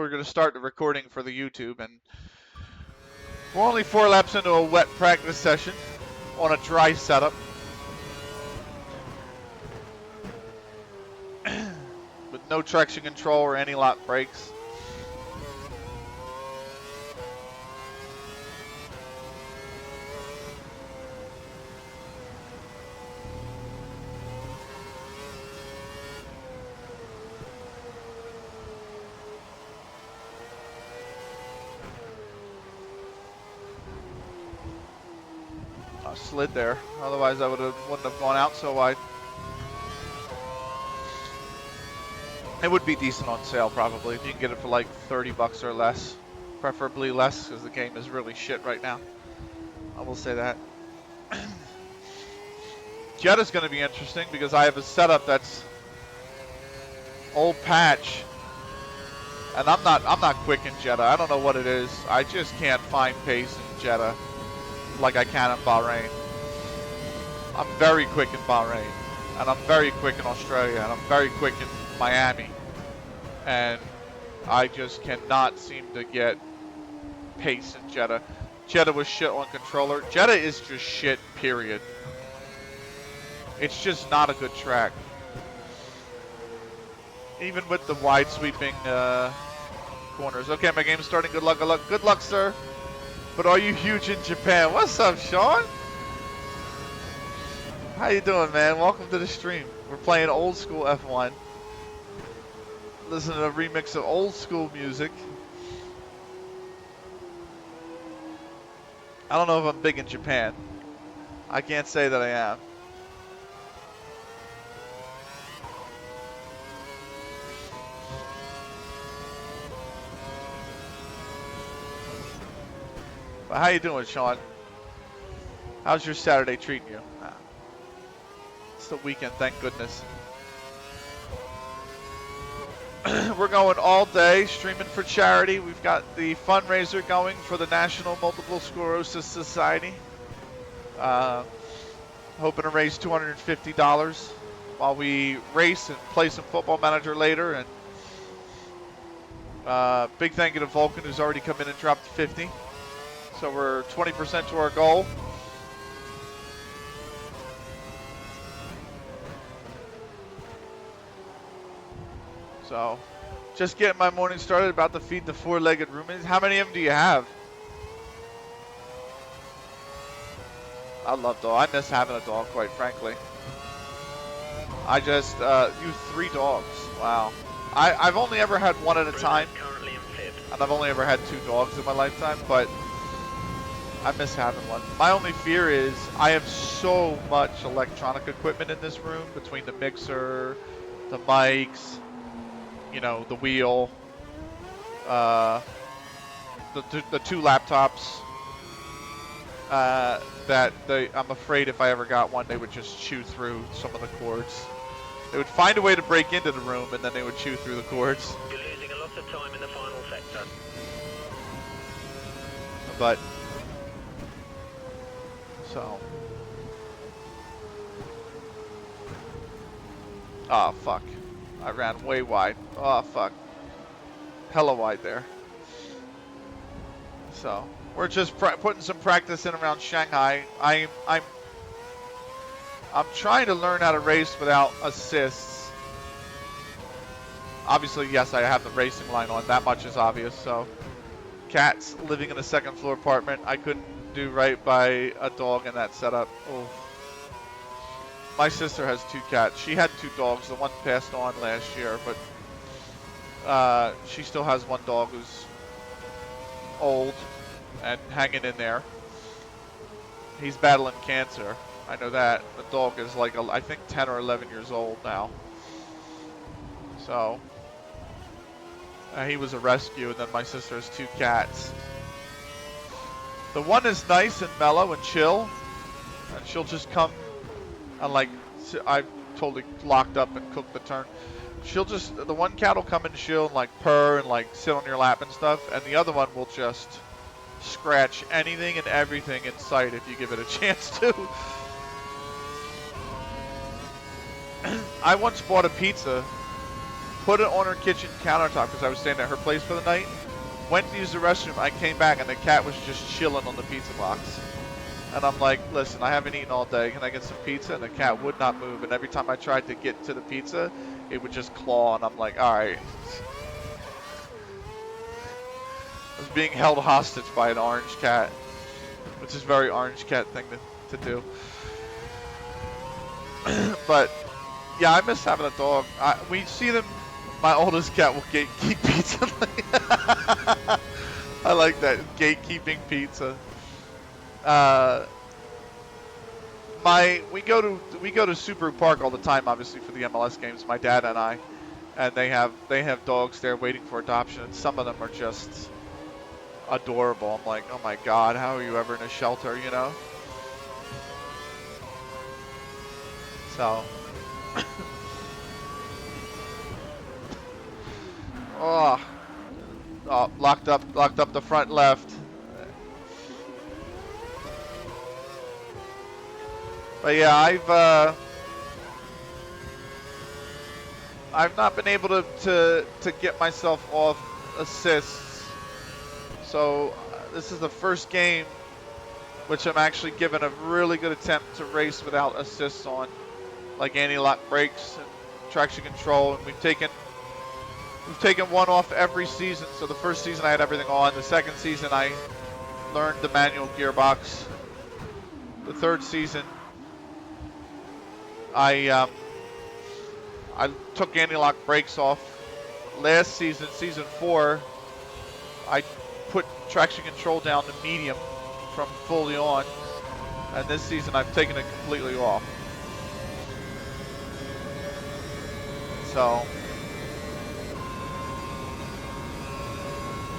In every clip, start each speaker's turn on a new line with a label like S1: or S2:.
S1: we're going to start the recording for the YouTube, and we're only 4 laps into a wet practice session on a dry setup. With no traction control or any lock brakes. I slid there, otherwise I wouldn't have gone out so wide. It would be decent on sale probably if you can get it for like 30 bucks or less, preferably less because the game is really shit right now. I will say that. Jetta's going to be interesting because I have a setup that's old patch, and I'm not quick in Jetta. I don't know what it is. I just can't find pace in Jetta like I can in Bahrain. I'm very quick in Bahrain, and I'm very quick in Australia, and I'm very quick in Miami, and I just cannot seem to get pace in Jetta. Jetta was shit on controller. Jetta is just shit, period. It's just not a good track. Even with the wide sweeping corners. Okay, my game's starting. Good luck, good luck. Good luck, sir. But are you huge in Japan? What's up, Sean? How you doing, man? Welcome to the stream. We're playing old school F1. Listen to a remix of old school music. I don't know if I'm big in Japan. I can't say that I am. But how you doing, Sean? How's your Saturday treating you? It's the weekend, thank goodness. We're going all day, streaming for charity. We've got the fundraiser going for the National Multiple Sclerosis Society. Hoping to raise $250 while we race and play some Football Manager later. And big thank you to Vulcan, who's already come in and dropped 50. So we're 20% to our goal. So, just getting my morning started, about to feed the 4-legged roommates. How many of them do you have? I love dogs. I miss having a dog, quite frankly. I just, you 3 dogs. Wow. I've only ever had one at a time. And I've only ever had 2 dogs in my lifetime, but I miss having one. My only fear is I have so much electronic equipment in this room, between the mixer, the mics, you know, the wheel, the 2 laptops, that I'm afraid if I ever got one, they would just chew through some of the cords. They would find a way to break into the room, and then they would chew through the cords.
S2: You're losing a lot of time in the final sector.
S1: But, so. Oh, fuck. I ran way wide. Oh, fuck. Hella wide there. So, we're just putting some practice in around Shanghai. I'm trying to learn how to race without assists. Obviously, yes, I have the racing line on. That much is obvious. So, cats living in a second floor apartment. I couldn't do right by a dog in that setup. Oh. My sister has 2 cats. She had 2 dogs. The one passed on last year, but she still has 1 dog who's old and hanging in there. He's battling cancer. I know that. The dog is like, I think 10 or 11 years old now. So, he was a rescue, and then my sister has 2 cats. The one is nice and mellow and chill, and she'll just come and like, I totally locked up and cooked the turn. She'll just, the one cat will come and chill and like purr and like sit on your lap and stuff, and the other one will just scratch anything and everything in sight if you give it a chance to. I once bought a pizza put it on her kitchen countertop because I was staying at her place for the night. Went to use the restroom. I came back and the cat was just chilling on the pizza box. And I'm like, listen, I haven't eaten all day. Can I get some pizza? And the cat would not move. And every time I tried to get to the pizza, it would just claw. And I'm like, all right. I was being held hostage by an orange cat, which is a very orange cat thing to do. But yeah, I miss having a dog. We see them. My oldest cat will gatekeep pizza. I like that, gatekeeping pizza. We go to Subaru Park all the time, obviously for the MLS games. My dad and I, and they have dogs there waiting for adoption, and some of them are just adorable. I'm like, oh my god, how are you ever in a shelter, you know? So. Oh, locked up the front left. But yeah, I've not been able to get myself off assists. So this is the first game which I'm actually given a really good attempt to race without assists on, like anti-lock brakes and traction control, and we've taken one off every season. So the first season I had everything on. The second season I learned the manual gearbox. The third season I took anti-lock brakes off. Last season, season 4, I put traction control down to medium from fully on. And this season I've taken it completely off. So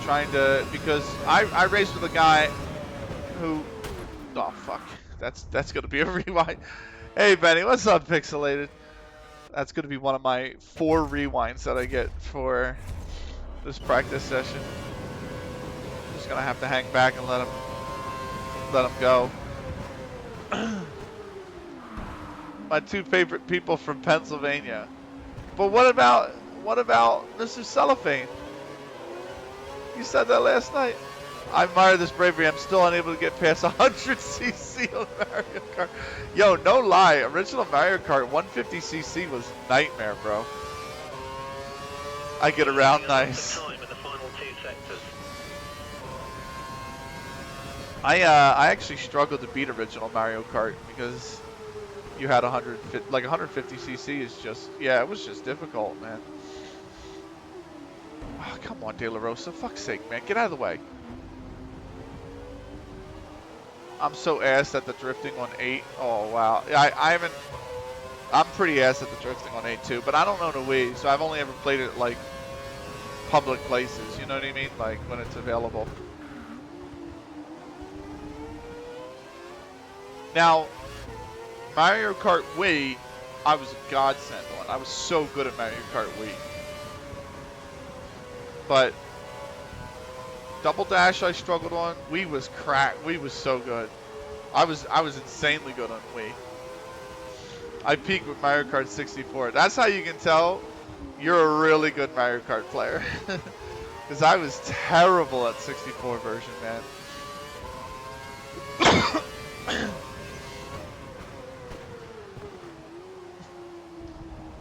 S1: trying to, because I raced with a guy who, oh fuck, that's gonna be a rewind. Hey Benny, what's up, Pixelated? That's gonna be one of my 4 rewinds that I get for this practice session. Just gonna have to hang back and let him go. My 2 favorite people from Pennsylvania. But what about Mr. Cellophane? You said that last night. I admire this bravery. I'm still unable to get past 100cc on Mario Kart. Yo, no lie. Original Mario Kart 150cc was nightmare, bro. I get around nice. I actually struggled to beat original Mario Kart because you had 150cc is just, yeah, it was just difficult, man. Oh, come on, De La Rosa. Fuck's sake, man. Get out of the way. I'm so ass at the drifting on 8. Oh, wow. I'm pretty ass at the drifting on 8, too. But I don't own a Wii, so I've only ever played it, like, public places. You know what I mean? Like, when it's available. Now, Mario Kart Wii, I was a godsend on. I was so good at Mario Kart Wii. But Double Dash I struggled on. Wii was crack. Wii was so good. I was insanely good on Wii. I peaked with Mario Kart 64. That's how you can tell you're a really good Mario Kart player. Because I was terrible at 64 version, man.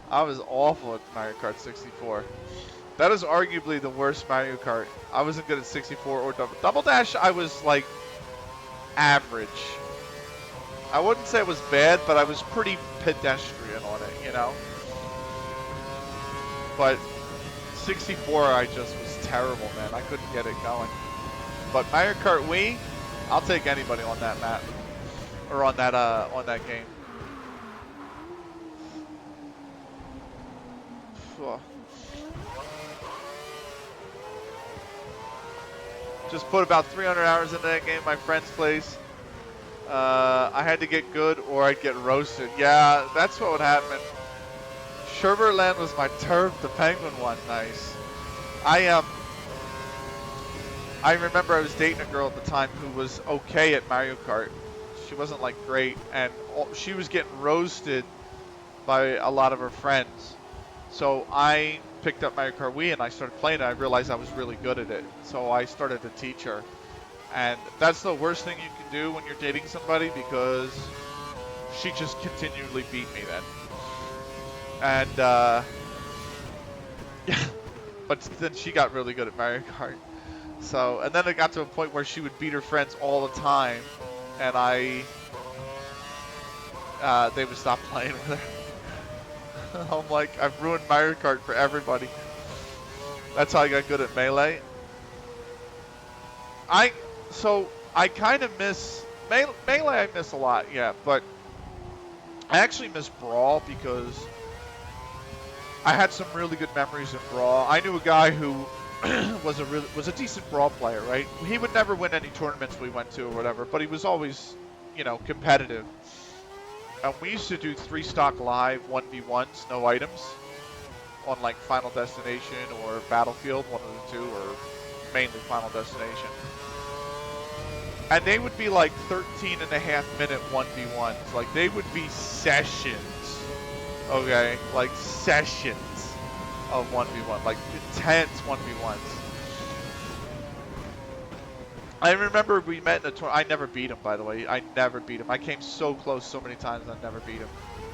S1: I was awful at Mario Kart 64. That is arguably the worst Mario Kart. I wasn't good at 64 or Double Dash. I was like average. I wouldn't say it was bad, but I was pretty pedestrian on it, you know. But 64, I just was terrible, man. I couldn't get it going. But Mario Kart Wii, I'll take anybody on that map or on that game. Just put about 300 hours into that game, my friend's place. I had to get good or I'd get roasted. Yeah, that's what would happen. Sherberland was my turf, the penguin one. Nice. I remember I was dating a girl at the time who was okay at Mario Kart. She wasn't like great, and she was getting roasted by a lot of her friends. So I picked up Mario Kart Wii and I started playing it, I realized I was really good at it. So I started to teach her. And that's the worst thing you can do when you're dating somebody, because she just continually beat me then. And, yeah, but then she got really good at Mario Kart. So, and then it got to a point where she would beat her friends all the time, and they would stop playing with her. I'm like, I've ruined Mario Kart for everybody. That's how I got good at Melee. I kind of miss Melee. I miss a lot, yeah, but I actually miss Brawl because I had some really good memories in Brawl. I knew a guy who was a decent Brawl player, right? He would never win any tournaments we went to or whatever, but he was always, competitive. And we used to do 3-stock live 1v1s, no items, on like Final Destination or Battlefield, one of the two, or mainly Final Destination. And they would be like 13.5-minute 1v1s. Like, they would be sessions, okay? Like, sessions of 1v1, like intense 1v1s. I remember we met in a tournament. I never beat him, by the way. I never beat him. I came so close so many times, I never beat him.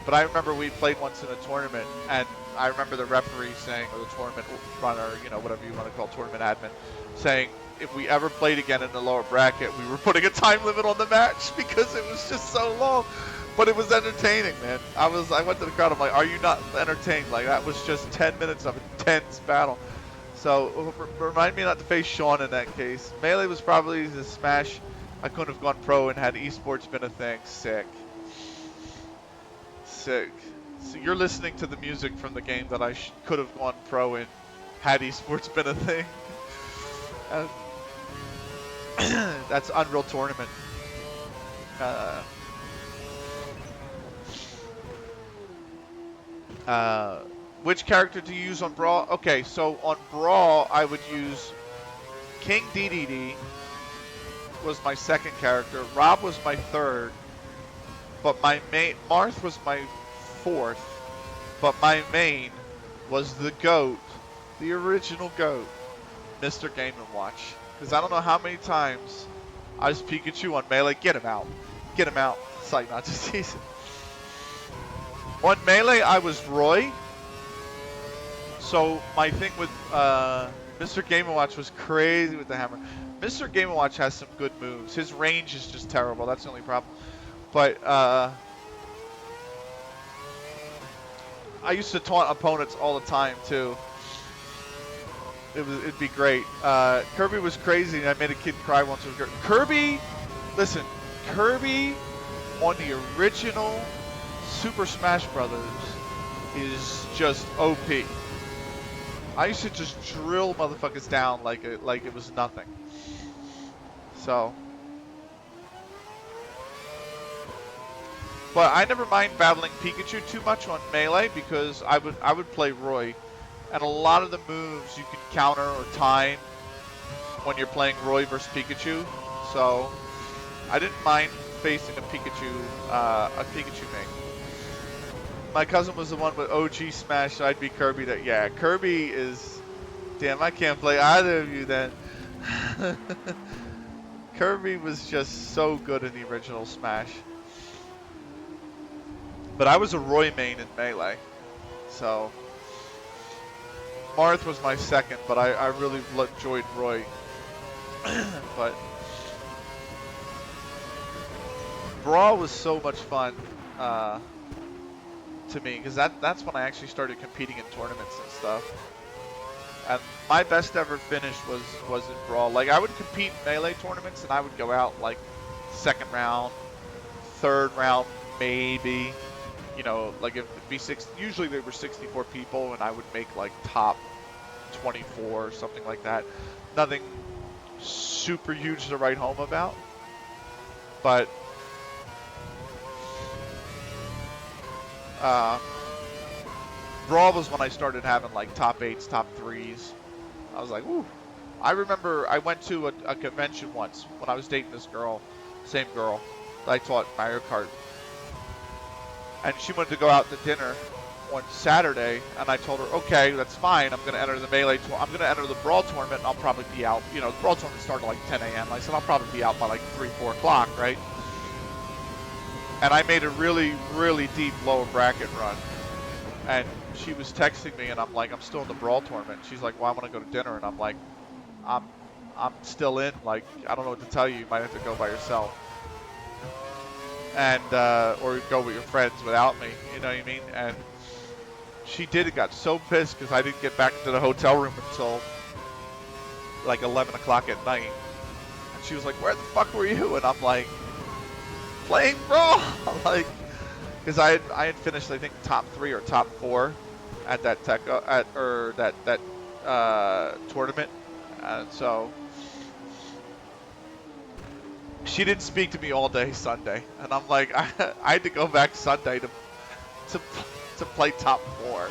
S1: But I remember we played once in a tournament, and I remember the referee saying, or the tournament runner, whatever you want to call tournament admin, saying, if we ever played again in the lower bracket, we were putting a time limit on the match because it was just so long. But it was entertaining, man. I went to the crowd, I'm like, are you not entertained? Like, that was just 10 minutes of intense battle. So, remind me not to face Sean in that case. Melee was probably the Smash. I couldn't have gone pro and had esports been a thing. Sick. Sick. So you're listening to the music from the game that I could have gone pro in had esports been a thing. That's Unreal Tournament. Which character do you use on Brawl? Okay, so on Brawl, I would use King DDD was my second character. Rob was my third. But my main, Marth was my fourth. But my main was the GOAT, the original GOAT, Mr. Game & Watch. Because I don't know how many times I was Pikachu on Melee. Get him out. Get him out. It's like not to season. On Melee, I was Roy. So my thing with Mr. Game & Watch was crazy with the hammer. Mr. Game & Watch has some good moves. His range is just terrible. That's the only problem. But I used to taunt opponents all the time too. It'd be great. Kirby was crazy. I made a kid cry once. Kirby, listen, Kirby on the original Super Smash Brothers is just OP. I used to just drill motherfuckers down like it was nothing. So, but I never mind battling Pikachu too much on Melee because I would play Roy, and a lot of the moves you can counter or time when you're playing Roy versus Pikachu. So I didn't mind facing a Pikachu main. My cousin was the one with OG Smash, so I'd be Kirby. Yeah, Kirby is... Damn, I can't play either of you then. Kirby was just so good in the original Smash. But I was a Roy main in Melee. So... Marth was my second, but I really enjoyed Roy. But... Brawl was so much fun. To me, because that's when I actually started competing in tournaments and stuff. And my best ever finish was in Brawl. Like, I would compete in Melee tournaments and I would go out like second round, third round, maybe. You know, like it'd be usually there were 64 people and I would make like top 24 or something like that. Nothing super huge to write home about. But Brawl was when I started having like top 8s, top 3s. I was like, ooh. I remember I went to a convention once when I was dating this girl, same girl that I taught Mario Kart. And she wanted to go out to dinner. on Saturday, and I told her, okay, that's fine. I'm going to enter the melee. I'm going to enter the brawl tournament, and I'll probably be out. You know, the brawl tournament started at like 10 a.m. I said I'll probably be out by like 3, 4 o'clock, right? And I made a really, really deep lower bracket run, and she was texting me, and I'm like, I'm still in the brawl tournament. She's like, well, I want to go to dinner, and I'm like, I'm still in. Like, I don't know what to tell you. You might have to go by yourself, and or go with your friends without me. You know what I mean? And she got so pissed because I didn't get back to the hotel room until like 11 o'clock at night. And she was like, where the fuck were you? And I'm like, playing brawl. Like, because I had finished, I think, top 3 or top 4 at that tournament. And so she didn't speak to me all day Sunday. And I'm like, I had to go back Sunday to play top 4.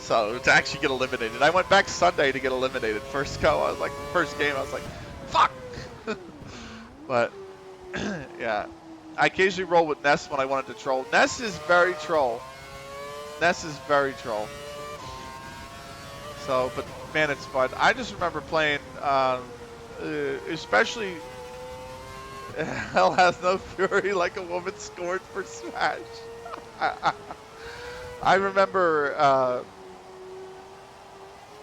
S1: So to actually get eliminated. I went back Sunday to get eliminated. First game, I was like, fuck. But yeah. I occasionally roll with Ness when I wanted to troll. Ness is very troll. So, but man, it's fun. I just remember playing, especially Hell Has No Fury, like a woman scored for Smash. I remember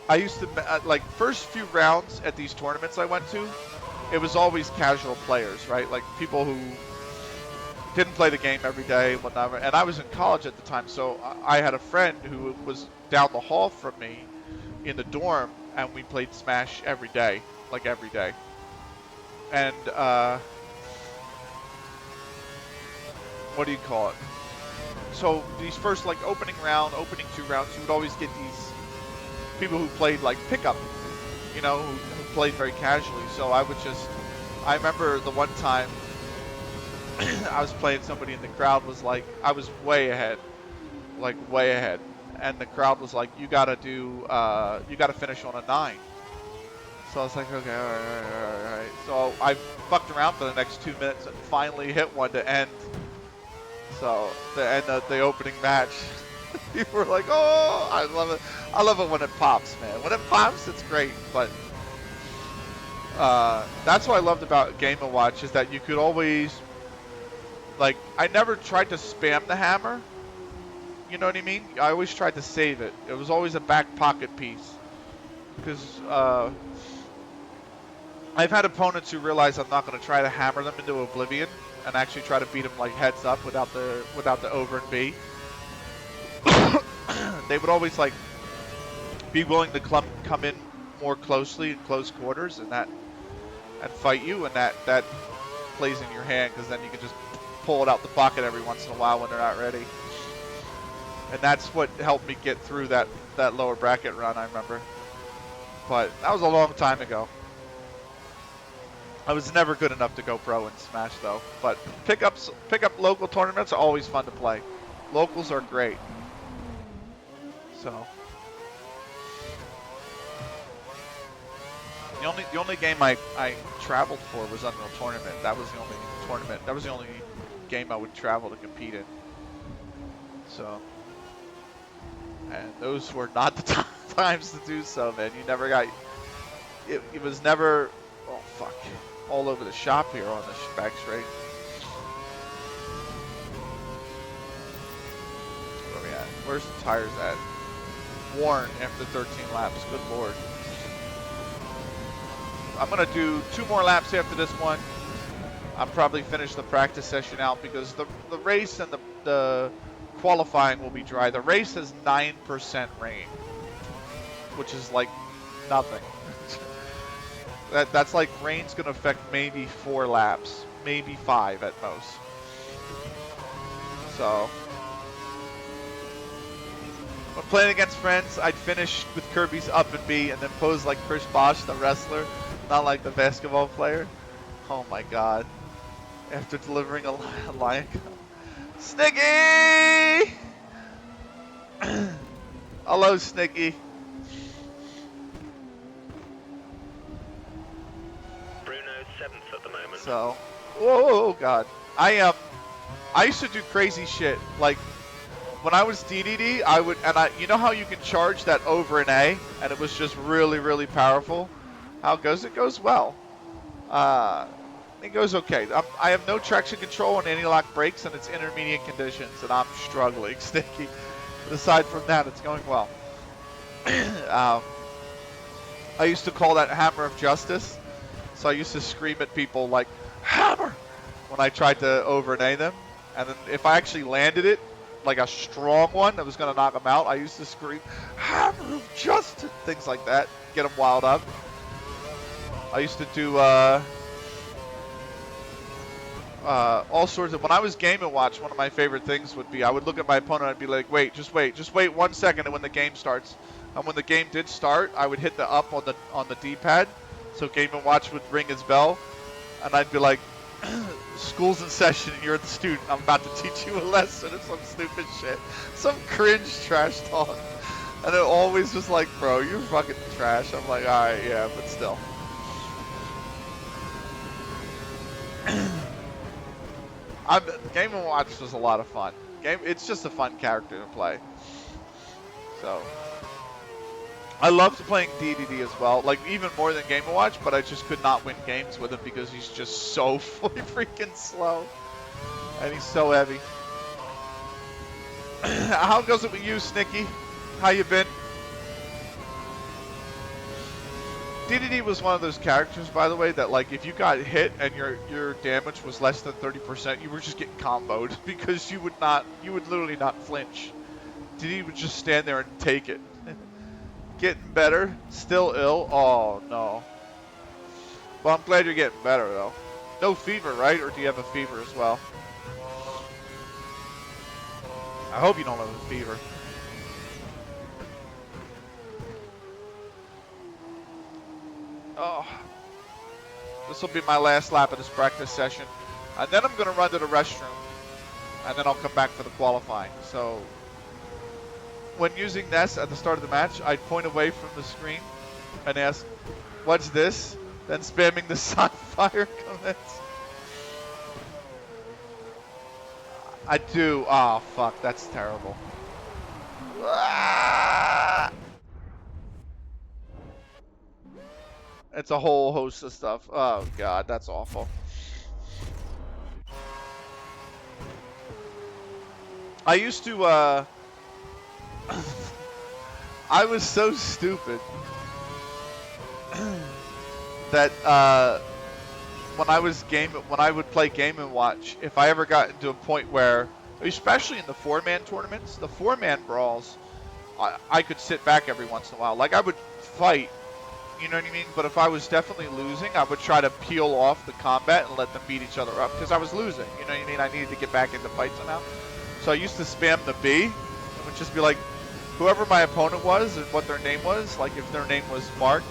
S1: I used to, like, first few rounds at these tournaments I went to, it was always casual players, right? Like people who didn't play the game every day, whatever. And I was in college at the time, so I had a friend who was down the hall from me in the dorm, and we played Smash every day, like every day. And what do you call it? So these first, like, opening 2 rounds, you would always get these people who played like pickup, you know, who played very casually. So I remember the one time I was playing, somebody in the crowd was like, I was way ahead, and the crowd was like, you gotta finish on a 9. So I was like, okay, all right. So I fucked around for the next 2 minutes and finally hit one to end. So the end of the opening match, people were like, oh, I love it. I love it when it pops, man. When it pops, it's great. But that's what I loved about Game & Watch, is that you could always, like, I never tried to spam the hammer. You know what I mean? I always tried to save it. It was always a back pocket piece. Because I've had opponents who realize I'm not going to try to hammer them into oblivion and actually try to beat them like heads up without the over and B. They would always like be willing to come in more closely in close quarters and fight you, and that plays in your hand, because then you can just pull it out the pocket every once in a while when they're not ready. And that's what helped me get through that lower bracket run, I remember. But that was a long time ago. I was never good enough to go pro in Smash, though. But pick up local tournaments are always fun to play. Locals are great. So the only game I traveled for was Unreal Tournament. That was the only tournament. That was the only game I would travel to compete in. So, and those were not the times to do so, man. You never got. It was never. Oh fuck. All over the shop here on the specs, right? Where are we at? Where's the tires at? Worn after 13 laps. Good lord. I'm gonna do 2 more laps after this one. I'll probably finish the practice session out, because the race and the qualifying will be dry. The race has 9% rain, which is like nothing. That's like rain's gonna affect maybe 4 laps, maybe 5 at most. So when playing against friends, I'd finish with Kirby's up and B and then pose like Chris Bosh, the wrestler, not like the basketball player. Oh my god. After delivering a lion. Snicky! Hello, Snicky.
S2: At the moment.
S1: So, whoa, god. I used to do crazy shit. Like, when I was DDD, I would, you know how you can charge that over an A, and it was just really, really powerful? How it goes? It goes well. It goes okay. I have no traction control on anti-lock brakes, and it's intermediate conditions, and I'm struggling, Sticky. But aside from that, it's going well. I used to call that hammer of justice, so I used to scream at people like, hammer, when I tried to over an A them. And then if I actually landed it, like a strong one that was going to knock them out, I used to scream, hammer of justice, things like that, get them wild up. I used to do all sorts of, when I was Game & Watch, one of my favorite things would be, I would look at my opponent and I'd be like, wait, just wait 1 second, and when the game starts. And when the game did start, I would hit the up on the D-pad, so Game & Watch would ring his bell, and I'd be like, school's in session and you're the student, I'm about to teach you a lesson, or some stupid shit. Some cringe trash talk. And it always was like, bro, you're fucking trash. I'm like, alright, yeah, but still. Game & Watch was a lot of fun. It's just a fun character to play. So I loved playing DDD as well, like even more than Game & Watch, but I just could not win games with him because he's just so freaking slow. And he's so heavy. How goes it with you, Snicky? How you been? DDD was one of those characters, by the way, that like if you got hit and your damage was less than 30%, you were just getting comboed because you would literally not flinch. DDD would just stand there and take it. Getting better, still ill. Oh no. Well, I'm glad you're getting better though. No fever, right? Or do you have a fever as well? I hope you don't have a fever. Oh, this will be my last lap of this practice session, and then I'm going to run to the restroom, and then I'll come back for the qualifying. So when using Ness at the start of the match, I'd point away from the screen and ask, what's this? Then spamming the Sunfire comments. I do. Oh, fuck. That's terrible. Ah! It's a whole host of stuff. Oh, God. That's awful. I used to, I was so stupid that when I would play Game & Watch, if I ever got into a point where, especially in the 4-man tournaments, the 4-man brawls, I could sit back every once in a while. Like I would fight, you know what I mean? But if I was definitely losing, I would try to peel off the combat and let them beat each other up because I was losing. You know what I mean? I needed to get back into fights somehow. So I used to spam the B and would just be like, whoever my opponent was and what their name was, like if their name was Mark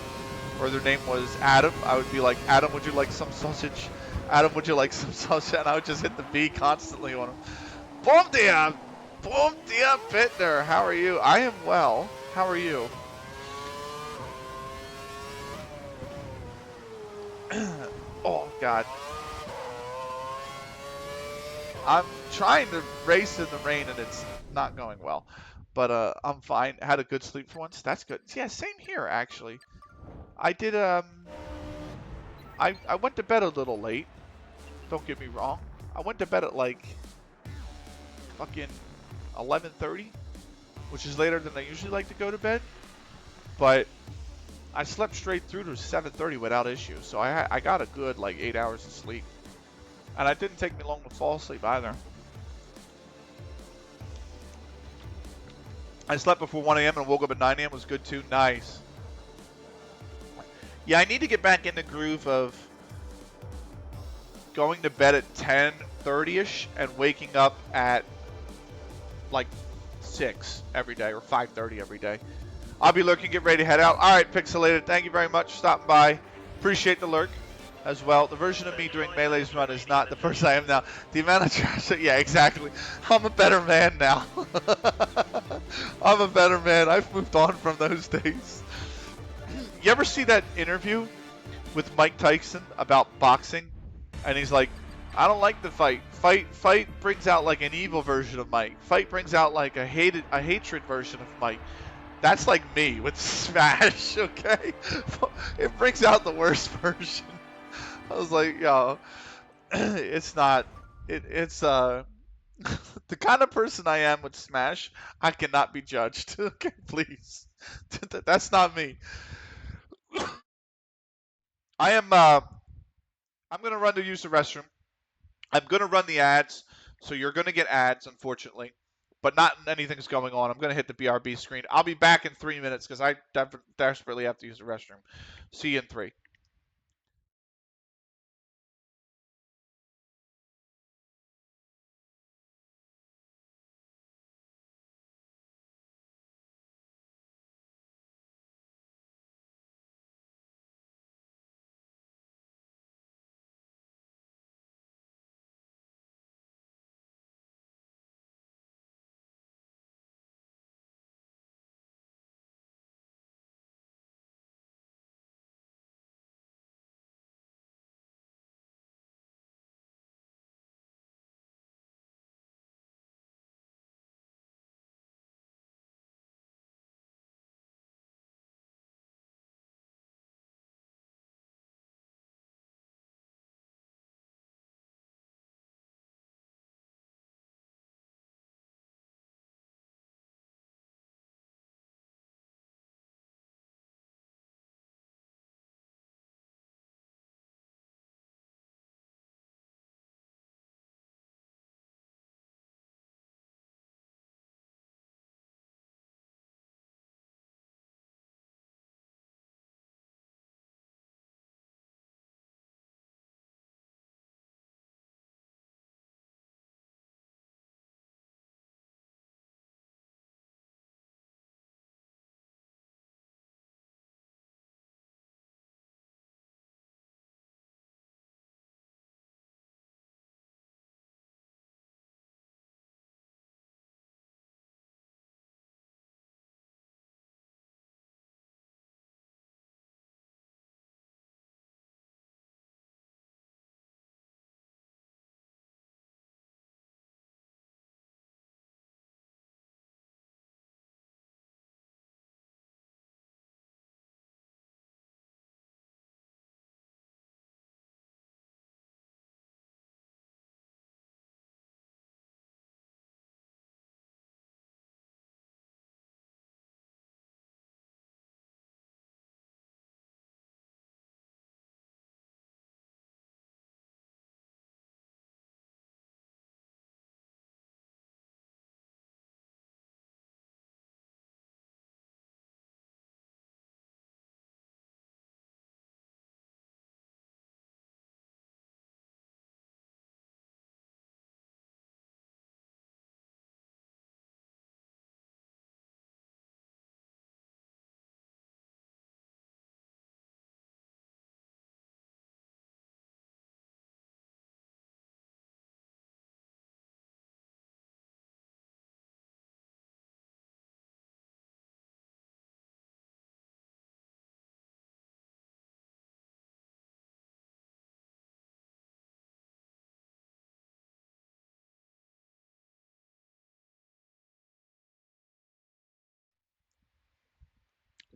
S1: or their name was Adam, I would be like, Adam, would you like some sausage? Adam, would you like some sausage? And I would just hit the B constantly on him. Boom dia, Bittner. How are you? I am well. How are you? Oh, God. I'm trying to race in the rain and it's not going well. But I'm fine. I had a good sleep for once. That's good. Yeah, same here, actually. I did, I went to bed a little late. Don't get me wrong. I went to bed at like fucking 11:30, which is later than I usually like to go to bed. But I slept straight through to 7:30 without issue. So I got a good like 8 hours of sleep. And it didn't take me long to fall asleep either. I slept before 1 a.m. and woke up at 9 a.m. was good too. Nice. Yeah, I need to get back in the groove of going to bed at 10:30ish and waking up at like 6 every day or 5:30 every day. I'll be lurking, get ready to head out. All right, Pixelated, thank you very much for stopping by. Appreciate the lurk as well. The version of me during Melee's run is not the person I am now. The amount of trash, yeah, exactly. I'm a better man now. I'm a better man. I've moved on from those days. You ever see that interview with Mike Tyson about boxing? And he's like, I don't like the fight. Fight brings out like an evil version of Mike. Fight brings out like a hatred version of Mike. That's like me with Smash, okay? It brings out the worst version. I was like, yo, it's not. It's the kind of person I am with Smash. I cannot be judged. Okay, please. That's not me. I am. I'm gonna run to use the restroom. I'm gonna run the ads, so you're gonna get ads, unfortunately, but not anything's going on. I'm gonna hit the BRB screen. I'll be back in 3 minutes because I desperately have to use the restroom. See you in 3.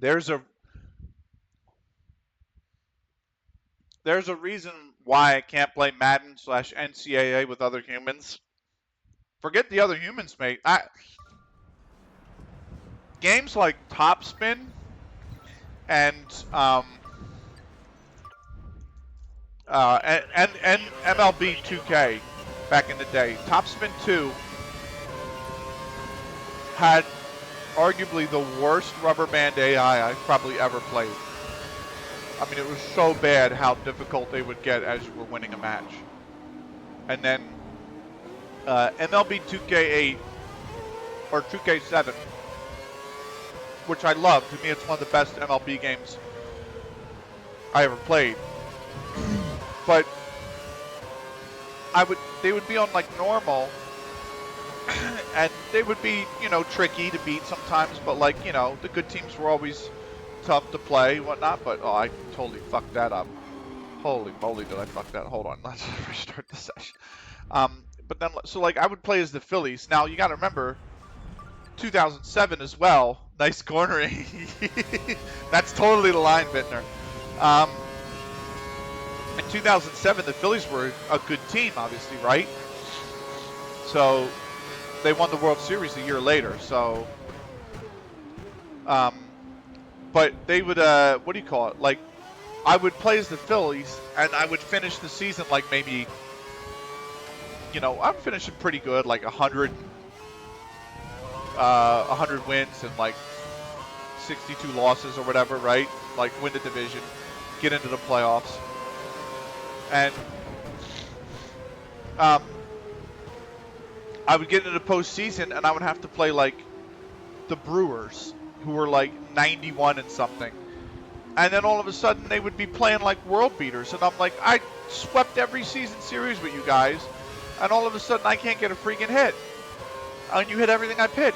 S1: There's a there's a reason why I can't play Madden slash NCAA with other humans. Forget the other humans, mate. Games like Topspin and and MLB 2K back in the day. Topspin 2 had arguably the worst rubber band AI I've probably ever played. I mean, it was so bad how difficult they would get as you were winning a match. And then MLB 2K8 or 2K7, which I love. To me, it's one of the best MLB games I ever played. But they would be on like normal, and they would be, tricky to beat sometimes. But like, the good teams were always tough to play, and whatnot. But I totally fucked that up. Holy moly, did I fuck that? Hold on, let's restart the session. But then, so like, I would play as the Phillies. Now, you got to remember, 2007 as well. Nice cornering. That's totally the line, Bittner. In 2007, the Phillies were a good team, obviously, right? So they won the World Series a year later. So, but they would, what do you call it? Like, I would play as the Phillies, and I would finish the season like maybe, you know, I'm finishing pretty good, like 100 wins and like 62 losses or whatever, right? Like win the division, get into the playoffs, and I would get into the postseason, and I would have to play like the Brewers, who were like 91 and something. And then all of a sudden, they would be playing like world beaters. And I'm like, I swept every season series with you guys. And all of a sudden, I can't get a freaking hit. And you hit everything I pitch.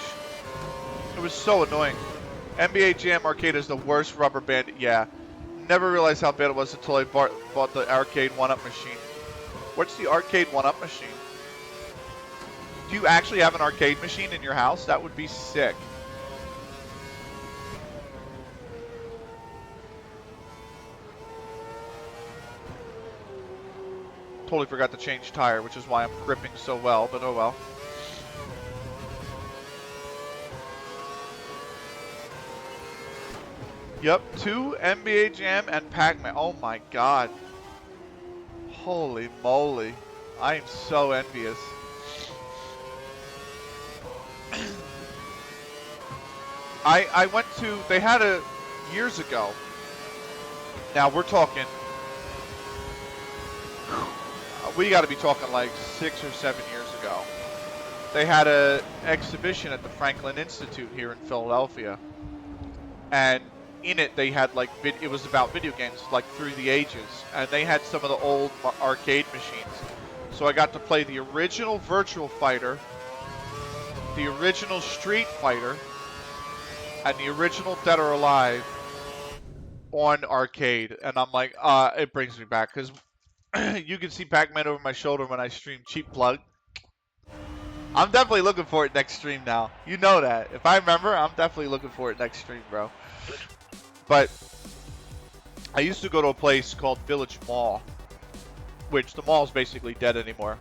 S1: It was so annoying. NBA Jam Arcade is the worst rubber band. Yeah. Never realized how bad it was until I bought the arcade 1-up machine. What's the arcade 1-up machine? Do you actually have an arcade machine in your house? That would be sick. Totally forgot to change tire, which is why I'm gripping so well, but oh well. Yep, 2 NBA Jam and Pac-Man. Oh my god. Holy moly. I am so envious. I went to, they had a, years ago. Now we're talking, we got to be talking like 6 or 7 years ago. They had an exhibition at the Franklin Institute here in Philadelphia, and in it they had like it was about video games like through the ages, and they had some of the old arcade machines. So I got to play the original Virtual Fighter, the original Street Fighter, and the original Dead or Alive on arcade, and I'm like, it brings me back because you can see Pac-Man over my shoulder when I stream Cheap Plug. I'm definitely looking for it next stream now. You know that. If I remember, I'm definitely looking for it next stream, bro. But I used to go to a place called Village Mall, which the mall is basically dead anymore.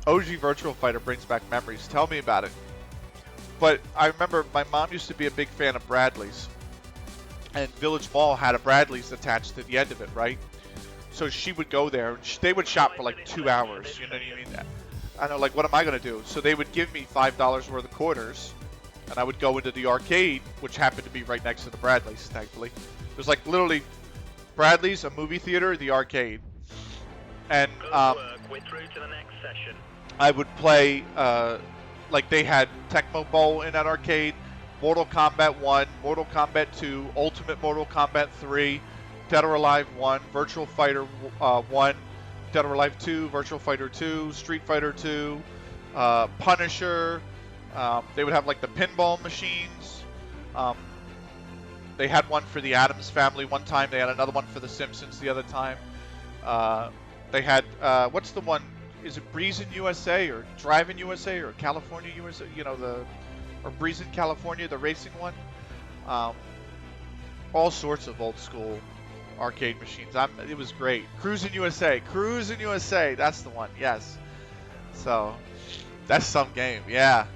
S1: OG Virtual Fighter brings back memories. Tell me about it. But I remember my mom used to be a big fan of Bradley's. And Village Mall had a Bradley's attached to the end of it, right? So she would go there, and they would shop for like 2 hours, you know what I mean? I know, like, what am I going to do? So they would give me $5 worth of quarters, and I would go into the arcade, which happened to be right next to the Bradley's, thankfully. It was like literally Bradley's, a movie theater, the arcade. And
S2: we're through to the next session.
S1: I would play, like they had Tecmo Bowl in that arcade, Mortal Kombat 1, Mortal Kombat 2, Ultimate Mortal Kombat 3, Dead or Alive 1, Virtual Fighter 1, Dead or Alive 2, Virtual Fighter 2, Street Fighter 2, Punisher. They would have like the pinball machines. They had one for the Addams Family one time. They had another one for the Simpsons the other time. They had, what's the one? Is it Breezin' USA or Drivin' USA or California USA? You know, or Breezin' California, the racing one. All sorts of old school arcade machines. It was great. Cruisin' USA, that's the one. Yes. So that's some game. Yeah.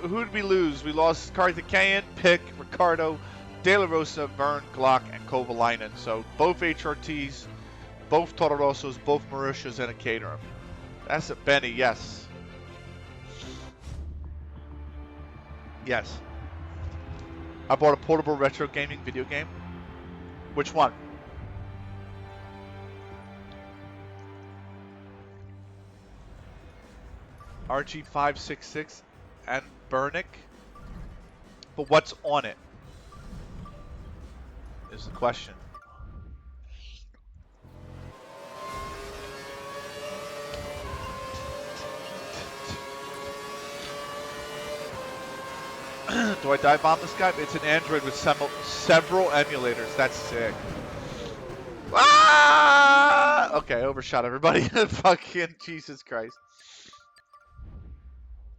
S1: Who did we lose? We lost Karthikeyan, Pick, Ricardo, De La Rosa, Vern, Glock, and Kovalainen. So both HRTs, both Todorosos, both Mauritius, and a Caterham. That's a Benny. Yes. Yes. I bought a portable retro gaming video game. Which one? RG566 and Burnick? But what's on it? Is the question. Do I dive bomb this guy? It's an Android with several emulators. That's sick. Ah! Okay, overshot everybody. Fucking Jesus Christ.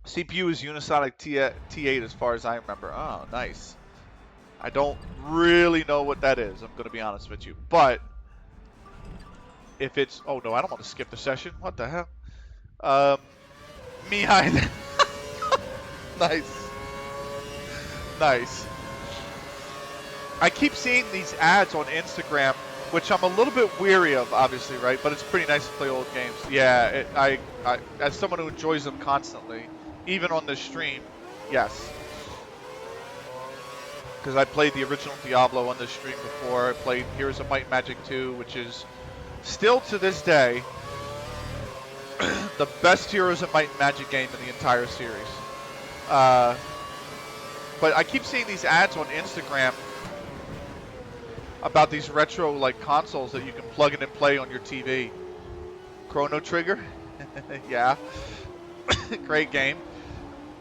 S1: CPU is Unisonic T8 as far as I remember. Oh, nice. I don't really know what that is, I'm going to be honest with you. But if it's... Oh, no, I don't want to skip the session. What the hell? Me either. Nice. Nice. I keep seeing these ads on Instagram, which I'm a little bit weary of, obviously, right? But it's pretty nice to play old games. Yeah, I as someone who enjoys them constantly, even on the stream, yes. Because I played the original Diablo on this stream before. I played Heroes of Might and Magic 2, which is still to this day the best Heroes of Might and Magic game in the entire series. But I keep seeing these ads on Instagram about these retro like consoles that you can plug in and play on your TV. Chrono Trigger, yeah, great game.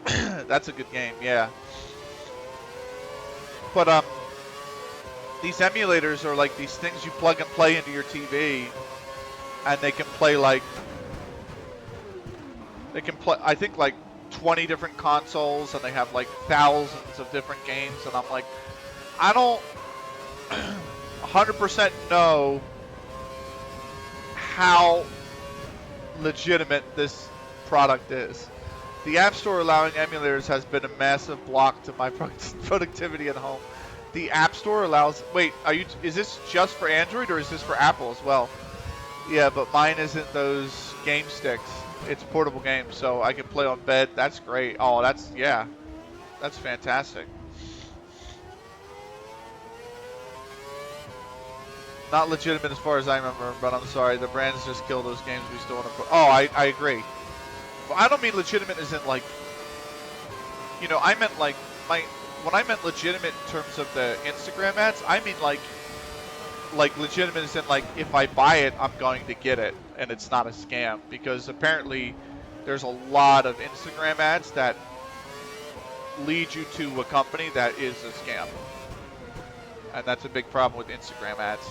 S1: That's a good game, yeah. But these emulators are like these things you plug and play into your TV, and they can play like I think like 20 different consoles, and they have like thousands of different games, and I'm like, I don't 100% know how legitimate this product is. The App Store allowing emulators has been a massive block to my productivity at home. The App Store allows... Wait, is this just for Android or is this for Apple as well? Yeah, but mine isn't those game sticks. It's portable games, so I can play on bed. That's great. Oh, yeah. That's fantastic. Not legitimate as far as I remember, but I'm sorry. The brands just kill those games we still want to put. Oh, I agree. Well, I don't mean legitimate as in like, you know, I meant like when I meant legitimate in terms of the Instagram ads, I mean like legitimate as in like if I buy it, I'm going to get it, and it's not a scam, because apparently there's a lot of Instagram ads that lead you to a company that is a scam. And that's a big problem with Instagram ads.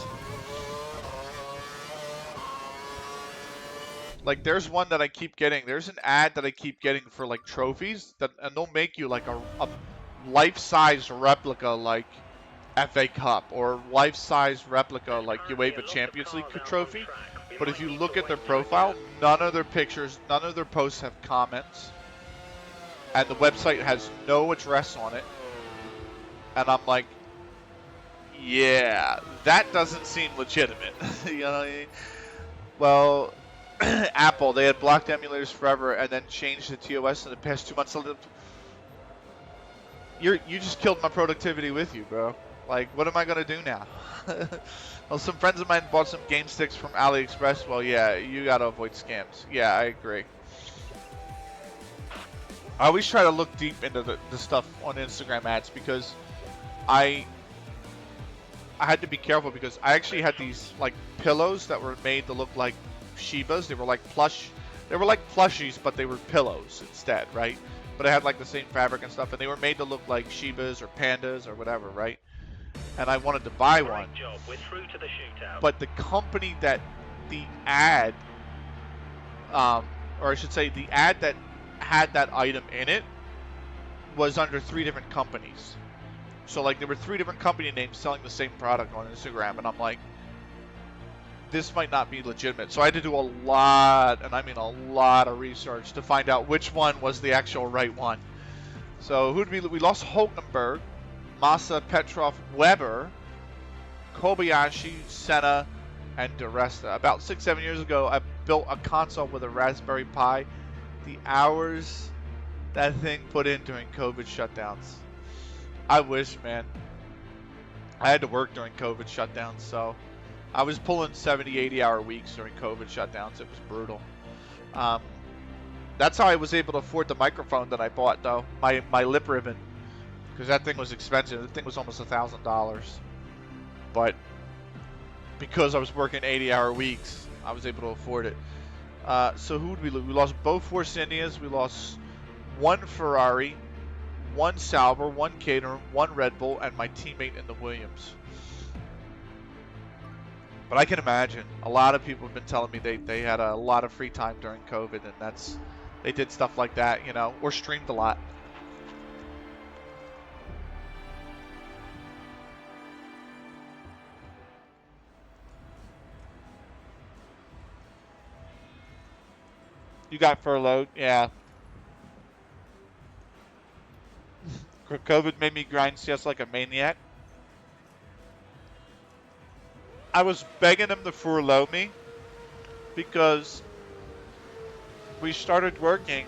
S1: Like, there's one that I keep getting. There's an ad that I keep getting for, like, trophies. And they'll make you, like, a life-size replica, like, FA Cup. Or life-size replica, like, UEFA Champions League trophy. But if you look at their profile, none of their pictures, none of their posts have comments. And the website has no address on it. And I'm like, yeah, that doesn't seem legitimate. You know what I mean? Well, Apple, they had blocked emulators forever and then changed the TOS in the past 2 months. You just killed my productivity with you, bro. Like, what am I going to do now? Well, some friends of mine bought some game sticks from AliExpress. Well, yeah, you got to avoid scams. Yeah, I agree. I always try to look deep into the stuff on Instagram ads, because I had to be careful, because I actually had these like pillows that were made to look like Shibas. They were like plushies, but they were pillows instead, right? But it had like the same fabric and stuff, and they were made to look like Shibas or pandas or whatever, right? And I wanted to buy one.
S2: We're through to the shootout.
S1: But the company that the ad, or I should say the ad that had that item in it, was under 3 different companies. So, like, there were 3 different company names selling the same product on Instagram, and I'm like, this might not be legitimate. So I had to do a lot, and I mean a lot of research to find out which one was the actual right one. So we lost Hulkenberg, Massa, Petrov, Weber, Kobayashi, Senna, and DeResta. About 6-7 years ago, I built a console with a Raspberry Pi. The hours that thing put in during COVID shutdowns. I wish, man. I had to work during COVID shutdowns, so I was pulling 70, 80-hour weeks during COVID shutdowns. It was brutal. That's how I was able to afford the microphone that I bought, though. My lip ribbon, because that thing was expensive. The thing was almost $1,000. But because I was working 80-hour weeks, I was able to afford it. So who did we lose? We lost both Force Indias. We lost 1 Ferrari, 1 Sauber, 1 Caterham, 1 Red Bull, and my teammate in the Williams. But I can imagine a lot of people have been telling me they had a lot of free time during COVID, and they did stuff like that, you know, or streamed a lot. You got furloughed, yeah. COVID made me grind CS like a maniac. I was begging him to furlough me because we started working.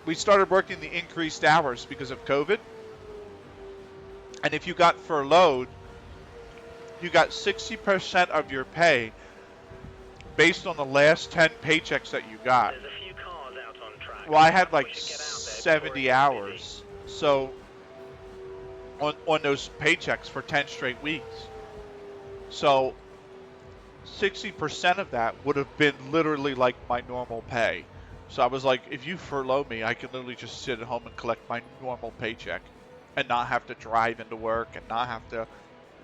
S1: We started working the increased hours because of COVID. And if you got furloughed, you got 60% of your pay based on the last 10 paychecks that you got.
S2: There's a few cars out on track.
S1: Well, I had like 70 hours. So on those paychecks for 10 straight weeks. So 60% of that would have been literally like my normal pay. So I was like, if you furlough me, I can literally just sit at home and collect my normal paycheck and not have to drive into work and not have to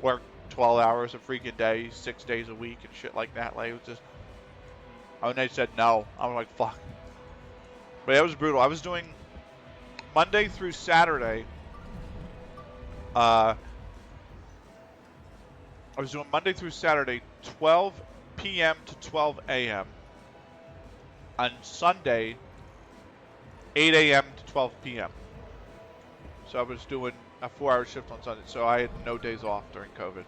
S1: work 12 hours a freaking day, 6 days a week and shit like that. Like, it was just, and they said no. I was like, fuck. But it was brutal. I was doing Monday through Saturday. I was doing Monday through Saturday, 12 p.m. to 12 a.m. On Sunday, 8 a.m. to 12 p.m. So I was doing a 4-hour shift on Sunday. So I had no days off during COVID.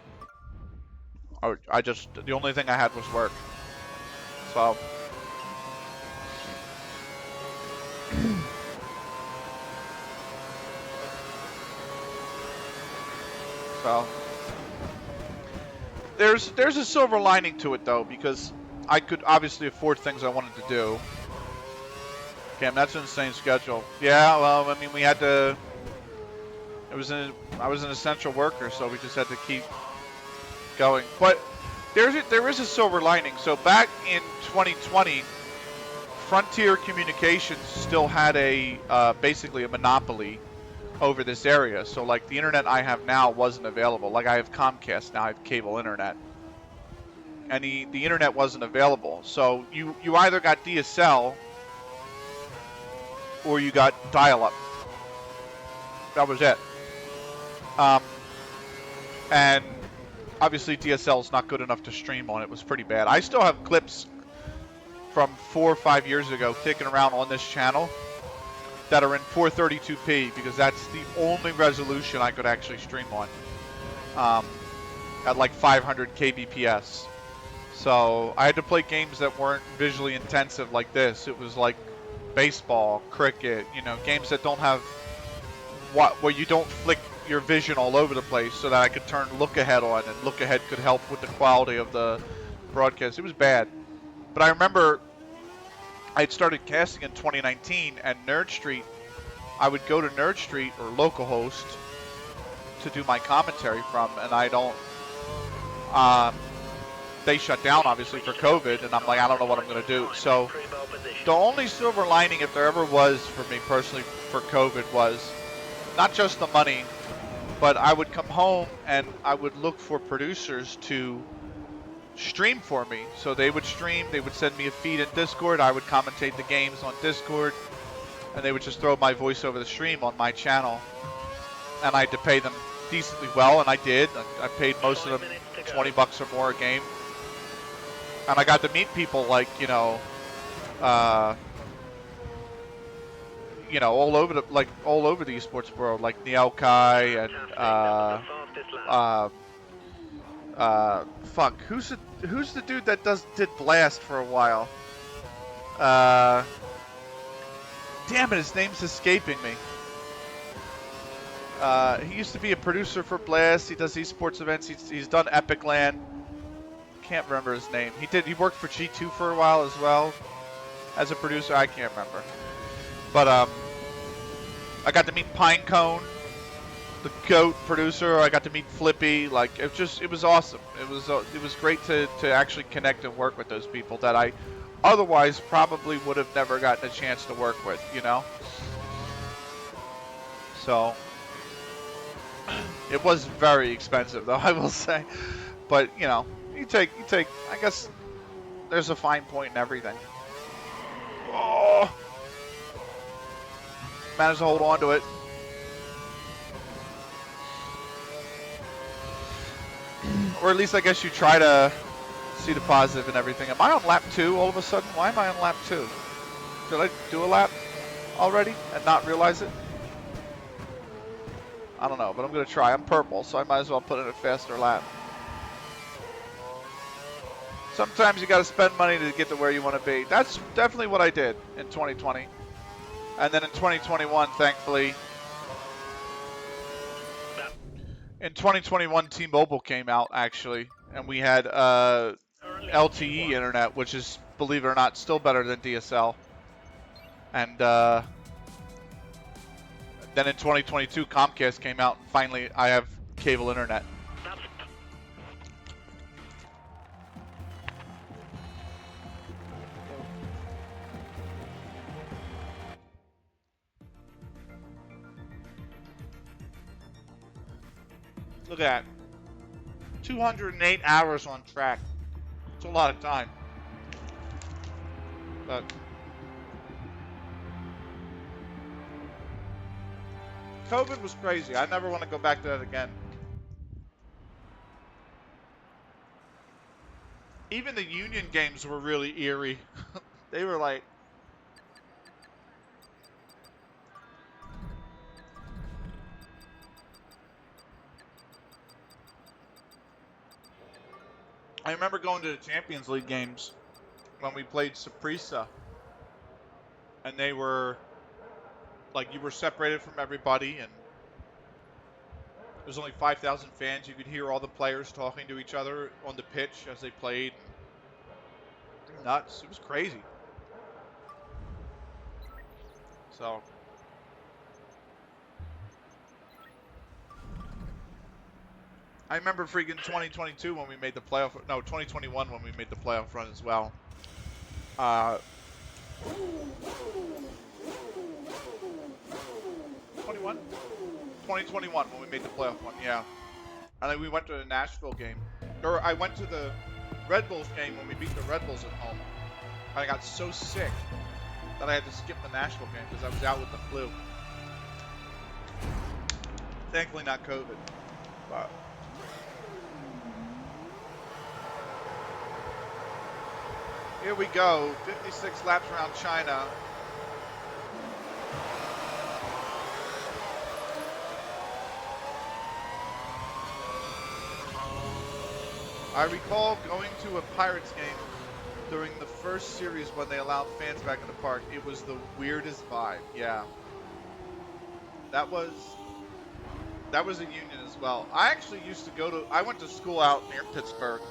S1: The only thing I had was work. So. So. There's a silver lining to it though, because I could obviously afford things I wanted to do. Cam, that's an insane schedule. Yeah, well, I mean, we had to. I was an essential worker, so we just had to keep going. But there is a silver lining. So back in 2020, Frontier Communications still had basically a monopoly over this area. So like the internet I have now wasn't available. Like I have Comcast now, I have cable internet. And the internet wasn't available. So you either got DSL or you got dial-up. That was it. And obviously DSL is not good enough to stream on. It was pretty bad. I still have clips from 4 or 5 years ago kicking around on this channel that are in 432p because that's the only resolution I could actually stream on at like 500 kbps. So I had to play games that weren't visually intensive like this. It was like baseball, cricket, you know, games that don't have where you don't flick your vision all over the place, so that I could turn look ahead on, and look ahead could help with the quality of the broadcast. It was bad. But I remember I had started casting in 2019, and Nerd Street, I would go to Nerd Street or localhost to do my commentary from, and I don't, they shut down obviously for COVID, and I'm like, I don't know what I'm going to do. So the only silver lining, if there ever was for me personally for COVID, was not just the money, but I would come home and I would look for producers to stream for me. So they would stream, they would send me a feed in Discord, I would commentate the games on Discord, and they would just throw my voice over the stream on my channel. And I had to pay them decently well, and I did. I paid most of them $20 or more a game. And I got to meet people like, all over the esports world, like Niel Kai and fuck, who's the dude that did Blast for a while? Damn it, his name's escaping me. He used to be a producer for Blast. He does esports events. He's done Epic Land. Can't remember his name. He worked for G2 for a while as well as a producer. I can't remember. But I got to meet Pinecone, the GOAT producer. I got to meet Flippy. Like it was awesome. It was great to actually connect and work with those people that I otherwise probably would have never gotten a chance to work with. So It was very expensive, though, I will say. But, you know, you take, I guess there's a fine point in everything. Oh! Managed to hold on to it. Or at least I guess you try to see the positive in everything. Am I on lap 2 all of a sudden? Why am I on lap 2? Did I do a lap already and not realize it? I don't know, but I'm going to try. I'm purple, so I might as well put in a faster lap. Sometimes you got to spend money to get to where you want to be. That's definitely what I did in 2020. And then in 2021, thankfully, in 2021, T-Mobile came out, actually, and we had LTE internet, which is, believe it or not, still better than DSL. And then in 2022, Comcast came out, and finally I have cable internet. Look at that. 208 hours on track. It's a lot of time. But COVID was crazy. I never want to go back to that again. Even the Union games were really eerie. They were like... I remember going to the Champions League games when we played Saprissa. And they were... like, you were separated from everybody, and there was only 5,000 fans. You could hear all the players talking to each other on the pitch as they played. Nuts. It was crazy. So... I remember freaking 2022 when we made the playoff. No, 2021 when we made the playoff run as well. 2021 when we made the playoff one, yeah. And then we went to the Nashville game. Or I went to the Red Bulls game when we beat the Red Bulls at home. And I got so sick that I had to skip the Nashville game because I was out with the flu. Thankfully not COVID. But... here we go, 56 laps around China. I recall going to a Pirates game during the first series when they allowed fans back in the park. It was the weirdest vibe, yeah. That was a Union as well. I actually used to I went to school out near Pittsburgh,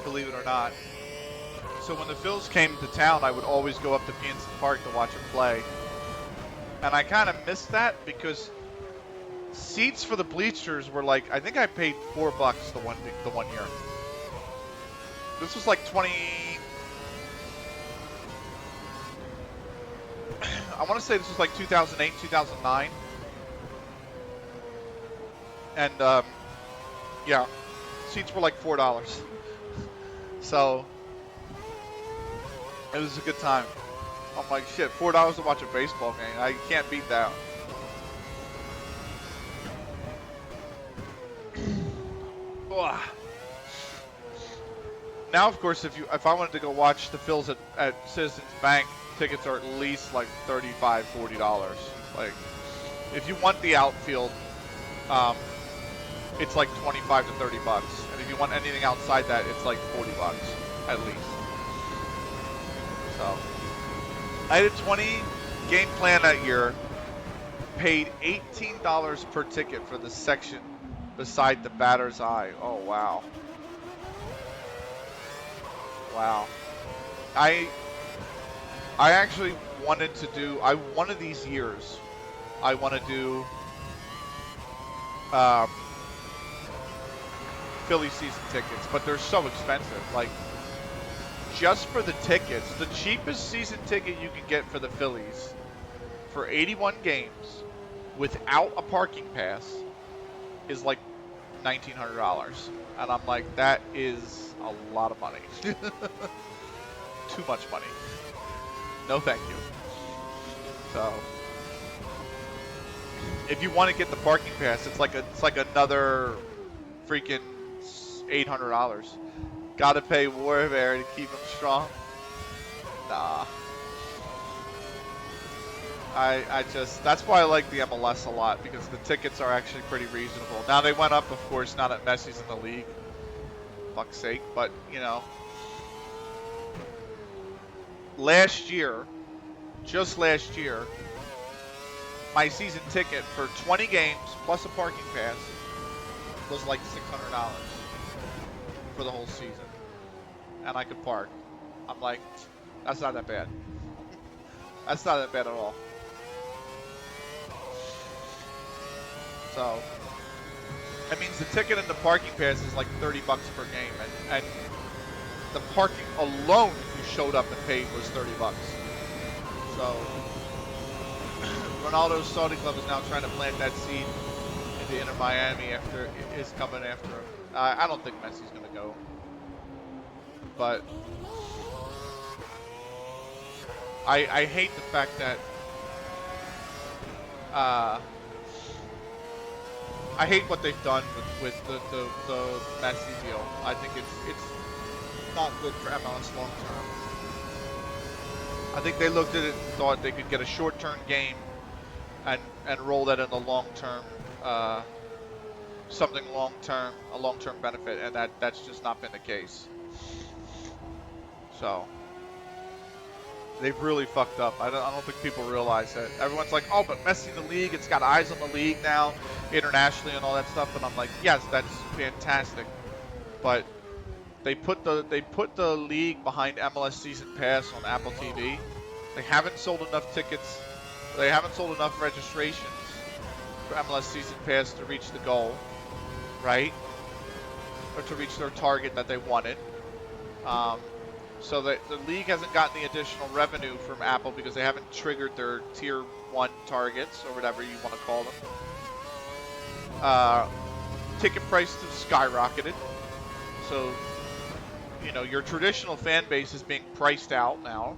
S1: believe it or not. So when the Phils came to town, I would always go up to PNC Park to watch them play. And I kind of missed that because seats for the bleachers were like, I think I paid $4 the one year. This was like 20... I want to say this was like 2008, 2009. And, yeah, seats were like $4. So... it was a good time. I'm like, shit, $4 to watch a baseball game. I can't beat that. Now, of course, if I wanted to go watch the Phils at Citizens Bank, tickets are at least like $35, $40. Like, if you want the outfield, it's like $25 to $30. And if you want anything outside that, it's like $40 at least. So, I had a 20 game plan that year, paid $18 per ticket for the section beside the batter's eye. Oh, wow. Wow. I actually wanted to do, one of these years, I want to do Philly season tickets, but they're so expensive. Like, just for the tickets, the cheapest season ticket you can get for the Phillies for 81 games without a parking pass is like $1,900, and I'm like, that is a lot of money. Too much money. No, thank you. So, if you want to get the parking pass, it's like another freaking $800. Got to pay Warfare to keep him strong. Nah. I just, that's why I like the MLS a lot, because the tickets are actually pretty reasonable. Now they went up, of course, now that Messi's in the league. Fuck's sake, but you know, last year, just last year, my season ticket for 20 games plus a parking pass was like $600 for the whole season, and I could park. I'm like, that's not that bad. That's not that bad at all. So that means the ticket and the parking pass is like $30 per game, and the parking alone, if you showed up and paid, was $30. So Ronaldo's Saudi club is now trying to plant that seed into Inter Miami after is coming after him. I don't think Messi's gonna go, but I hate the fact that I hate what they've done with the Messi deal. I think it's not good for MLS long term. I think they looked at it and thought they could get a short-term game and roll that in the long-term, something long-term, a long-term benefit, and that's just not been the case. So they've really fucked up. I don't think people realize that. Everyone's like, oh, but Messi in the league, it's got eyes on the league now, internationally and all that stuff. And I'm like, yes, that's fantastic. But they put the league behind MLS Season Pass on Apple TV. They haven't sold enough tickets. They haven't sold enough registrations for MLS Season Pass to reach the goal, right? Or to reach their target that they wanted. So the league hasn't gotten the additional revenue from Apple because they haven't triggered their tier 1 targets, or whatever you want to call them. Ticket prices have skyrocketed. So, you know, your traditional fan base is being priced out now.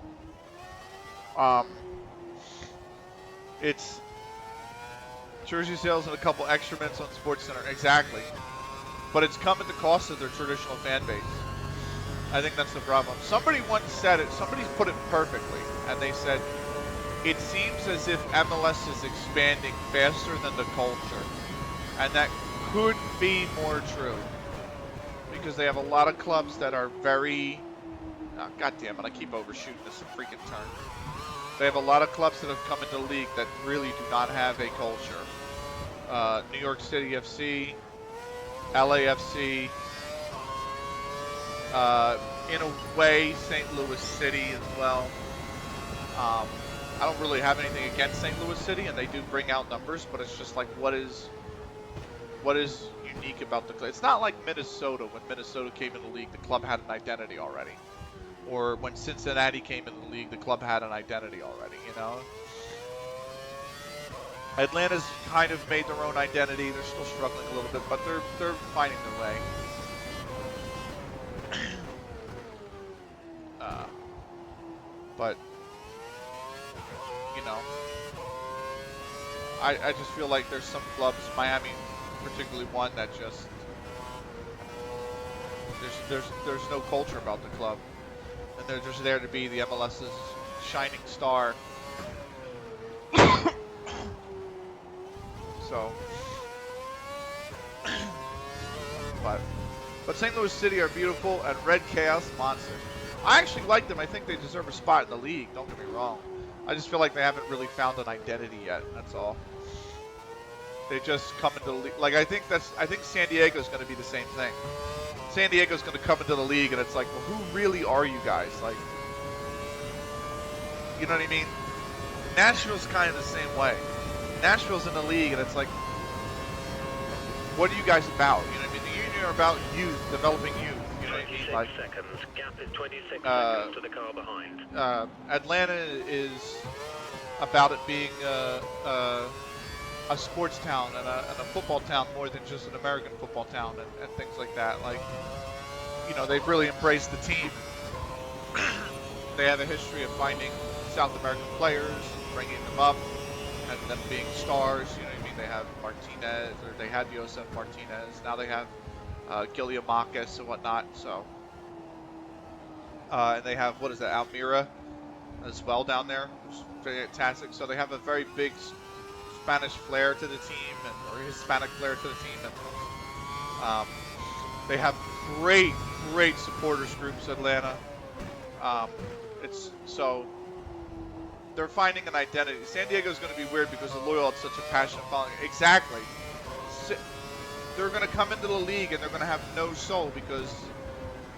S1: It's jersey sales and a couple extra minutes on SportsCenter. Exactly. But it's come at the cost of their traditional fan base. I think that's the problem. Somebody once said it, somebody's put it perfectly, and they said, it seems as if MLS is expanding faster than the culture. And that could be more true. Because they have a lot of clubs that are very, oh, God damn it, I keep overshooting this freaking turn. They have a lot of clubs that have come into the league that really do not have a culture. New York City FC, LAFC, in a way, St. Louis City as well. I don't really have anything against St. Louis City, and they do bring out numbers, but it's just like, what is unique about the club? It's not like Minnesota. When Minnesota came in the league, the club had an identity already. Or when Cincinnati came in the league, the club had an identity already, you know? Atlanta's kind of made their own identity. They're still struggling a little bit, but they're finding their way. But, you know, I just feel like there's some clubs, Miami particularly one, that just, there's no culture about the club. And they're just there to be the MLS's shining star. So, but St. Louis City are beautiful, and Red Chaos monsters. I actually like them. I think they deserve a spot in the league. Don't get me wrong. I just feel like they haven't really found an identity yet. That's all. They just come into the league. Like I think San Diego's going to be the same thing. San Diego's going to come into the league, and it's like, well, who really are you guys? Like, you know what I mean? Nashville's kind of the same way. Nashville's in the league, and it's like, what are you guys about? You know what I mean? The union are about youth, developing youth. You know what I mean? Like,
S2: seconds. Gap is 26 seconds to the car behind.
S1: Atlanta is about it being a sports town and a football town more than just an American football town and things like that. Like, you know, they've really embraced the team. They have a history of finding South American players, bringing them up, and them being stars. You know what I mean? They have Martinez, or they had Josef Martinez. Now they have Gilliamakis and whatnot. So, and they have, what is that, Almira as well down there, who's fantastic. So they have a very big Spanish flair to the team, or Hispanic flair to the team, and they have great supporters groups. Atlanta, it's so they're finding an identity. San Diego's going to be weird because the Loyal had such a passionate following. Exactly, they're going to come into the league and they're going to have no soul because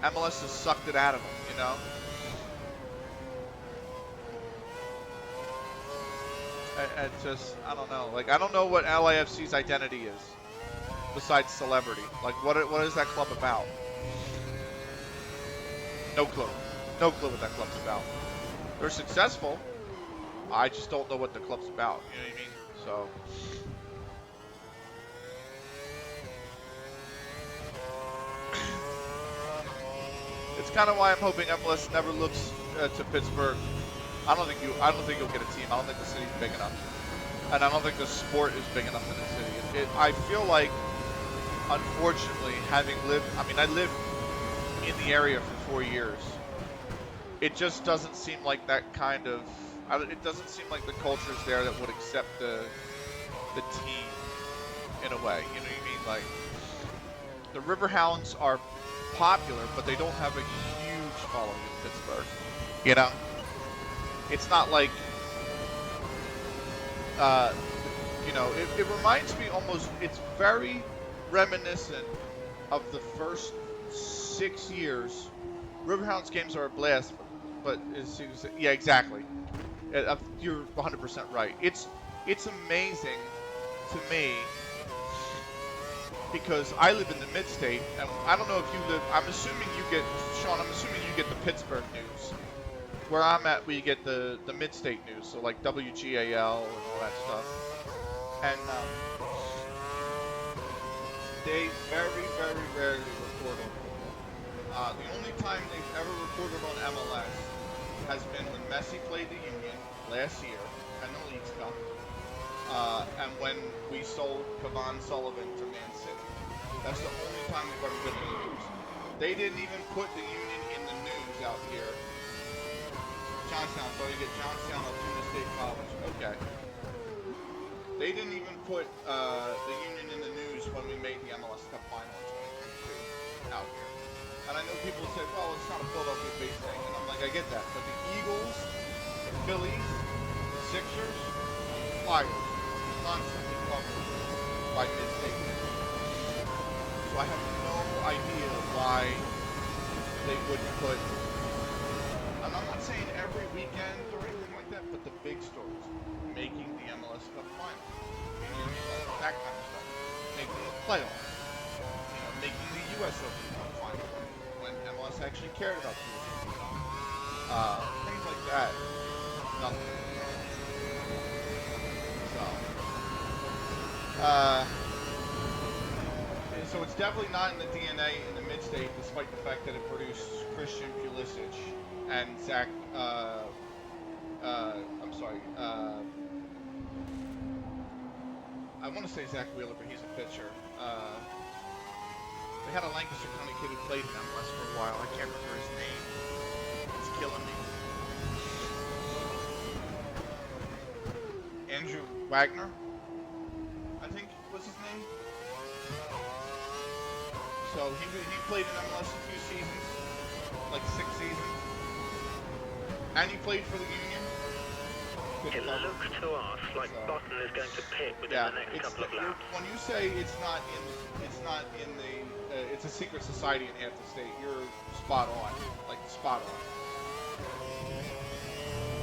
S1: MLS has sucked it out of them. You know. And just, I don't know. Like, I don't know what LAFC's identity is besides celebrity. Like, what is that club about? No clue. No clue what that club's about. They're successful. I just don't know what the club's about. You know what I mean? So. It's kind of why I'm hoping MLS never looks to Pittsburgh. I don't think you'll get a team. I don't think the city's big enough, and I don't think the sport is big enough in the city. I feel like, unfortunately, having lived, I lived in the area for 4 years. It just doesn't seem like that kind of. It doesn't seem like the culture's there that would accept the team in a way. You know what I mean? Like, the Riverhounds are popular, but they don't have a huge following in Pittsburgh. You know. It's not like, you know, it reminds me almost, it's very reminiscent of the first 6 years. Riverhounds games are a blast, but yeah, exactly. You're 100% right. It's amazing to me because I live in the mid-state, and I don't know if you live, I'm assuming you get the Pittsburgh news. Where I'm at, we get the mid-state news, so like WGAL and all that stuff. And they very rarely report on. The only time they've ever reported on MLS has been when Messi played the Union last year in the Leagues Cup, and when we sold Kavan Sullivan to Man City. That's the only time they've ever been in the news. They didn't even put the Union in the news out here. Johnstown, so you get Johnstown of Tuna State College. Okay. They didn't even put the Union in the news when we made the MLS Cup final in 2022 out here. And I know people say, well, it's not a Philadelphia-based thing, and I'm like, I get that. But the Eagles, the Phillies, the Sixers, Flyers, constantly covered by mid-state news. So I have no idea why they wouldn't put. And I'm not saying every weekend or anything like that, but the big stories. Making the MLS Cup final. That kind of stuff. Making the playoffs. You know, making the US Open Cup final. When MLS actually cared about the US Open Cup. Things like that. Nothing. So it's definitely not in the DNA in the mid-state, despite the fact that it produced Christian Pulisic and Zach, I'm sorry, I want to say Zach Wheeler, but he's a pitcher. They had a Lancaster County kid who played in MLS for a while. I can't remember his name. It's killing me. Andrew Wagner, I think was his name. So he played in MLS a few seasons, like 6 seasons. And he played for the Union.
S2: It looks to us like Button is going to pit within the next couple of laps.
S1: When you say it's not in the, it's a secret society in half the state, you're spot on, like spot on.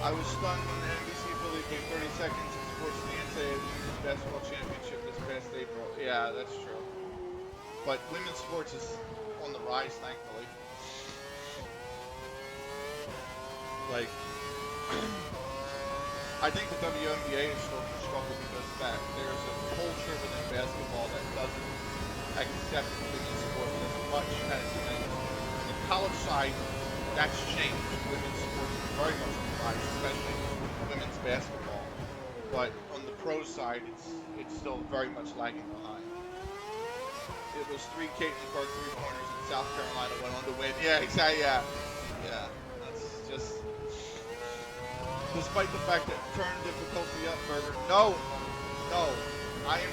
S1: I was stunned when the NBC affiliate gave 30 seconds in Sports the NCAA Women's Basketball Championship this past April. Yeah, that's true. But women's sports is on the rise, thankfully. Like,
S3: I think the WNBA is still struggling because that there's a culture within basketball that doesn't accept women's sports as much as men's. On the college side, that's changed. Women's sports is very much on the rise, especially women's basketball. But on the pro side, it's still very much lagging behind. It was 3 Caitlin Clark 3-pointers and South Carolina went on to win. Yeah, exactly. Yeah, yeah. That's just. Despite the fact that turn difficulty up, Burger. No, no. I am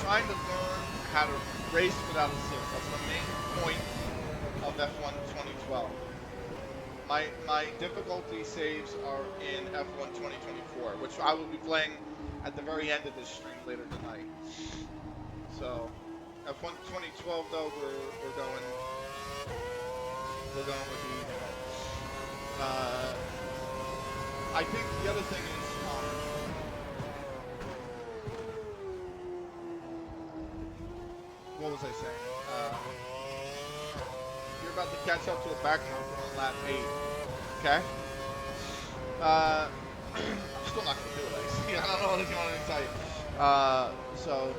S3: trying to learn how to race without assist. That's the main point of F1 2012. My difficulty saves are in F1 2024, which I will be playing at the very end of this stream later tonight. So, F1 2012 though, we're going with the. I think the other thing is. What was I saying? You're about to catch up to the back marker on lap 8. Okay? I'm still not going to do it, I see. I don't know what you want me to tell you. So,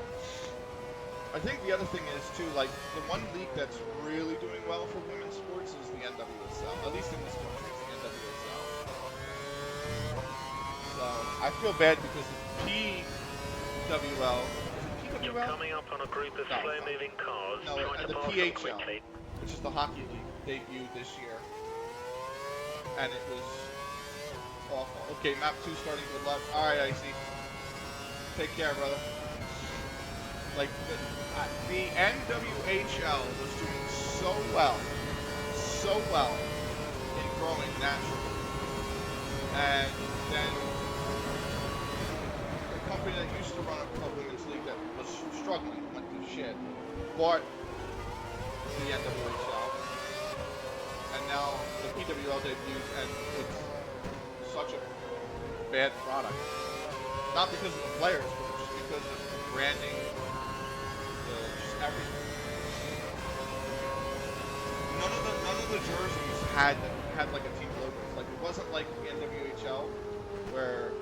S3: I think the other thing is, too, like, the one league that's really doing well for women's sports is the NWSL. At least in this country, it's the NWSL. So, I feel bad because the PWL...
S2: You're coming up on a group of slow-moving cars.
S3: No, the PHL, which is the hockey league, debuted this year, and it was awful. Okay, map 2 starting with left. All right, Icy. Take care, brother. Like the NWHL was doing so well in growing naturally, and then the company that used to run a women's league that was struggling, went to shit, bought the NWHL, and now the PWL debuted, and it's such a bad product. Not because of the players, but just because of the branding, just everything. None of the jerseys had like a team logo. Like it wasn't like the NWHL where.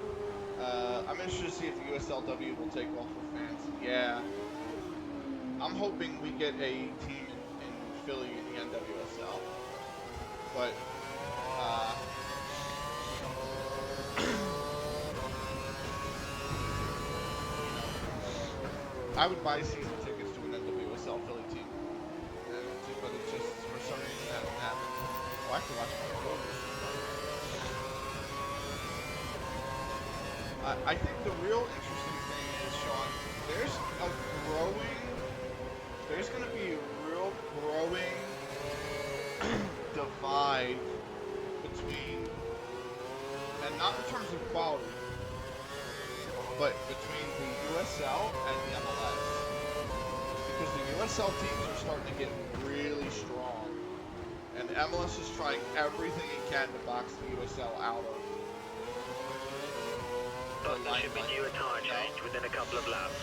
S3: I'm interested to see if the USLW will take off with fans. Yeah. I'm hoping we get a team in Philly in the NWSL. But, I would buy season tickets to an NWSL Philly team. But it just, for some reason, that hasn't happened. Oh, I have to watch my photos. I think the real interesting thing is, Sean, there's going to be a real growing divide between, and not in terms of quality, but between the USL and the MLS. Because the USL teams are starting to get really strong, and the MLS is trying everything it can to box the USL out of.
S2: But there should be due a tyre change within a couple of laps.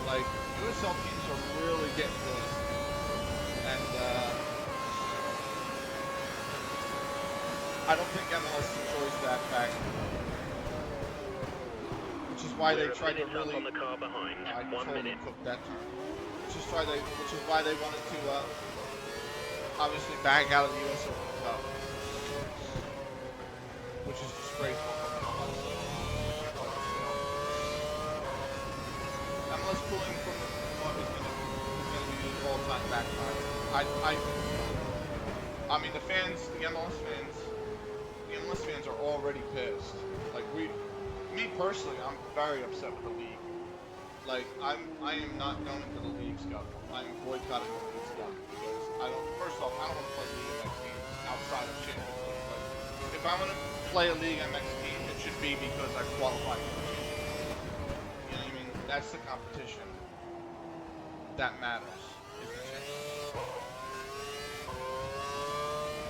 S3: Like, USL teams are really getting good. And, I don't think MLS enjoys that fact. Which is why they tried to really...
S2: on the car behind.
S3: I
S2: 1 minute.
S3: cook that turn. Which is why they wanted to, obviously bag out of the US Open Cup, which is disgraceful for MLS. MLS pulling from what is going to be the all-time backfire. I mean, the MLS fans are already pissed. Like me personally, I'm very upset with the league. Like, I am not going to the League's Cup. I'm boycotting the League's Cup because first off, I don't want to play League MX games outside of Champions League. Like, if I want to play a League MX game, it should be because I qualified for the Champions League. You know what I mean? That's the competition that matters, is the Champions League.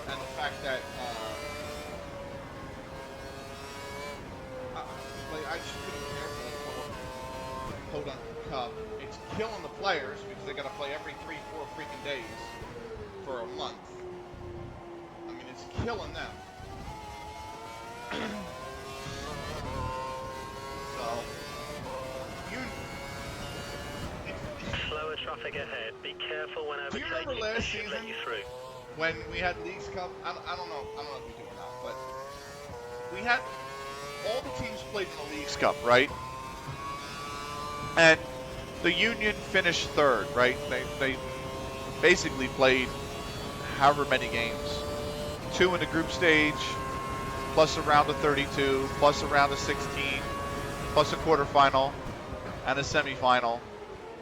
S3: And the fact that, I just couldn't care for that quote-unquote cup. It's killing the players because they got to play every 3-4 freaking days for a month. killing them. So,
S2: Slower traffic ahead. Be careful when
S3: do you remember
S2: overtaking.
S3: last
S2: They should
S3: season
S2: let you through.
S3: when we had Leagues Cup? I don't know if we do or not, but we had all the teams played in the Leagues Cup, right? And the Union finished third, right? They basically played however many games. 2 in the group stage, plus a round of 32, plus a round of 16, plus a quarterfinal, and a semifinal,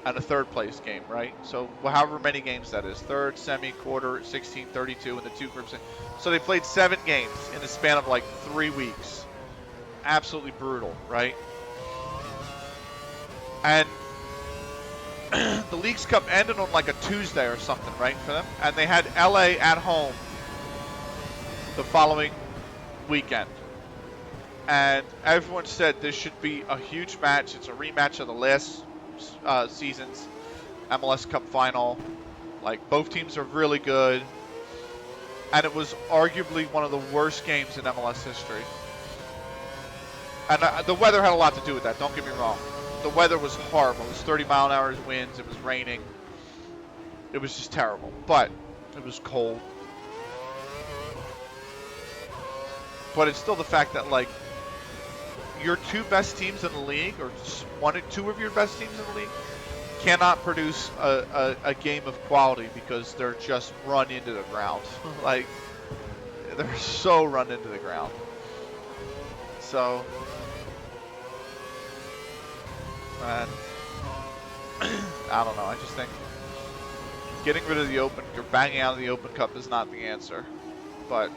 S3: and a third place game, right? So however many games that is. Third, semi, quarter, 16, 32, and the 2 groups. So they played 7 games in the span of like 3 weeks. Absolutely brutal, right? And the Leagues Cup ended on like a Tuesday or something, right, for them? And they had LA at home the following weekend. And everyone said this should be a huge match. It's a rematch of the last season's MLS Cup final. Like, both teams are really good. And it was arguably one of the worst games in MLS history. And the weather had a lot to do with that, don't get me wrong. The weather was horrible. It was 30-mile-an-hour winds. It was raining. It was just terrible. But it was cold. But it's still the fact that, like, your 2 best teams in the league, or 1 or 2 of your best teams in the league, cannot produce a game of quality because they're just run into the ground. Like, they're so run into the ground. So, and I don't know. I just think getting rid of the Open, or banging out of the Open Cup is not the answer. But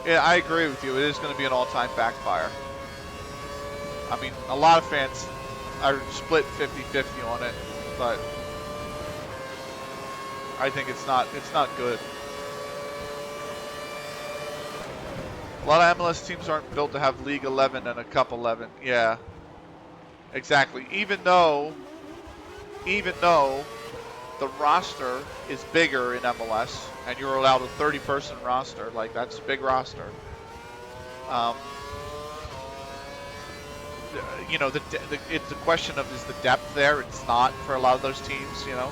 S3: yeah, I agree with you. It is going to be an all-time backfire. I mean, a lot of fans are split 50-50 on it, but I think it's not good. A lot of MLS teams aren't built to have League 11 and a Cup 11. Yeah, exactly. Even though the roster is bigger in MLS, and you're allowed a 30-person roster, like, that's a big roster. You know, it's a question of, is the depth there? It's not for a lot of those teams, you know.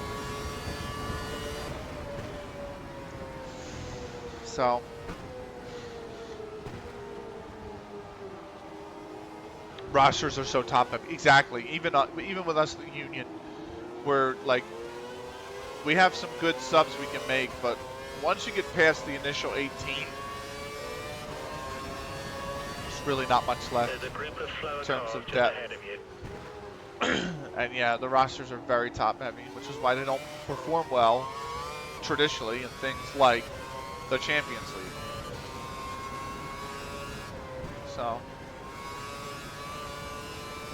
S3: So, rosters are so top heavy. Exactly. Even with us, the Union, we're like, we have some good subs we can make, but once you get past the initial 18, there's really not much left in terms of depth. And yeah, the rosters are very top heavy, which is why they don't perform well traditionally in things like the Champions League. So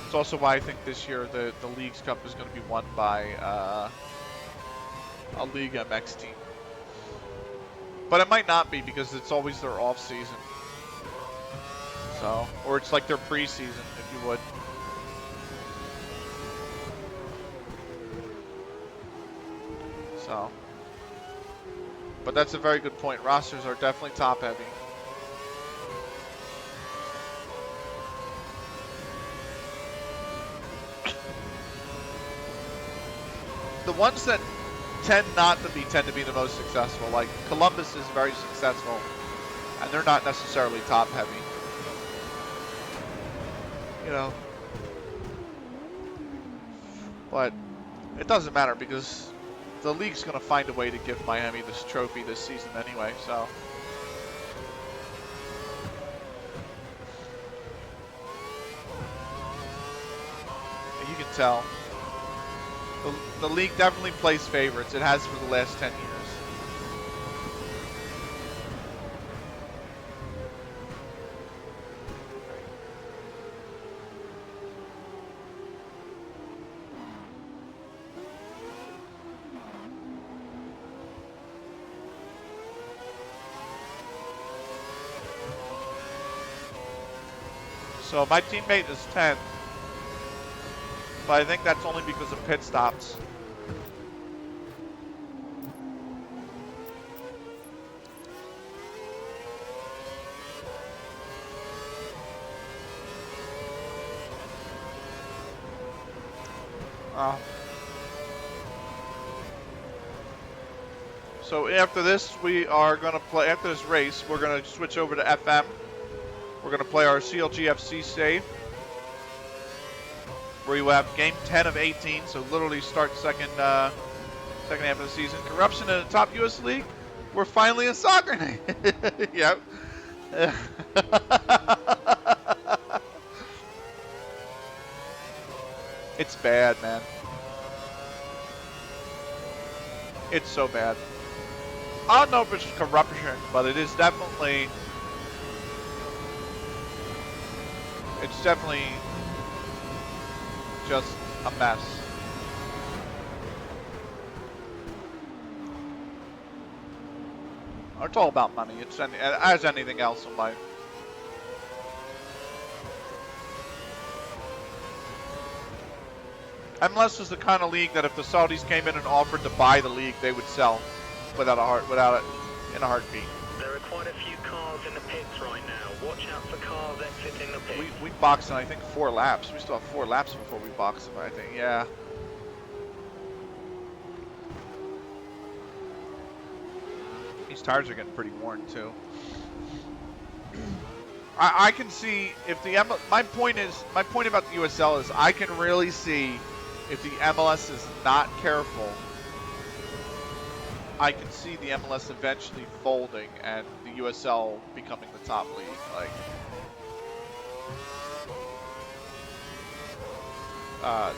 S3: it's also why I think this year the Leagues Cup is going to be won by a League MX team. But it might not be, because it's always their off season. So, or it's like their preseason, if you would. So, but that's a very good point. Rosters are definitely top heavy. The ones that tend to be the most successful, like Columbus is very successful, and they're not necessarily top heavy. You know, but it doesn't matter, because the league's going to find a way to give Miami this trophy this season anyway, so. And you can tell. The league definitely plays favorites. It has for the last 10 years. So my teammate is 10th.
S1: but I think that's only because of pit stops. So after this, we are going to play, after this race, we're going to switch over to FM. We're going to play our CLGFC save, where you have game 10 of 18, so literally start second half of the season. Corruption in the top U.S. League. We're finally in soccer. Yep. It's bad, man. It's so bad. I don't know if it's corruption, but it is definitely... It's definitely just a mess. It's all about money. It's as anything else in life. MLS is the kind of league that if the Saudis came in and offered to buy the league, they would sell in a heartbeat.
S2: There are quite a few cars in the pits right now. Watch out for cars exiting the pits.
S1: We boxed in, I think, 4 laps. We still have 4 laps before we box them, I think. Yeah. These tires are getting pretty worn too. I can see if the my point about the USL is I can really see if the MLS is not careful. I can see the MLS eventually folding and the USL becoming the top league. Like,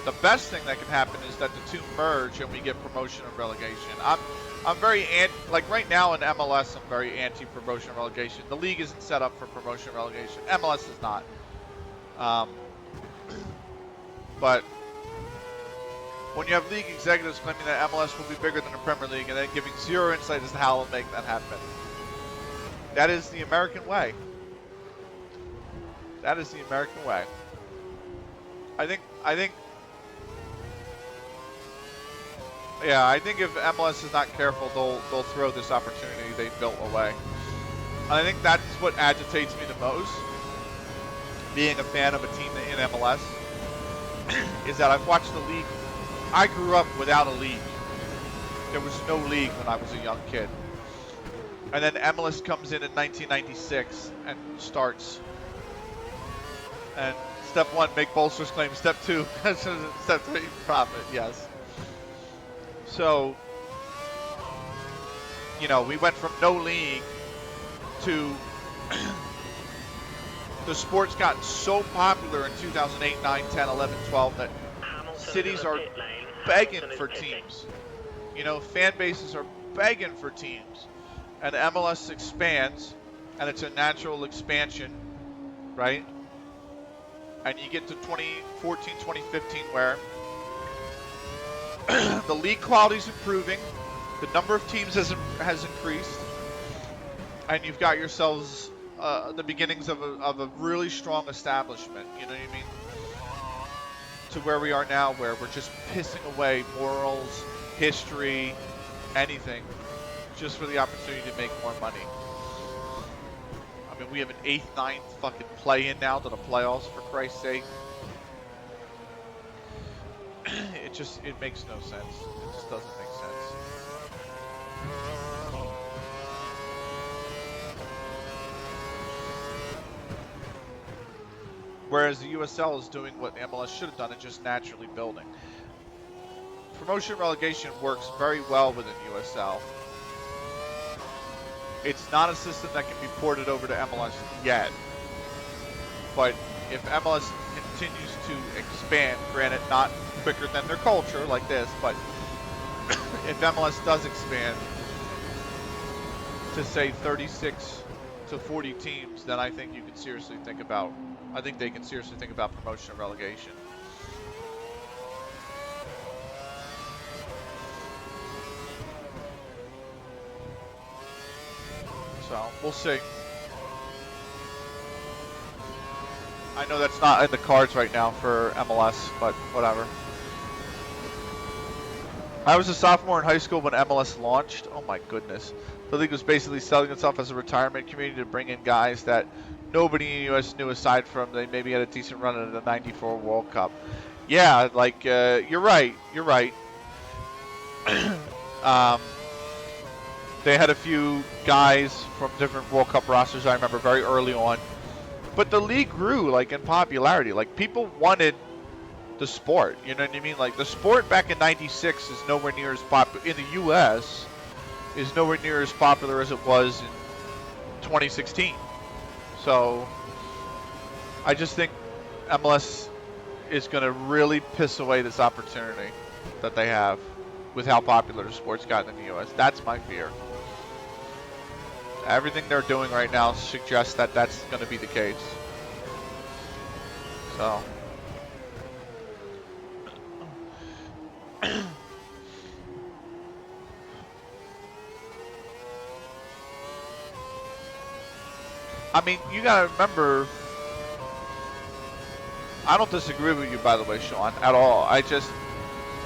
S1: the best thing that can happen is that the two merge and we get promotion and relegation. I'm very like right now in MLS, I'm very anti-promotion and relegation. The league isn't set up for promotion and relegation. MLS is not. But when you have league executives claiming that MLS will be bigger than the Premier League and then giving zero insight as to how to make that happen, that is the American way. That is the American way. I think if MLS is not careful, they'll throw this opportunity they built away. And I think that's what agitates me the most, being a fan of a team in MLS, is that I've watched the league. I grew up without a league. There was no league when I was a young kid. And then MLS comes in 1996 and starts. And step 1, make bolsters claim. Step 2, step 3, profit. Yes. So, you know, we went from no league to the sports got so popular in 2008, 9, 10, 11, 12 that cities are begging for teams. You know, fan bases are begging for teams. And MLS expands, and it's a natural expansion, right? And you get to 2014, 2015 where the league quality is improving, the number of teams has increased, and you've got yourselves the beginnings of a really strong establishment. You know what I mean? To where we are now, where we're just pissing away morals, history, anything, just for the opportunity to make more money. I mean, we have an 8th, 9th fucking play-in now to the playoffs, for Christ's sake. It makes no sense. It just doesn't make sense. Whereas the USL is doing what the MLS should have done and just naturally building. Promotion relegation works very well within USL. It's not a system that can be ported over to MLS yet. But if MLS continues to expand, granted not quicker than their culture like this, but if MLS does expand to say 36 to 40 teams, then I think you can seriously think about, I think they can seriously think about promotion and relegation. So, we'll see. I know that's not in the cards right now for MLS, but whatever. I was a sophomore in high school when MLS launched. Oh my goodness. The league was basically selling itself as a retirement community to bring in guys that nobody in the U.S. knew aside from they maybe had a decent run in the '94 World Cup. Yeah, like, you're right. You're right. They had a few guys from different World Cup rosters I remember very early on. But the league grew, like, in popularity. Like, people wanted the sport, you know what I mean? Like, the sport back in '96 is nowhere near as popular, in the U.S., is nowhere near as popular as it was in 2016. So, I just think MLS is going to really piss away this opportunity that they have with how popular the sport's gotten in the U.S. That's my fear. Everything they're doing right now suggests that that's going to be the case. So. I mean, you gotta remember, I don't disagree with you, by the way, Sean, at all. I just,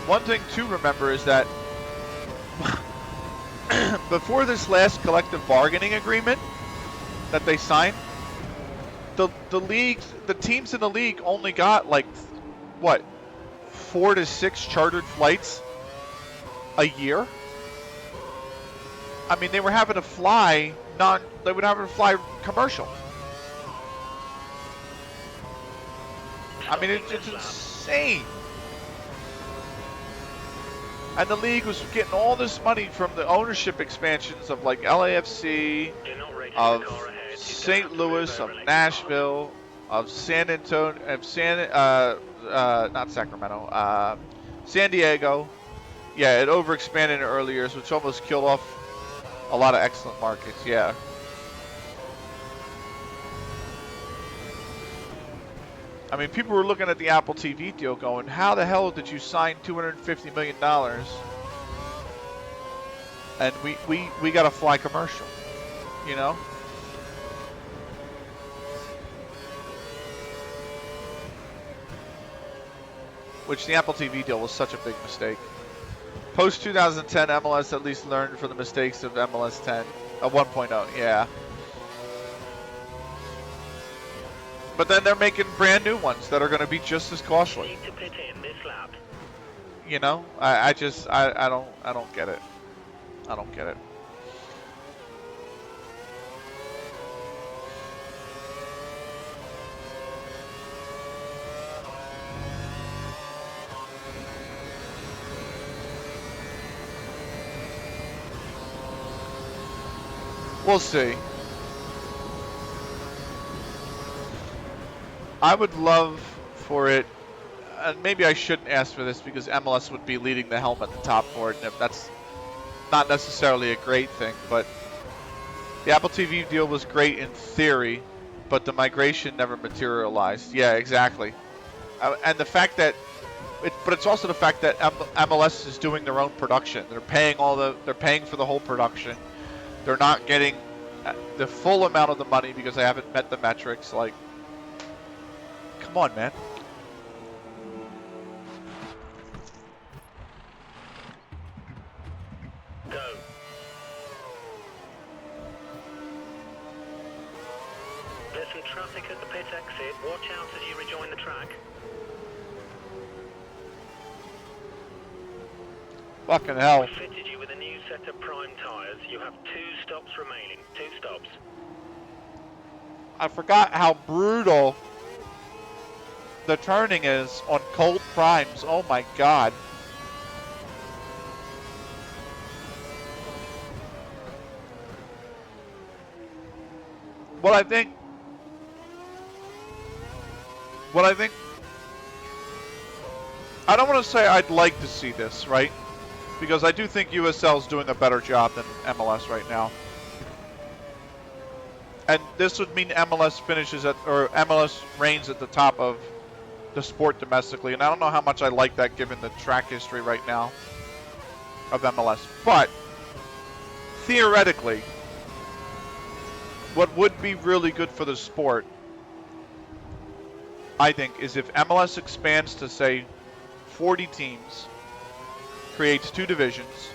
S1: one thing to remember is that before this last collective bargaining agreement that they signed, the teams in the league only got like, what, 4 to 6 chartered flights a year? I mean, they were having to fly they would have to fly commercial. I mean, it's insane. And the league was getting all this money from the ownership expansions of like LAFC, of St. Louis, of Nashville, of San Antonio, of not Sacramento, San Diego. Yeah, it overexpanded in early years, which almost killed off a lot of excellent markets, yeah. I mean, people were looking at the Apple TV deal going, how the hell did you sign $250 million and we got to fly commercial, you know? Which the Apple TV deal was such a big mistake. Post 2010, MLS at least learned from the mistakes of MLS 10, 1.0, yeah. But then they're making brand new ones that are going to be just as costly. You know, I don't get it. I don't get it. We'll see. I would love for it, and maybe I shouldn't ask for this because MLS would be leading the helm at the top for it, and if that's not necessarily a great thing, but the Apple TV deal was great in theory, but the migration never materialized. Yeah, exactly. And the fact that, but it's also the fact that MLS is doing their own production. They're paying for the whole production. They're not getting the full amount of the money because they haven't met the metrics. Like, come on, man.
S2: Go. There's some traffic at the pit exit. Watch out as you rejoin the track.
S1: Fucking hell.
S2: We fitted you with a new set of prime tyres. You have 2 stops remaining. 2 stops.
S1: I forgot how brutal the turning is on cold primes. Oh my god. What I think I don't want to say I'd like to see this, right? Because I do think USL's doing a better job than MLS right now. And this would mean MLS finishes at, or MLS reigns at the top of the sport domestically. And I don't know how much I like that given the track history right now of MLS. But theoretically, what would be really good for the sport I think, is if MLS expands to, say, 40 teams, creates 2 divisions,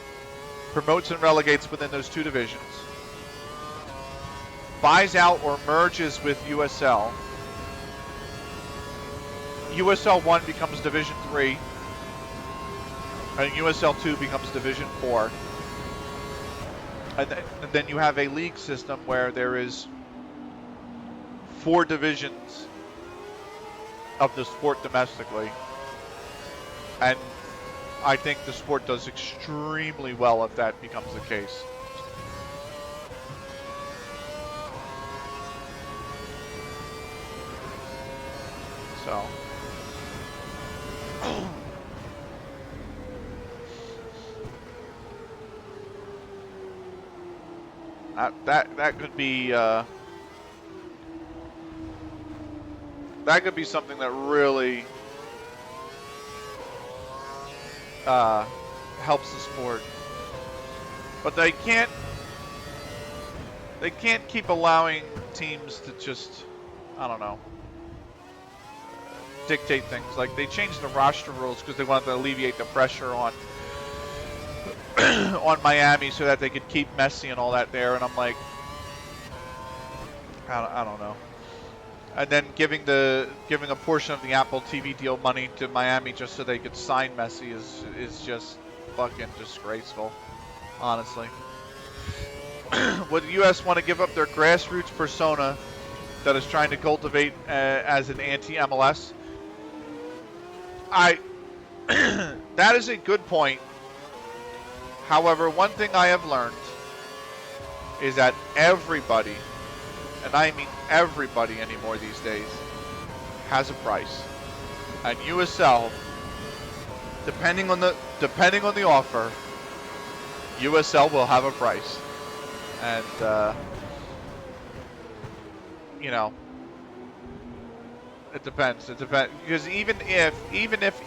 S1: promotes and relegates within those 2 divisions, buys out or merges with USL. USL 1 becomes Division 3, and USL 2 becomes Division 4. And then you have a league system where there is 4 divisions of the sport domestically. And I think the sport does extremely well if that becomes the case. So. That could be something that really helps the sport. But they can't keep allowing teams to just, I don't know, dictate things. Like, they changed the roster rules because they wanted to alleviate the pressure on on Miami so that they could keep Messi and all that there, and I'm like, I don't know. And then giving a portion of the Apple TV deal money to Miami just so they could sign Messi is just fucking disgraceful, honestly. Would the U.S. want to give up their grassroots persona that is trying to cultivate as an anti-MLS? That is a good point. However, one thing I have learned is that everybody, and I mean everybody anymore these days, has a price. And USL, depending on the offer, USL will have a price. And you know, it depends. It depends, because even if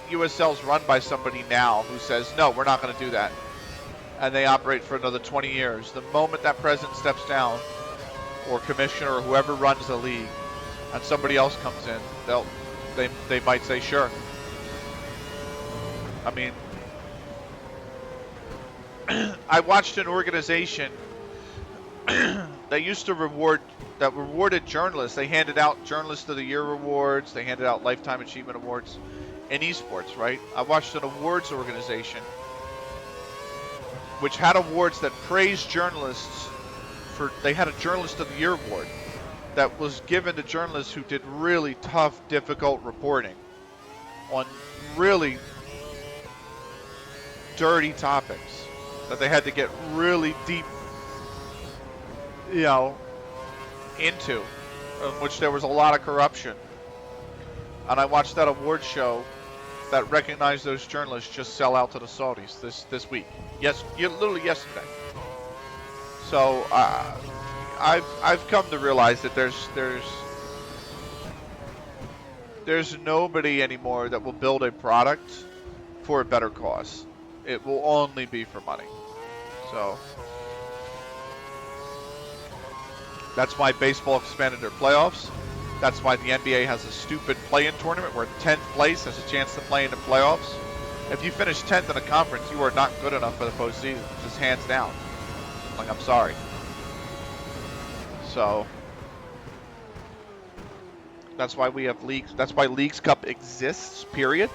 S1: USL's run by somebody now who says, no, we're not going to do that, and they operate for another 20 years, the moment that president steps down, or commissioner, or whoever runs the league, and somebody else comes in, they might say sure. I mean, I watched an organization that used to rewarded journalists. They handed out Journalist of the Year awards. They handed out Lifetime Achievement Awards in esports, right? I watched an awards organization which had awards that praised journalists they had a Journalist of the Year award that was given to journalists who did really tough, difficult reporting on really dirty topics that they had to get really deep, into, in which there was a lot of corruption. And I watched that award show that recognized those journalists just sell out to the Saudis this week. Yes, literally yesterday. So I've come to realize that there's nobody anymore that will build a product for a better cause. It will only be for money. So that's why baseball expanded their playoffs. That's why the NBA has a stupid play-in tournament where 10th place has a chance to play in the playoffs. If you finish 10th in a conference, you are not good enough for the postseason. Just hands down. Like, I'm sorry. So that's why we have leagues. That's why Leagues Cup exists, period.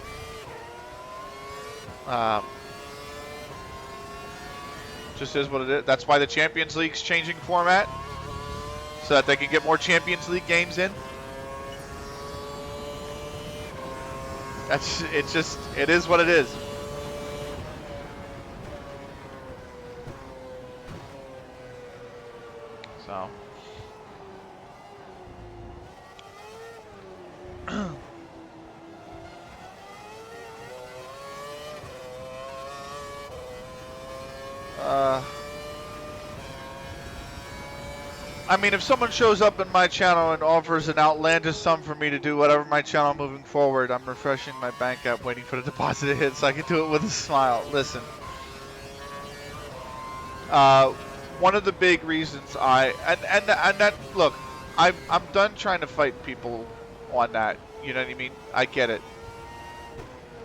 S1: Just is what it is. That's why the Champions League's changing format, so that they can get more Champions League games in. It is what it is. So. I mean, if someone shows up in my channel and offers an outlandish sum for me to do whatever my channel moving forward, I'm refreshing my bank app waiting for the deposit to hit so I can do it with a smile. Listen. One of the big reasons look, I'm done trying to fight people on that. You know what I mean? I get it.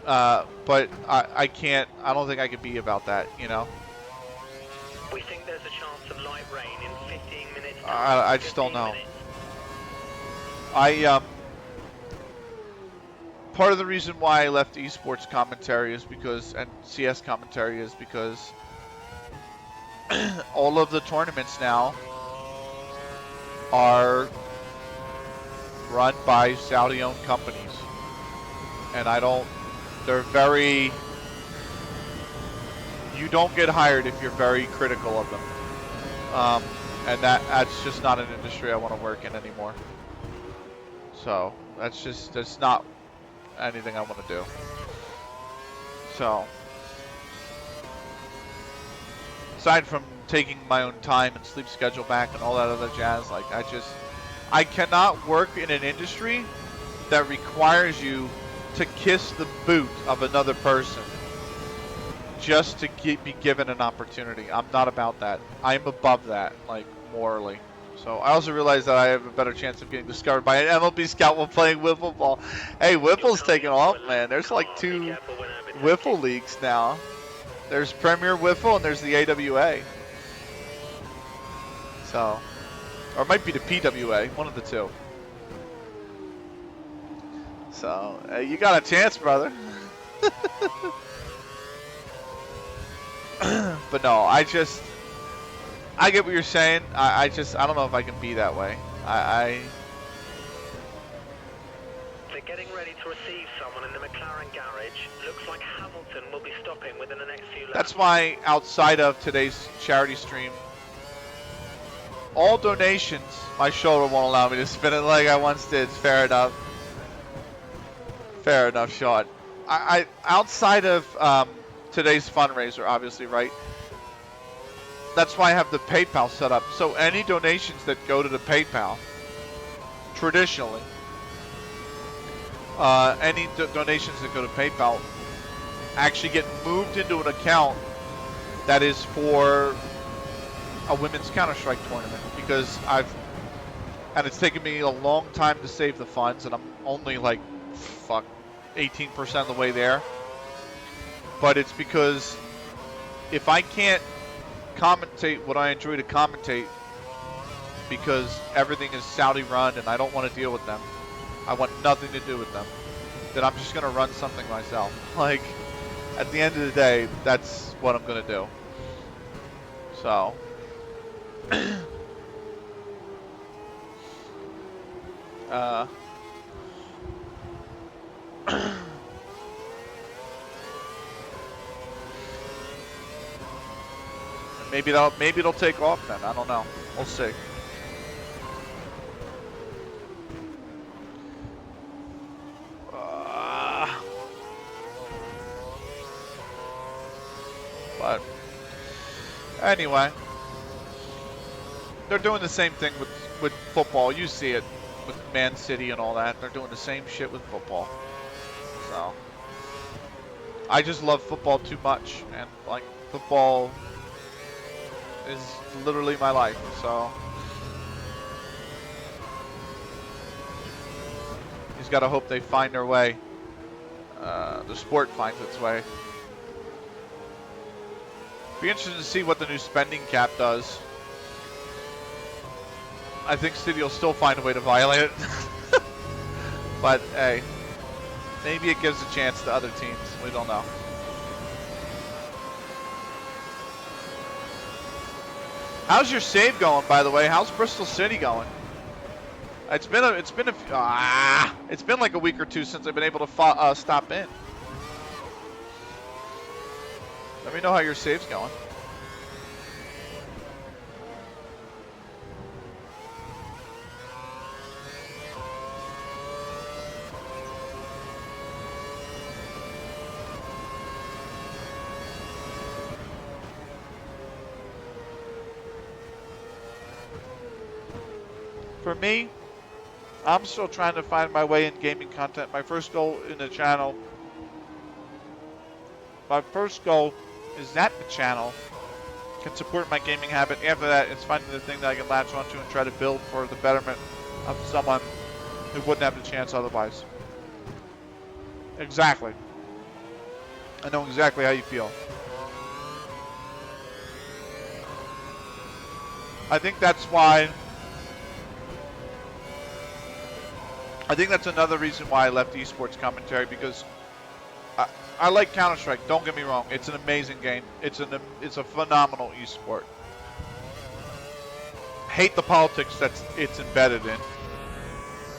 S1: But I can't. I don't think I could be about that. You know.
S2: We think there's a chance of light rain in 15 minutes.
S1: I just don't know.
S2: Minutes.
S1: Part of the reason why I left esports commentary is because, and CS commentary is because all of the tournaments now are run by Saudi-owned companies, and they're very, you don't get hired if you're very critical of them, and that's just not an industry I want to work in anymore. So that's not anything I want to do. So aside from taking my own time and sleep schedule back and all that other jazz, like I cannot work in an industry that requires you to kiss the boot of another person just to be given an opportunity. I'm not about that. I'm above that, like, morally. So I also realize that I have a better chance of getting discovered by an MLB scout while playing wiffle ball. Hey, wiffle's taking off, man. There's like 2 wiffle leagues now. There's Premier Wiffle and there's the AWA. So, or it might be the PWA, one of the two. So, you got a chance, brother. But no, I get what you're saying. I don't know if I can be that way.
S2: They're getting ready to receive someone in the McLaren garage. Looks like Hamilton will be stopping within the next few laps.
S1: That's why outside of today's charity stream, all donations, my shoulder won't allow me to spin it like I once did. Fair enough. Fair enough, Sean. I outside of today's fundraiser, obviously, right? That's why I have the PayPal set up. So any donations that go to the PayPal, traditionally, any donations that go to PayPal actually get moved into an account that is for a women's Counter-Strike tournament, because and it's taken me a long time to save the funds, and I'm only like 18% of the way there. But it's because if I can't commentate what I enjoy to commentate, because everything is Saudi run and I don't want to deal with them, I want nothing to do with them, then I'm just going to run something myself. Like, at the end of the day, that's what I'm going to do. So maybe it'll take off then. I don't know. We'll see. But anyway, they're doing the same thing with football. You see it with Man City and all that. They're doing the same shit with football. So I just love football too much, and like football is literally my life. So he's got to hope they find their way. The sport finds its way. Be interested to see what the new spending cap does. I think City will still find a way to violate it. But hey, maybe it gives a chance to other teams. We don't know. How's your save going, by the way? How's Bristol City going? It's been like a week or two since I've been able to stop in. Let me know how your save's going. For me, I'm still trying to find my way in gaming content. My first goal in the channel, is that the channel can support my gaming habit. After that, it's finding the thing that I can latch onto and try to build for the betterment of someone who wouldn't have the chance otherwise. Exactly. I know exactly how you feel. I think that's why. I think that's another reason why I left esports commentary, because I like Counter-Strike. Don't get me wrong; it's an amazing game. It's a phenomenal esport. Hate the politics that it's embedded in,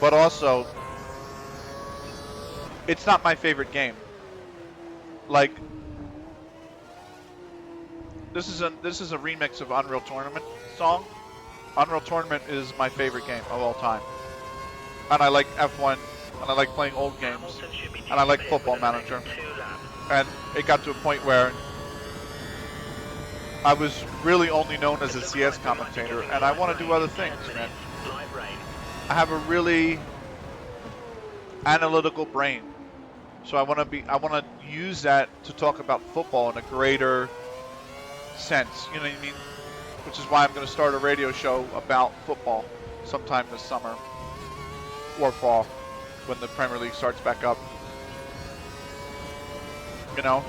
S1: but also it's not my favorite game. Like, this is a remix of Unreal Tournament song. Unreal Tournament is my favorite game of all time, and I like F1, and I like playing old games, and I like Football Manager. And it got to a point where I was really only known as a CS commentator, and I want to do other things, man. I have a really analytical brain, so I want to use that to talk about football in a greater sense. You know what I mean? Which is why I'm going to start a radio show about football sometime this summer or fall when the Premier League starts back up. You know,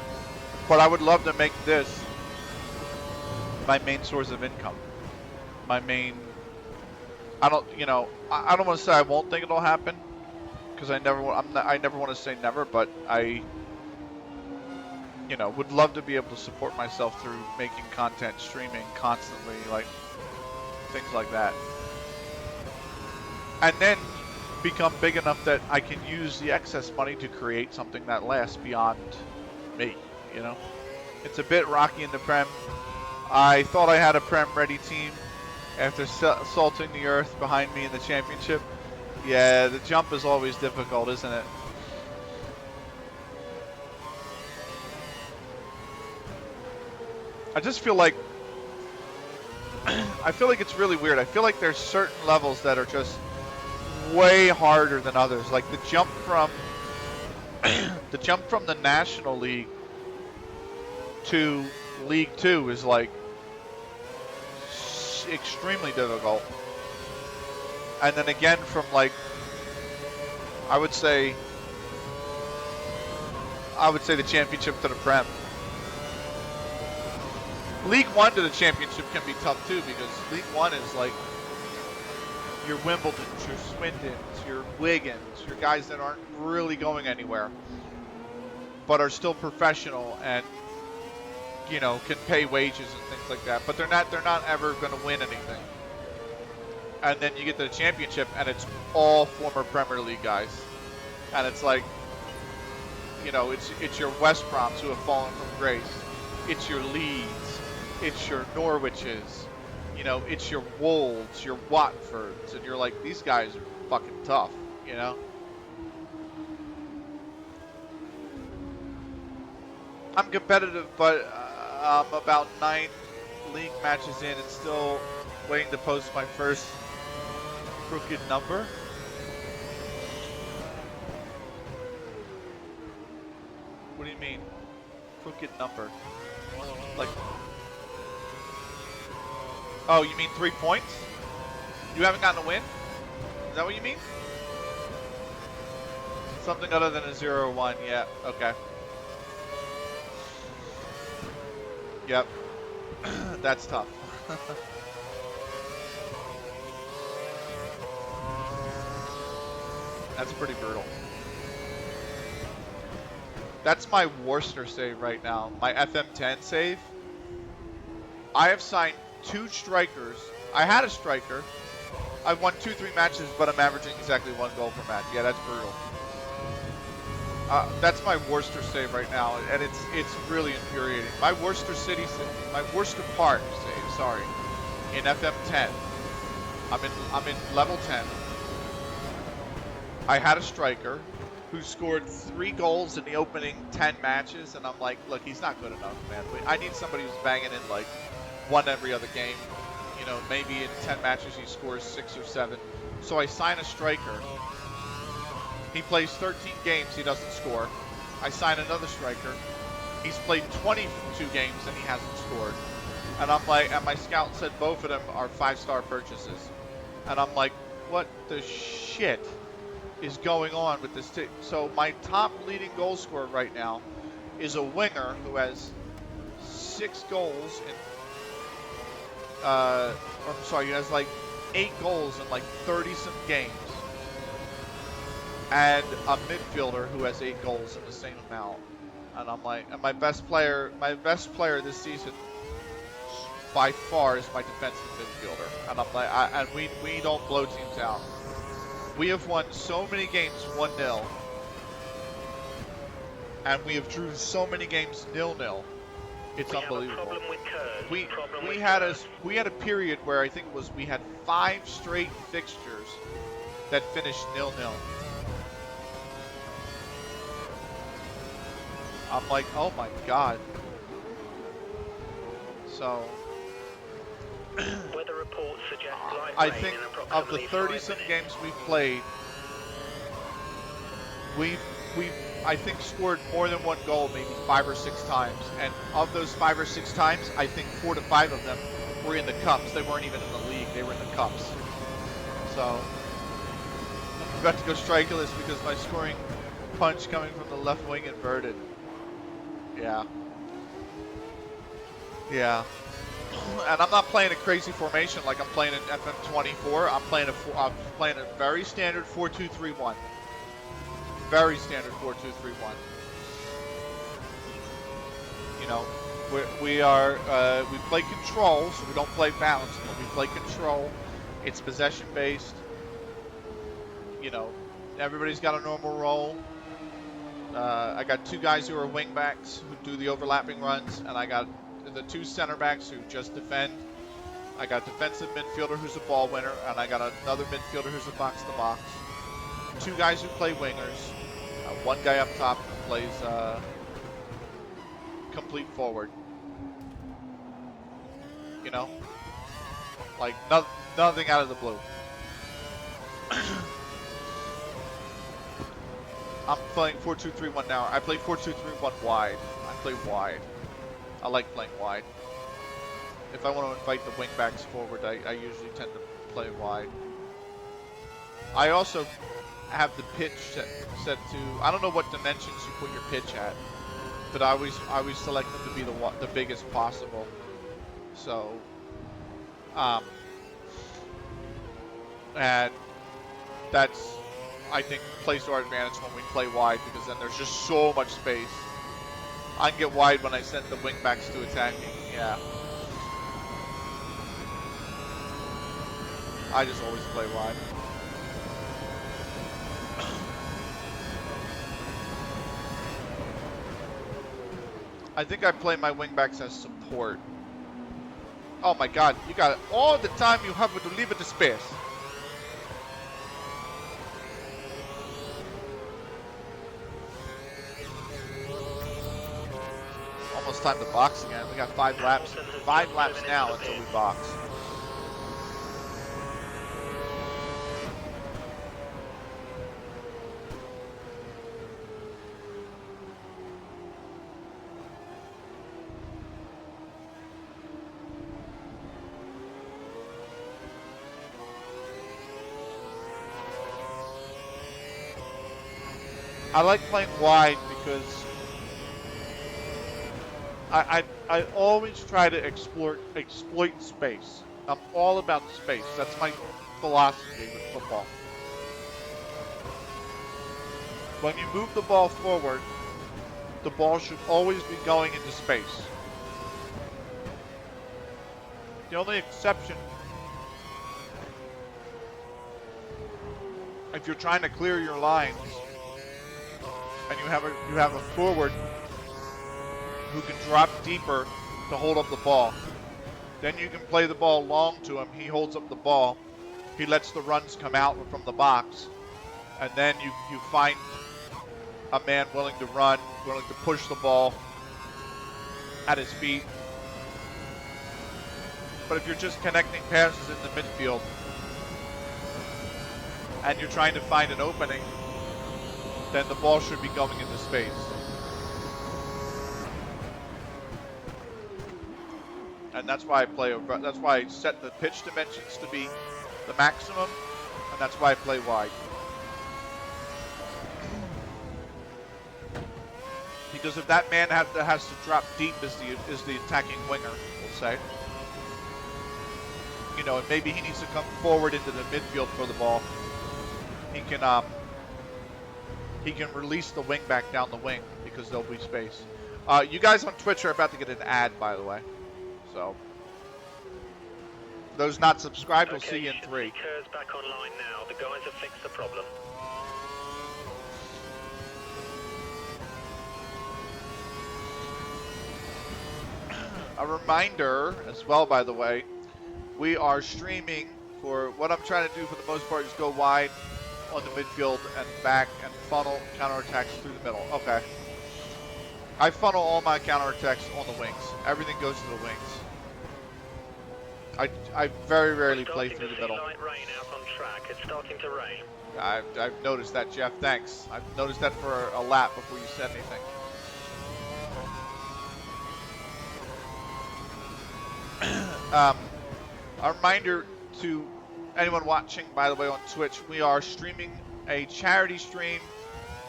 S1: but I would love to make this my main source of income. My main. I don't want to say I won't think it'll happen, because I never want to say never, but I would love to be able to support myself through making content, streaming constantly, like things like that. And then become big enough that I can use the excess money to create something that lasts beyond me, It's a bit rocky in the Prem. I thought I had a Prem-ready team after salting the earth behind me in the championship. Yeah, the jump is always difficult, isn't it? I just feel like it's really weird. I feel like there's certain levels that are just way harder than others. Like the jump from the National League to League 2 is like extremely difficult. And then again from like I would say the championship to the Prem. League 1 to the championship can be tough too, because League 1 is like your Wimbledons, your Swindons, your Wiggins, your guys that aren't really going anywhere, but are still professional and can pay wages and things like that. But they're not ever going to win anything. And then you get to the championship and it's all former Premier League guys, and it's like it's your West Broms who have fallen from grace. It's your Leeds, it's your Norwiches, it's your Wolves, your Watfords, and you're like, these guys are fucking tough, I'm competitive, but I'm about 9 league matches in and still waiting to post my first crooked number. What do you mean? Crooked number? Like, oh, you mean 3 points? You haven't gotten a win? Is that what you mean? Something other than a 0-1, yeah, okay. Yep. That's tough. That's pretty brutal. That's my Worcester save right now. My FM10 save. I have signed 2 strikers. I had a striker. I've won 2-3 matches, but I'm averaging exactly 1 goal per match. Yeah, that's brutal. That's my Worcester save right now, and it's really infuriating. My Worcester Park save, sorry, in FM10. I'm in level 10. I had a striker who scored 3 goals in the opening 10 matches, and I'm like, look, he's not good enough, man. I need somebody who's banging in like 1 every other game. Maybe in 10 matches he scores 6 or 7. So I sign a striker. He plays 13 games, he doesn't score. I sign another striker. He's played 22 games and he hasn't scored. And I'm like, and my scout said both of them are 5-star purchases. And I'm like, what the shit? is going on with this team. So my top leading goal scorer right now is a winger who has 6 goals in, I'm sorry, he has like 8 goals in like 30 some games. And a midfielder who has 8 goals in the same amount. And I'm like, and my best player this season by far is my defensive midfielder. And I'm like, and we don't blow teams out. We have won so many games 1-0. And we have drew so many games 0-0. It's unbelievable. We had a period where I think it was we had 5 straight fixtures that finished 0-0. I'm like, oh my god. So
S2: weather reports suggest light
S1: I
S2: rain
S1: think
S2: in
S1: of the
S2: approximately
S1: 30 some
S2: 5
S1: games we've played, we've I think scored more than 1 goal maybe 5 or 6 times, and of those 5 or 6 times, I think 4 to 5 of them were in the cups. They weren't even in the league; they were in the cups. So I'm about to go strikerless because my scoring punch coming from the left wing inverted. Yeah. Yeah. And I'm not playing a crazy formation like I'm playing in FM24. I'm playing a very standard 4-2-3-1. Very standard 4-2-3-1. You know, we play control, so we don't play balance, but we play control. It's possession based. You know, everybody's got a normal role. I got 2 guys who are wing backs who do the overlapping runs, and I got the 2 center backs who just defend. I got a defensive midfielder who's a ball winner, and I got another midfielder who's a box-to-box. 2 guys who play wingers. 1 guy up top who plays complete forward. You know? Like, nothing out of the blue. I'm playing 4-2-3-1 now. I play 4-2-3-1 wide. I play wide. I like playing wide. If I want to invite the wing backs forward, I usually tend to play wide. I also have the pitch set to, I don't know what dimensions you put your pitch at, but I always select them to be the biggest possible. So, and that's, I think, plays to our advantage when we play wide, because then there's just so much space. I can get wide when I send the wing backs to attack me. Yeah. I just always play wide. I think I play my wing backs as support. Oh my god, you got all the time you have to leave it to space. Almost time to box again. We got 5 laps. 5 laps now until we box. I like playing wide because I always try to exploit space. I'm all about space. That's my philosophy with football. When you move the ball forward, the ball should always be going into space. The only exception, if you're trying to clear your lines and you have a forward who can drop deeper to hold up the ball, then you can play the ball long to him. He holds up the ball. He lets the runs come out from the box, and then you find a man willing to run, willing to push the ball at his feet. But if you're just connecting passes in the midfield and you're trying to find an opening, then the ball should be going into space. And that's why that's why I set the pitch dimensions to be the maximum, and that's why I play wide. Because if that man has to drop deep is the attacking winger, we'll say. You know, and maybe he needs to come forward into the midfield for the ball. He can release the wing back down the wing because there'll be space. You guys on Twitch are about to get an ad, by the way. So those not subscribed, we'll see you in 3.
S2: See Kerr's back online now. The guys have fixed the problem.
S1: A reminder as well, by the way, we are streaming. For what I'm trying to do for the most part is go wide on the midfield and back and funnel counterattacks through the middle. Okay. I funnel all my counterattacks on the wings. Everything goes to the wings. I very rarely play through the middle.
S2: Light rain out on track. It's starting to rain.
S1: I've noticed that, Jeff. Thanks. I've noticed that for a lap before you said anything. A reminder to anyone watching, by the way, on Twitch, we are streaming a charity stream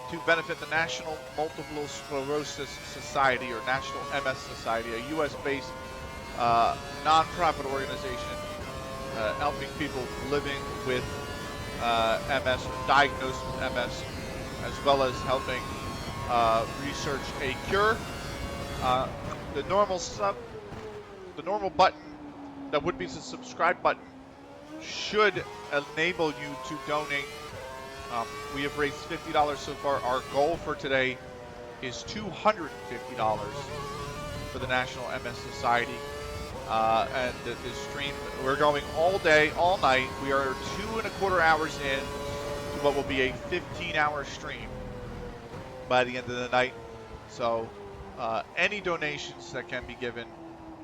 S1: to benefit the National Multiple Sclerosis Society, or National MS Society, a U.S.-based non-profit organization helping people living with MS or diagnosed with MS, as well as helping research a cure. The normal button that would be the subscribe button should enable you to donate. We have raised $50 so far. Our goal for today is $250 for the National MS Society. And the stream, we're going all day, all night. We are 2.25 hours in to what will be a 15-hour stream by the end of the night. So any donations that can be given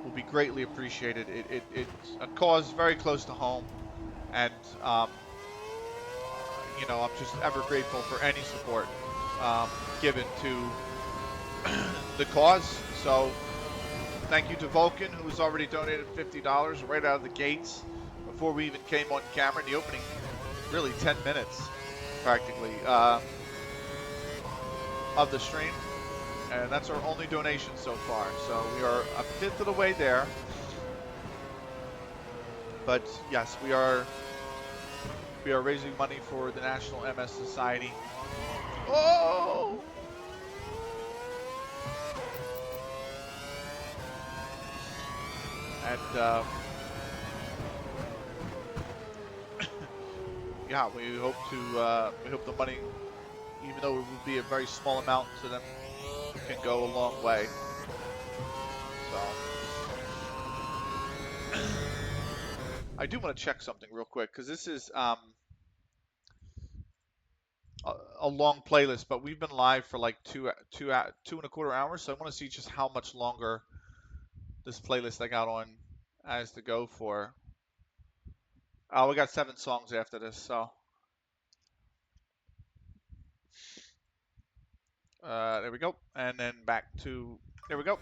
S1: will be greatly appreciated. It's a cause very close to home, and you know, I'm just ever grateful for any support given to the cause. So thank you to Vulcan, who's already donated $50 right out of the gates before we even came on camera in the opening, really 10 minutes practically of the stream. And that's our only donation so far. So we are a fifth of the way there. But yes, we are raising money for the National MS Society. Oh! And yeah, we hope the money, even though it would be a very small amount to them, can go a long way. So I do want to check something real quick, because this is a long playlist, but we've been live for like 2.25 hours, so I want to see just how much longer this playlist I got on has to go for. Oh, we got 7 songs after this, so there we go, and then back to, there we go.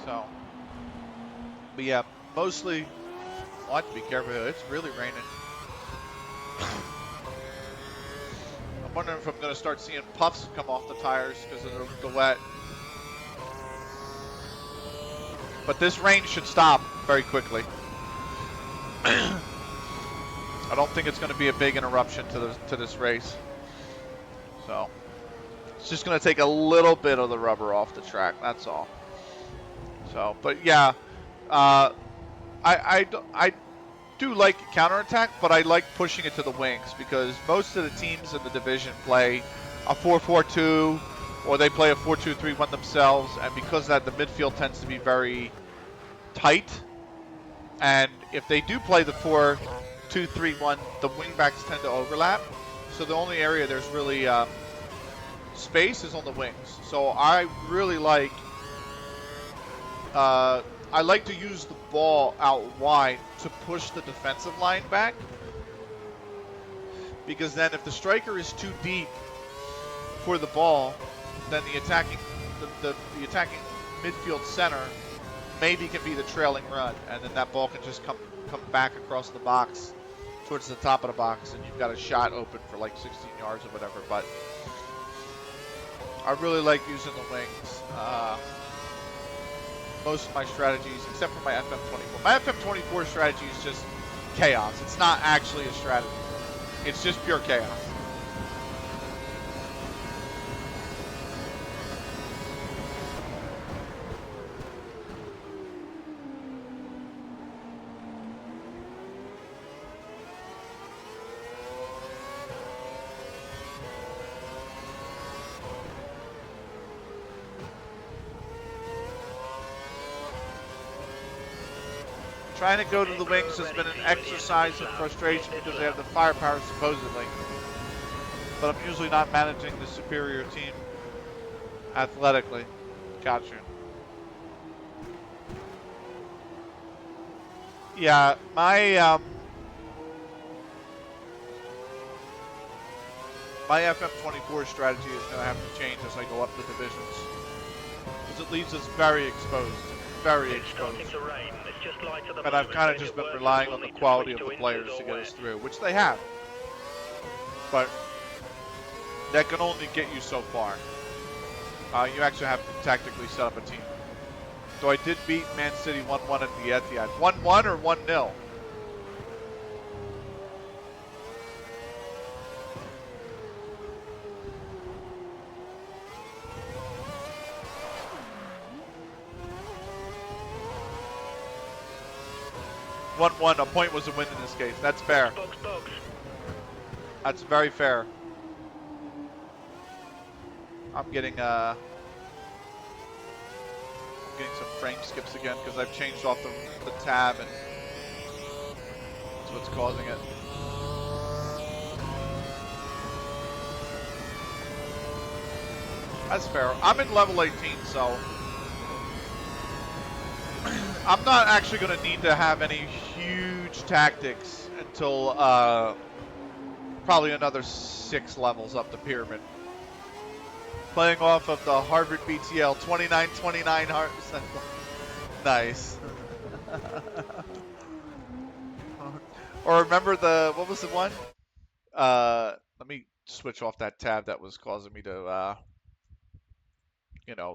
S1: So, but yeah, mostly, I have to be careful here. It's really raining. I'm wondering if I'm going to start seeing puffs come off the tires because of the wet. But this rain should stop very quickly. I don't think it's going to be a big interruption to this race. So it's just going to take a little bit of the rubber off the track. That's all. So, but yeah, I do like counterattack, but I like pushing it to the wings because most of the teams in the division play a 4-4-2. Or they play a 4-2-3-1 themselves, and because of that, the midfield tends to be very tight. And if they do play the 4-2-3-1, the wingbacks tend to overlap. So the only area there's really space is on the wings. So I really like, I like to use the ball out wide to push the defensive line back. Because then if the striker is too deep for the ball, then the attacking midfield center, maybe can be the trailing run, and then that ball can just come back across the box towards the top of the box, and you've got a shot open for like 16 yards or whatever. But I really like using the wings. Most of my strategies, except for my FM24. My FM24 strategy is just chaos. It's not actually a strategy. It's just pure chaos. Trying to go to the wings has been an exercise in frustration because they have the firepower supposedly. But I'm usually not managing the superior team athletically. Gotcha. Yeah, my my FM24 strategy is going to have to change as I go up the divisions. Because it leaves us very exposed. Very exposed. And I've kind of just been relying on the quality of the players to get us through, which they have. But that can only get you so far. You actually have to tactically set up a team. So I did beat Man City 1-1 at the Etihad. 1-1 or 1-0? A point was a win in this case. That's fair. That's very fair. I'm getting some frame skips again because I've changed off the tab, and that's what's causing it. That's fair. I'm in level 18, so I'm not actually going to need to have any huge tactics until probably another 6 levels up the pyramid. Playing off of the Harvard BTL 2929 Harvard. Nice. Or remember what was the one? Let me switch off that tab that was causing me to,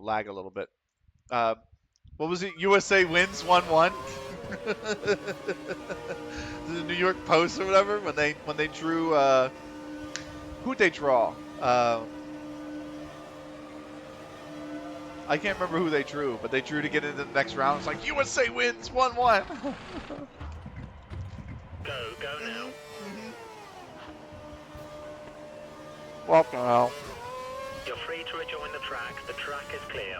S1: lag a little bit. What was it? USA wins 1-1. The New York Post or whatever when they drew. Who'd they draw? I can't remember who they drew, but they drew to get into the next round. It's like USA wins 1-1.
S2: Go now.
S1: What the hell?
S2: You're free to rejoin the track. The track is clear.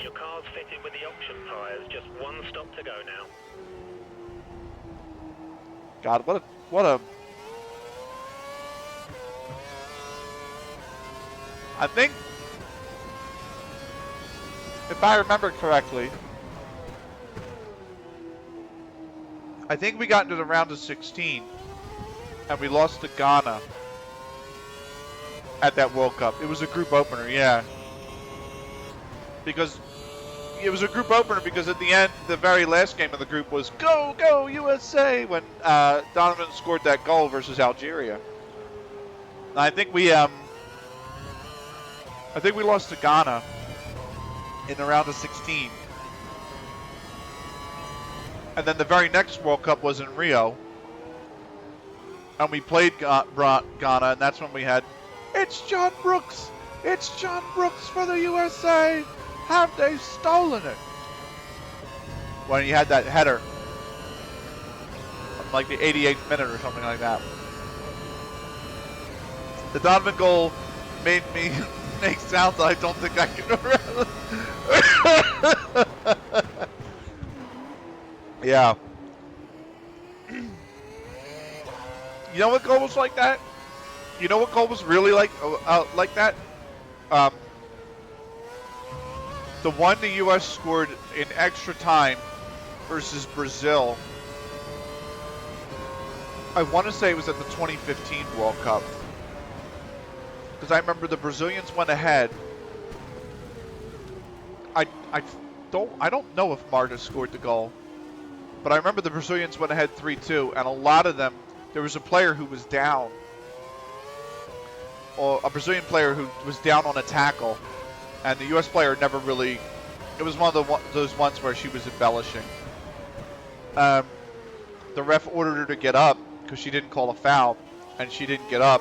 S2: Your car's fitted with the option tyres. Just one stop to go now.
S1: God, what a. I think, if I remember correctly, I think we got into the round of 16, and we lost to Ghana at that World Cup. It was a group opener, yeah. Because it was a group opener because at the end, the very last game of the group was "Go, go, USA" when Donovan scored that goal versus Algeria. And I think we lost to Ghana in the round of 16. And then the very next World Cup was in Rio. And we played Ghana, and that's when we had, "It's John Brooks! It's John Brooks for the USA! Have they stolen it?" When he had that header from like the 88th minute or something like that. The Donovan goal made me make sounds I don't think I can remember. Yeah. You know what goal was like that? You know what goal was really like that? The one the U.S. scored in extra time versus Brazil. I want to say it was at the 2015 World Cup. because I remember the Brazilians went ahead. I don't know if Marta scored the goal, but I remember the Brazilians went ahead 3-2, and a lot of them, there was a player who was down, or a Brazilian player who was down on a tackle, and the U.S. player never really. It was one of those ones where she was embellishing. The ref ordered her to get up because she didn't call a foul, and she didn't get up.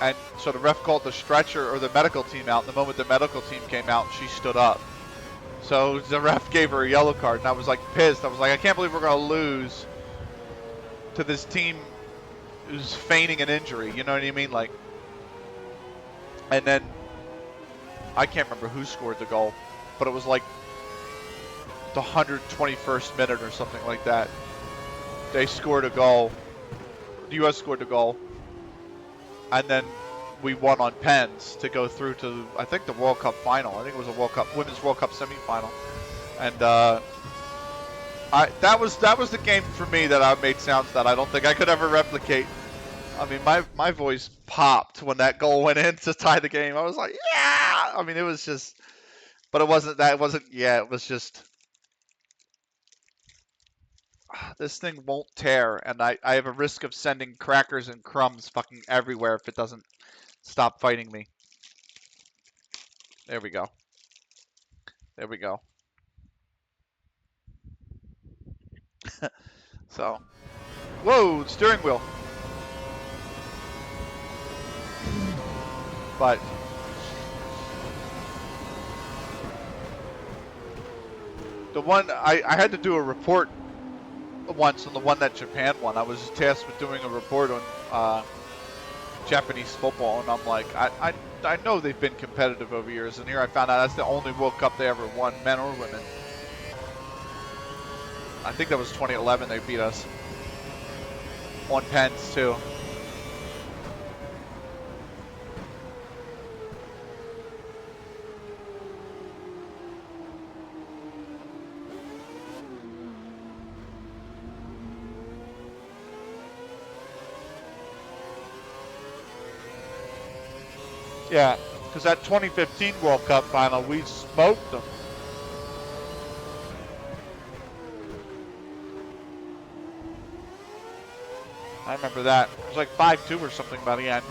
S1: And so the ref called the stretcher or the medical team out. And the moment the medical team came out, she stood up. So the ref gave her a yellow card, and I was like pissed. I was like, I can't believe we're going to lose to this team who's feigning an injury. You know what I mean? Like, and then I can't remember who scored the goal, but it was like the 121st minute or something like that. They scored a goal. The U.S. scored a goal. And then we won on pens to go through to, I think, the World Cup final. I think it was a Women's World Cup semifinal. And that was the game for me that I made sounds that I don't think I could ever replicate. I mean, my voice popped when that goal went in to tie the game. I was like, yeah! I mean, it was just, but it wasn't that. It wasn't, yeah, it was just, this thing won't tear. And I have a risk of sending crackers and crumbs fucking everywhere if it doesn't stop fighting me. There we go. There we go. So, whoa, steering wheel. But the one I had to do a report once on the one that Japan won. I was tasked with doing a report on Japanese football, and I'm like, I know they've been competitive over years, and here I found out that's the only World Cup they ever won, men or women. I think that was 2011 they beat us on pens too. Yeah, because that 2015 World Cup final, we smoked them. I remember that. It was like 5-2 or something by the end.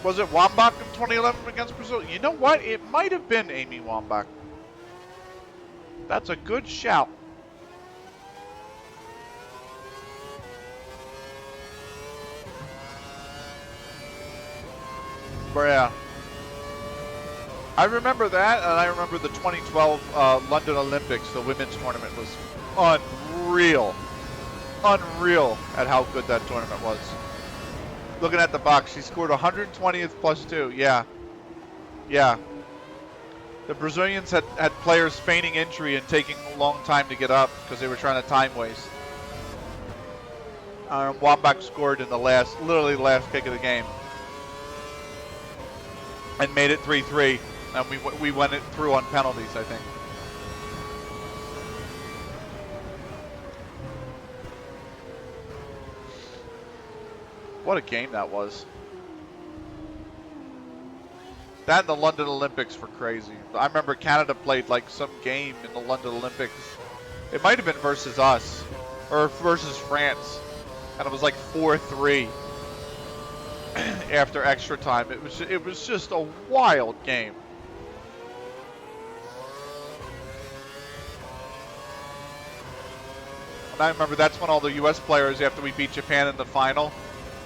S1: Was it Wambach in 2011 against Brazil? You know what? It might have been Amy Wambach. That's a good shout. Yeah. I remember that, and I remember the 2012 London Olympics. The women's tournament was unreal. Unreal at how good that tournament was. Looking at the box, she scored 120th plus 2. Yeah. Yeah. The Brazilians had players feigning injury and taking a long time to get up because they were trying to time waste. Wambach scored in literally the last kick of the game. And made it 3-3. And we went it through on penalties, I think. What a game that was. That and the London Olympics were crazy. I remember Canada played like some game in the London Olympics. It might have been versus us, or versus France. And it was like 4-3 after extra time. It was just a wild game. And I remember that's when all the U.S. players, after we beat Japan in the final,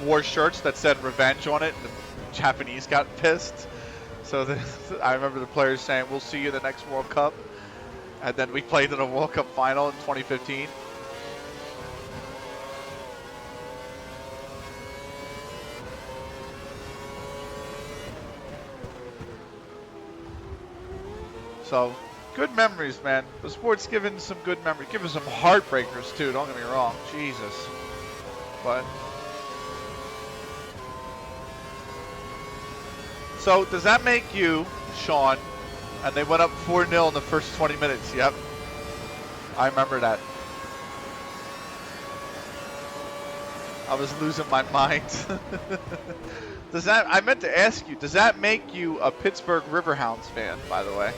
S1: wore shirts that said revenge on it, and the Japanese got pissed. So I remember the players saying, we'll see you in the next World Cup. And then we played in a World Cup final in 2015. So Good memories, man. The sport's given some good memories. Given some heartbreakers, too. Don't get me wrong. Jesus. But... So, does that make you, Sean, and they went up 4-0 in the first 20 minutes? Yep. I remember that. I was losing my mind. Does that, I meant to ask you, does that make you a Pittsburgh Riverhounds fan, by the way?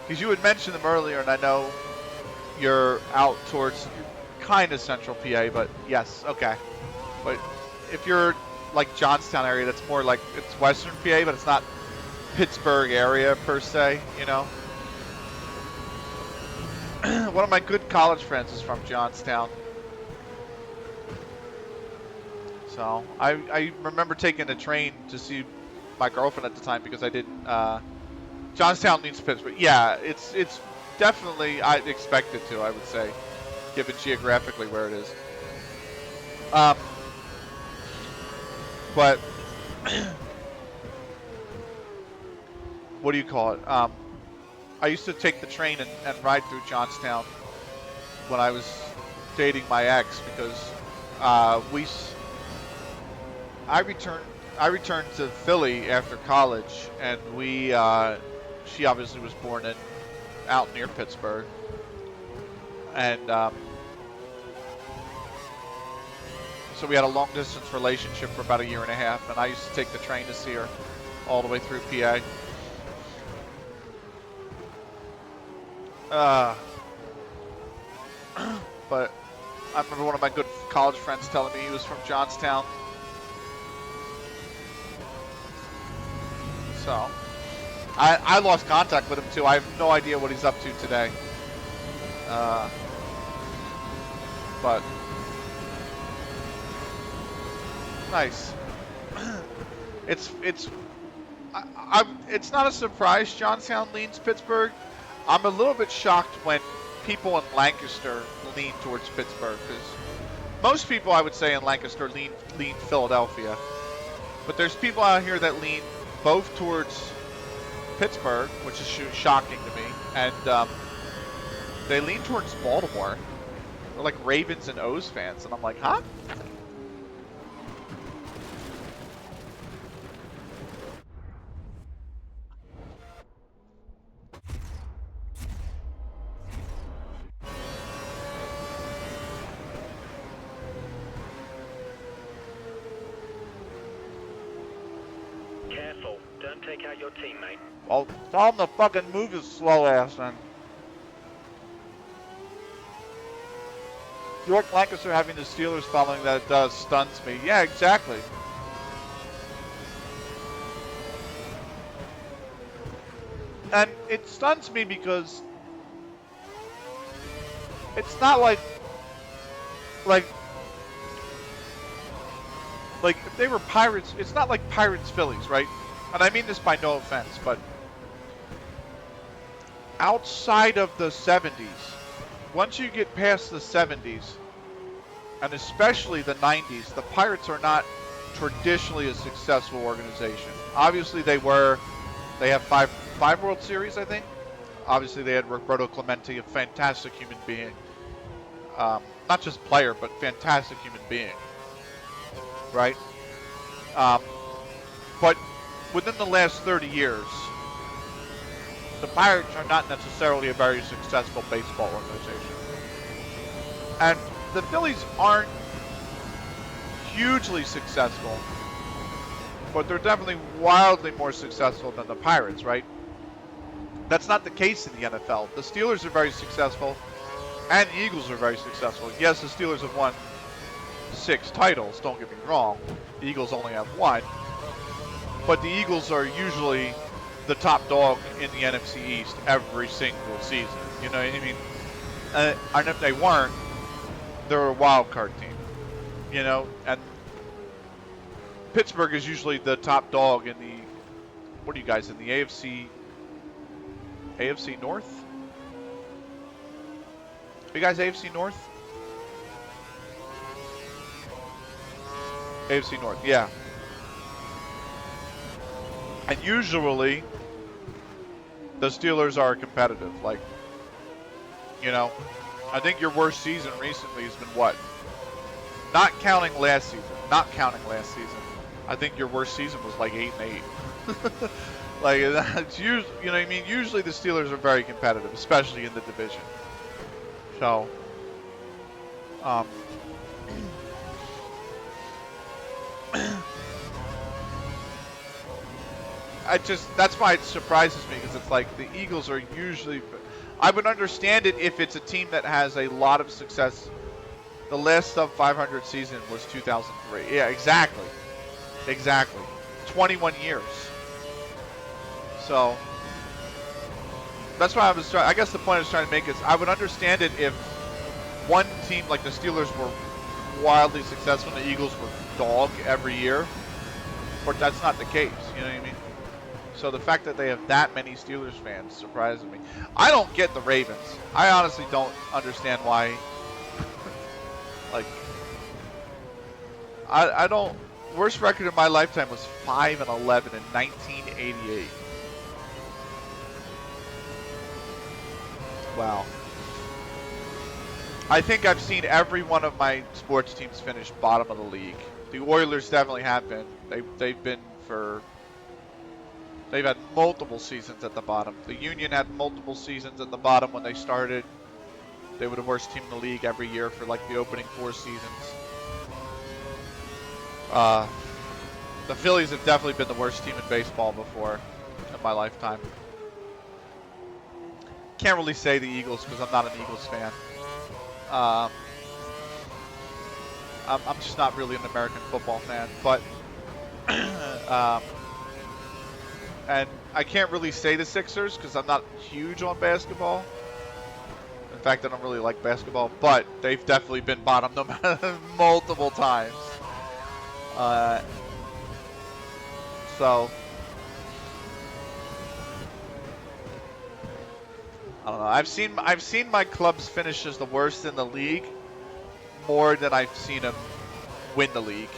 S1: Because you had mentioned them earlier, and I know you're out towards kind of central PA, but yes, okay. But if you're like Johnstown area, that's more like, it's western PA, but it's not Pittsburgh area per se, you know? One of my good college friends is from Johnstown. So I remember taking the train to see my girlfriend at the time because I didn't. Johnstown means Pittsburgh. Yeah, it's definitely I'd expect it to. I would say, given geographically where it is. But what do you call it? I used to take the train and ride through Johnstown when I was dating my ex because I returned to Philly after college, and she obviously was born out near Pittsburgh, and so we had a long distance relationship for about a year and a half, and I used to take the train to see her all the way through PA. But I remember one of my good college friends telling me he was from Johnstown. So, I lost contact with him too. I have no idea what he's up to today. But nice. It's not a surprise Johnstown leans Pittsburgh. I'm a little bit shocked when people in Lancaster lean towards Pittsburgh, because most people I would say in Lancaster lean Philadelphia. But there's people out here that lean both towards Pittsburgh, which is shocking to me, and they lean towards Baltimore. They're like Ravens and O's fans, and I'm like, huh?
S2: Careful, don't take out your teammate.
S1: Well, tell him to fucking move his slow ass then. York Lancaster having the Steelers following that it does stuns me. Yeah, exactly. And it stuns me because it's not like if they were Pirates, it's not like Pirates Phillies, right? And I mean this by no offense, but outside of the 70s, once you get past the 70s, and especially the 90s, the Pirates are not traditionally a successful organization. Obviously they were. They have five World Series, I think. Obviously they had Roberto Clemente, a fantastic human being. Not just player, but fantastic human being. Right? But within the last 30 years, the Pirates are not necessarily a very successful baseball organization. And the Phillies aren't hugely successful, but they're definitely wildly more successful than the Pirates, right? That's not the case in the NFL. The Steelers are very successful, and the Eagles are very successful. Yes, the Steelers have won 6 titles, don't get me wrong. The Eagles only have 1. But the Eagles are usually the top dog in the NFC East every single season. You know what I mean? And if they weren't, they're a wild card team. You know? And Pittsburgh is usually the top dog in the, what are you guys, in the AFC North? Are you guys AFC North? AFC North, yeah. And usually, the Steelers are competitive. Like, You know, I think your worst season recently has been what? Not counting last season. Not counting last season. I think your worst season was like 8-8. Like that's usually, you know what I mean? Usually the Steelers are very competitive, especially in the division. So, that's why it surprises me, because it's like the Eagles are usually, I would understand it if it's a team that has a lot of success. The last sub 500 season was 2003. Yeah, exactly. Exactly. 21 years. So that's why I guess the point I was trying to make is I would understand it if one team like the Steelers were wildly successful and the Eagles were dog every year. But that's not the case, you know what I mean? So the fact that they have that many Steelers fans surprises me. I don't get the Ravens. I honestly don't understand why. Like, I don't. Worst record in my lifetime was 5-11 in 1988. Wow. I think I've seen every one of my sports teams finish bottom of the league. The Oilers definitely have been. They've been for. They've had multiple seasons at the bottom. The Union had multiple seasons at the bottom when they started. They were the worst team in the league every year for like the opening 4 seasons. The Phillies have definitely been the worst team in baseball before in my lifetime. Can't really say the Eagles because I'm not an Eagles fan. I'm just not really an American football fan, but and I can't really say the Sixers because I'm not huge on basketball. In fact, I don't really like basketball, but they've definitely been bottom no matter multiple times. So I don't know. I've seen my clubs finish as the worst in the league more than I've seen them win the league.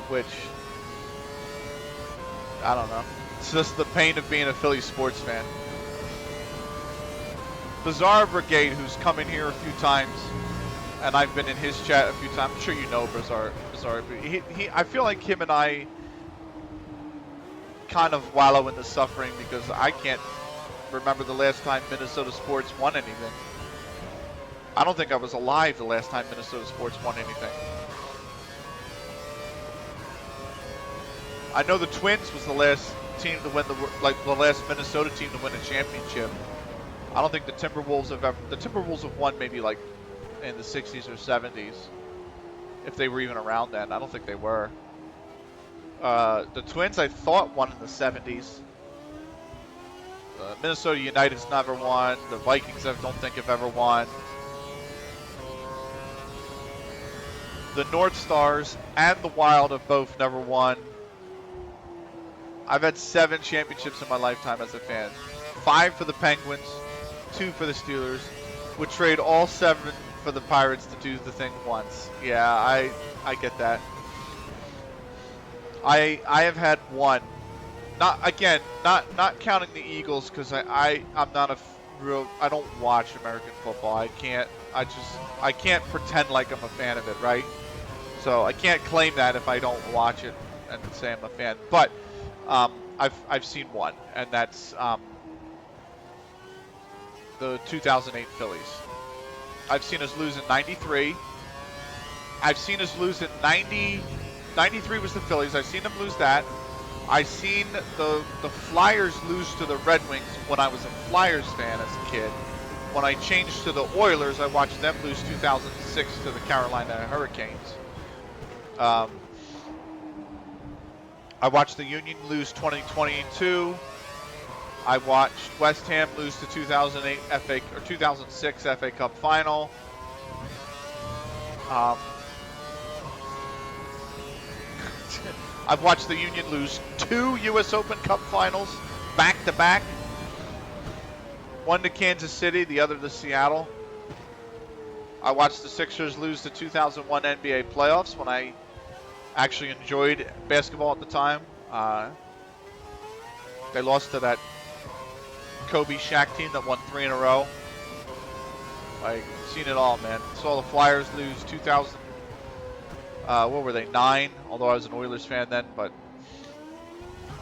S1: Which, I don't know. It's just the pain of being a Philly sports fan. Bizarre Brigade, who's come in here a few times, and I've been in his chat a few times. I'm sure you know Bizarre. I feel like him and I kind of wallow in the suffering because I can't remember the last time Minnesota sports won anything. I don't think I was alive the last time Minnesota sports won anything. I know the Twins was the last team to win the last Minnesota team to win a championship. I don't think the Timberwolves have won maybe like in the 60s or 70s, if they were even around then. I don't think they were. The Twins, I thought, won in the 70s. Minnesota United's never won. The Vikings, I don't think, have ever won. The North Stars and the Wild have both never won. I've had 7 championships in my lifetime as a fan. 5 for the Penguins, 2 for the Steelers. Would trade all 7 for the Pirates to do the thing once. Yeah, I get that. I have had 1. Not counting the Eagles, because I'm not I don't watch American football. I can't pretend like I'm a fan of it, right? So I can't claim that if I don't watch it and say I'm a fan. But I've seen 1, and that's the 2008 Phillies. I've seen us lose in 93. I've seen us lose in 90. 93 was the Phillies. I've seen them lose that. I've seen the Flyers lose to the Red Wings when I was a Flyers fan as a kid. When I changed to the Oilers, I watched them lose 2006 to the Carolina Hurricanes. I watched the Union lose 2022. I watched West Ham lose the 2006 FA Cup final. I've watched the Union lose 2 U.S. Open Cup finals back to back. One to Kansas City, the other to Seattle. I watched the Sixers lose the 2001 NBA playoffs when I actually enjoyed basketball at the time. They lost to that Kobe Shaq team that won 3 in a row. Like, seen it all, man. Saw the Flyers lose 2000. What were they, 9? Although I was an Oilers fan then, but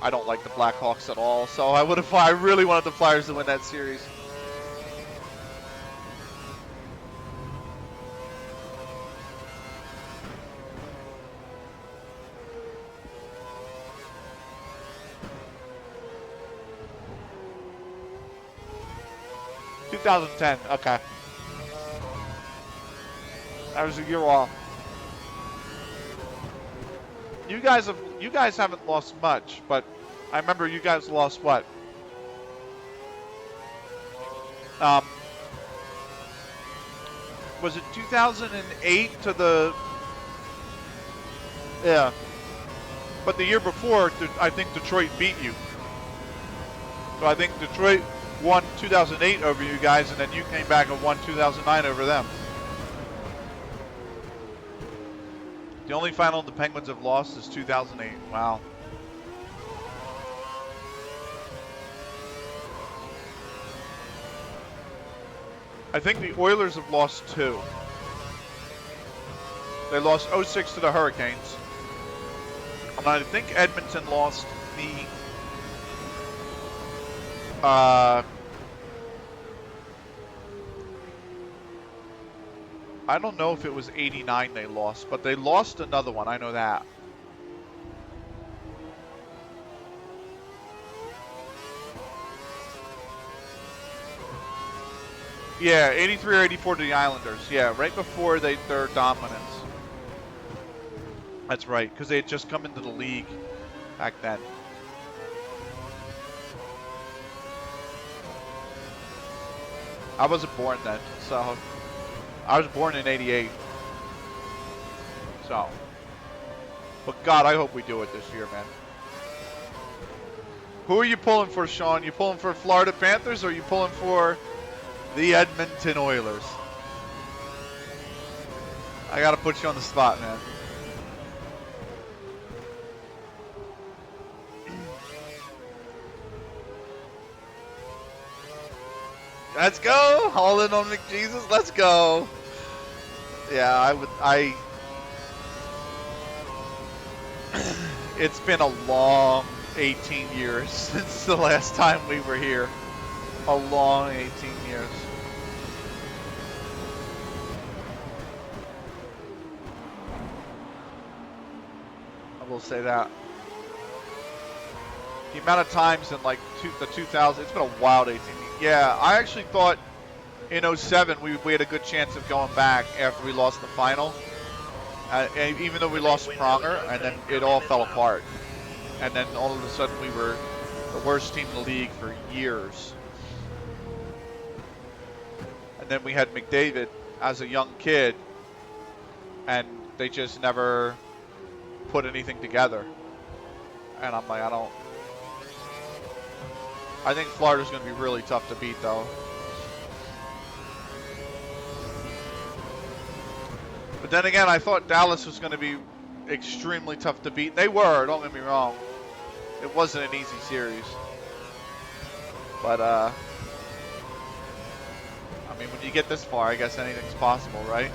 S1: I don't like the Blackhawks at all. So I really wanted the Flyers to win that series. "2010, okay. That was a year off. You guys haven't lost much, but I remember you guys lost what? Was it 2008 to the? Yeah. But the year before, I think Detroit beat you. So I think Detroit won 2008 over you guys, and then you came back and won 2009 over them. The only final the Penguins have lost is 2008. Wow. I think the Oilers have lost 2. They lost 06 to the Hurricanes. And I think Edmonton lost the I don't know if it was 89 they lost, but they lost another one. I know that. Yeah, 83 or 84 to the Islanders. Yeah, right before their dominance. That's right, because they had just come into the league back then. I wasn't born then, so I was born in 88. So, but God, I hope we do it this year, man. Who are you pulling for, Sean? You pulling for Florida Panthers, or are you pulling for the Edmonton Oilers? I gotta put you on the spot, man. Let's go! All in on McJesus. Let's go. Yeah, it's been a long 18 years since the last time we were here. A long 18 years. I will say that. The amount of times in like the 2000, it's been a wild 18 years. Yeah, I actually thought in 07 we had a good chance of going back after we lost the final. And even though we lost Pronger, and then it all fell apart. And then all of a sudden we were the worst team in the league for years. And then we had McDavid as a young kid, and they just never put anything together. And I'm like, I think Florida's going to be really tough to beat, though. But then again, I thought Dallas was going to be extremely tough to beat. They were, don't get me wrong. It wasn't an easy series. But, I mean, when you get this far, I guess anything's possible, right?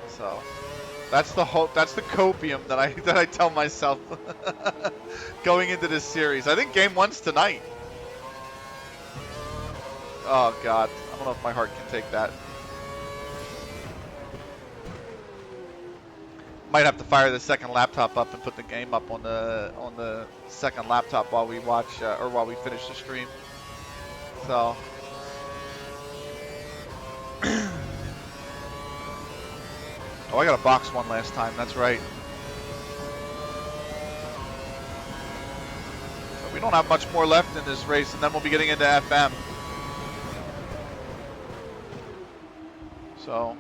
S1: So, that's the hope. That's the copium that I tell myself going into this series. I think game 1's tonight. Oh God, I don't know if my heart can take that. Might have to fire the second laptop up and put the game up on the second laptop while we watch or while we finish the stream. So. Oh, I got a box one last time. That's right. But we don't have much more left in this race, and then we'll be getting into FM. So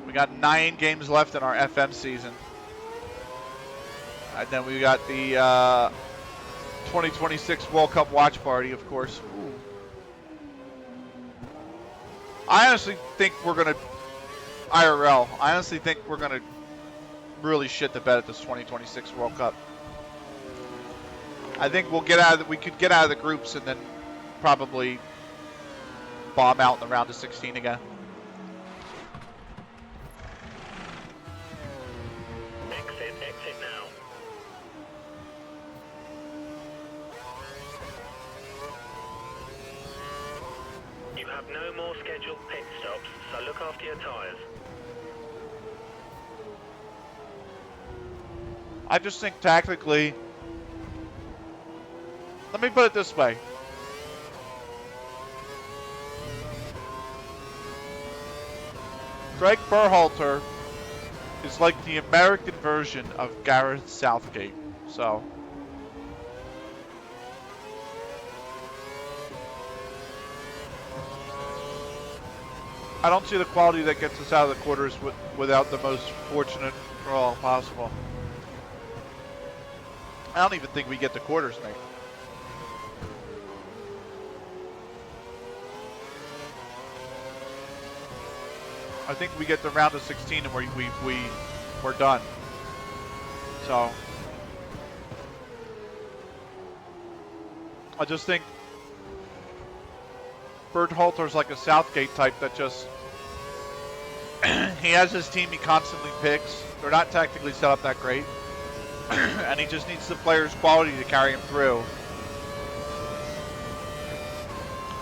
S1: we got 9 games left in our FM season. And then we got the 2026 World Cup watch party, of course. Ooh. I honestly think we're going to IRL. I honestly think we're going to really shit the bed at this 2026 World Cup. I think we'll get out of we could get out of the groups and then probably bomb out in the round of 16 again.
S2: Exit now. You have no more scheduled pit stops, so look after your tyres.
S1: I just think tactically, let me put it this way. Greg Berhalter is like the American version of Gareth Southgate. So, I don't see the quality that gets us out of the quarters without the most fortunate draw possible. I don't even think we get the quarters, mate. I think we get the round of 16 and we're done. So I just think Berhalter's like a Southgate type that just he has his team he constantly picks. They're not tactically set up that great. And he just needs the players' quality to carry him through.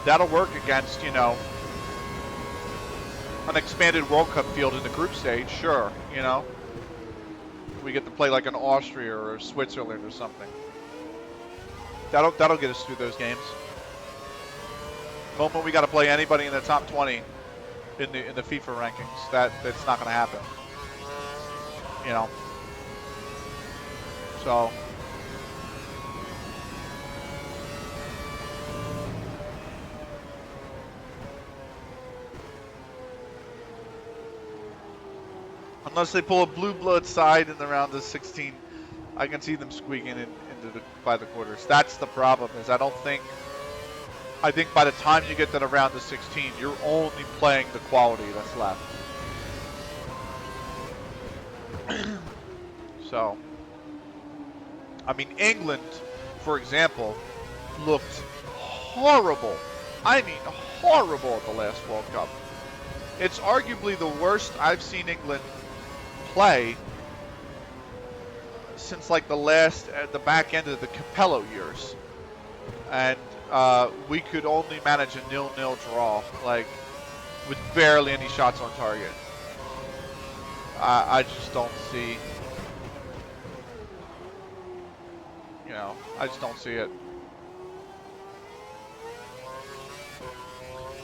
S1: That'll work against, you know, an expanded World Cup field in the group stage, sure, you know. We get to play like an Austria or Switzerland or something. That'll get us through those games. The moment we got to play anybody in the top 20 in the FIFA rankings, that's not going to happen. You know. So unless they pull a blue blood side in the round of 16, I can see them squeaking by the quarters. That's the problem. I think by the time you get to the round of 16, you're only playing the quality that's left. So, I mean, England, for example, looked horrible. I mean, horrible at the last World Cup. It's arguably the worst I've seen England play since like the back end of the Capello years. And we could only manage a 0-0 draw, like, with barely any shots on target. I just don't see, you know, I just don't see it.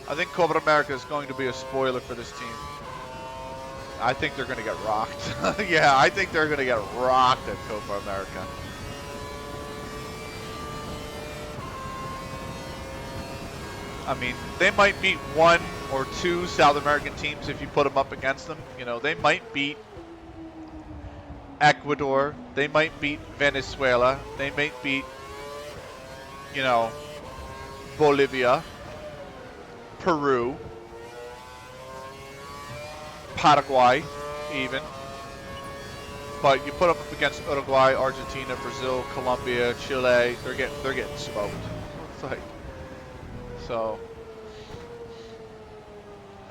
S1: I think Copa America is going to be a spoiler for this team. I think they're going to get rocked. Yeah, I think they're going to get rocked at Copa America. I mean, they might beat one or two South American teams if you put them up against them. You know, they might beat Ecuador. They might beat Venezuela. They might beat, you know, Bolivia, Peru, Paraguay, even. But you put them up against Uruguay, Argentina, Brazil, Colombia, Chile. They're getting smoked. It's like. So,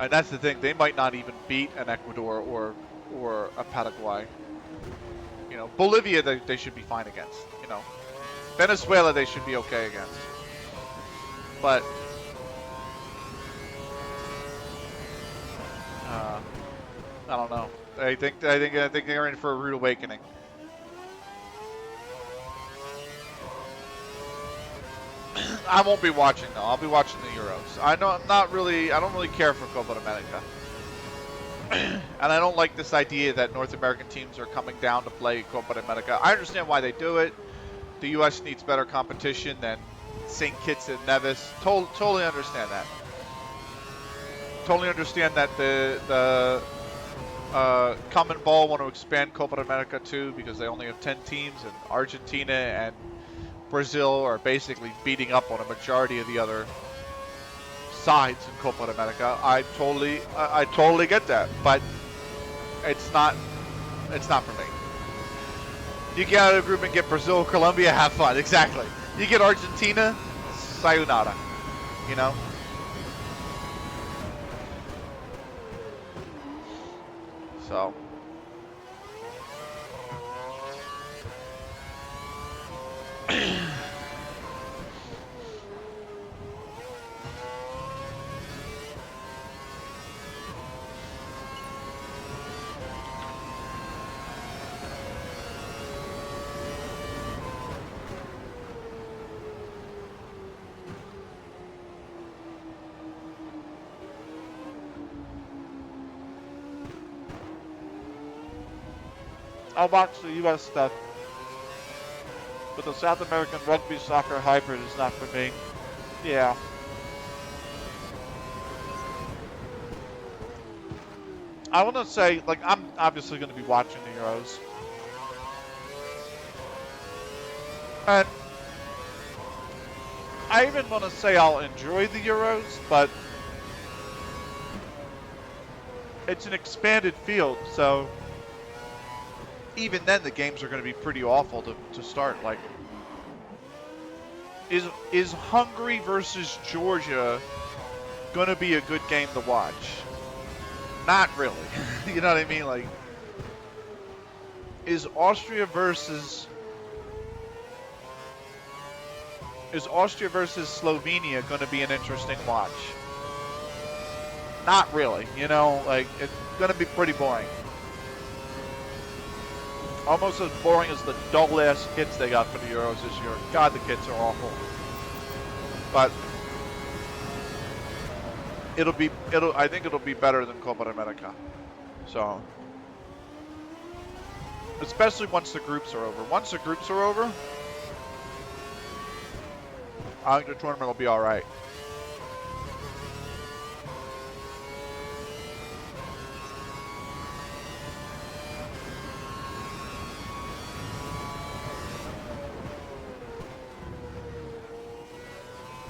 S1: and that's the thing. They might not even beat an Ecuador or a Paraguay. You know, Bolivia they should be fine against. You know, Venezuela they should be okay against. But I don't know. I think they're in for a rude awakening. I won't be watching though. I'll be watching the Euros. I don't really care for Copa America. And I don't like this idea that North American teams are coming down to play Copa America. I understand why they do it. The U.S. needs better competition than St. Kitts and Nevis. Totally understand that. Totally understand that the Common Ball want to expand Copa America too because they only have 10 teams, and Argentina and Brazil are basically beating up on a majority of the other sides in Copa America. I totally get that, but it's not for me. You get out of the group and get Brazil, Colombia, have fun. Exactly. You get Argentina, sayonara. You know? So. I'll watch the U.S. stuff, but the South American rugby soccer hybrid is not for me. Yeah. I want to say, like, I'm obviously going to be watching the Euros. And I even want to say I'll enjoy the Euros, but it's an expanded field, so even then the games are going to be pretty awful to start. Like, is Hungary versus Georgia going to be a good game to watch? Not really. You know what I mean? Like, is Austria versus Slovenia going to be an interesting watch? Not really. You know, like, it's going to be pretty boring. Almost as boring as the dull-ass kits they got for the Euros this year. God, the kits are awful. But I think it'll be better than Copa America. So, especially once the groups are over. Once the groups are over, I think the tournament will be all right.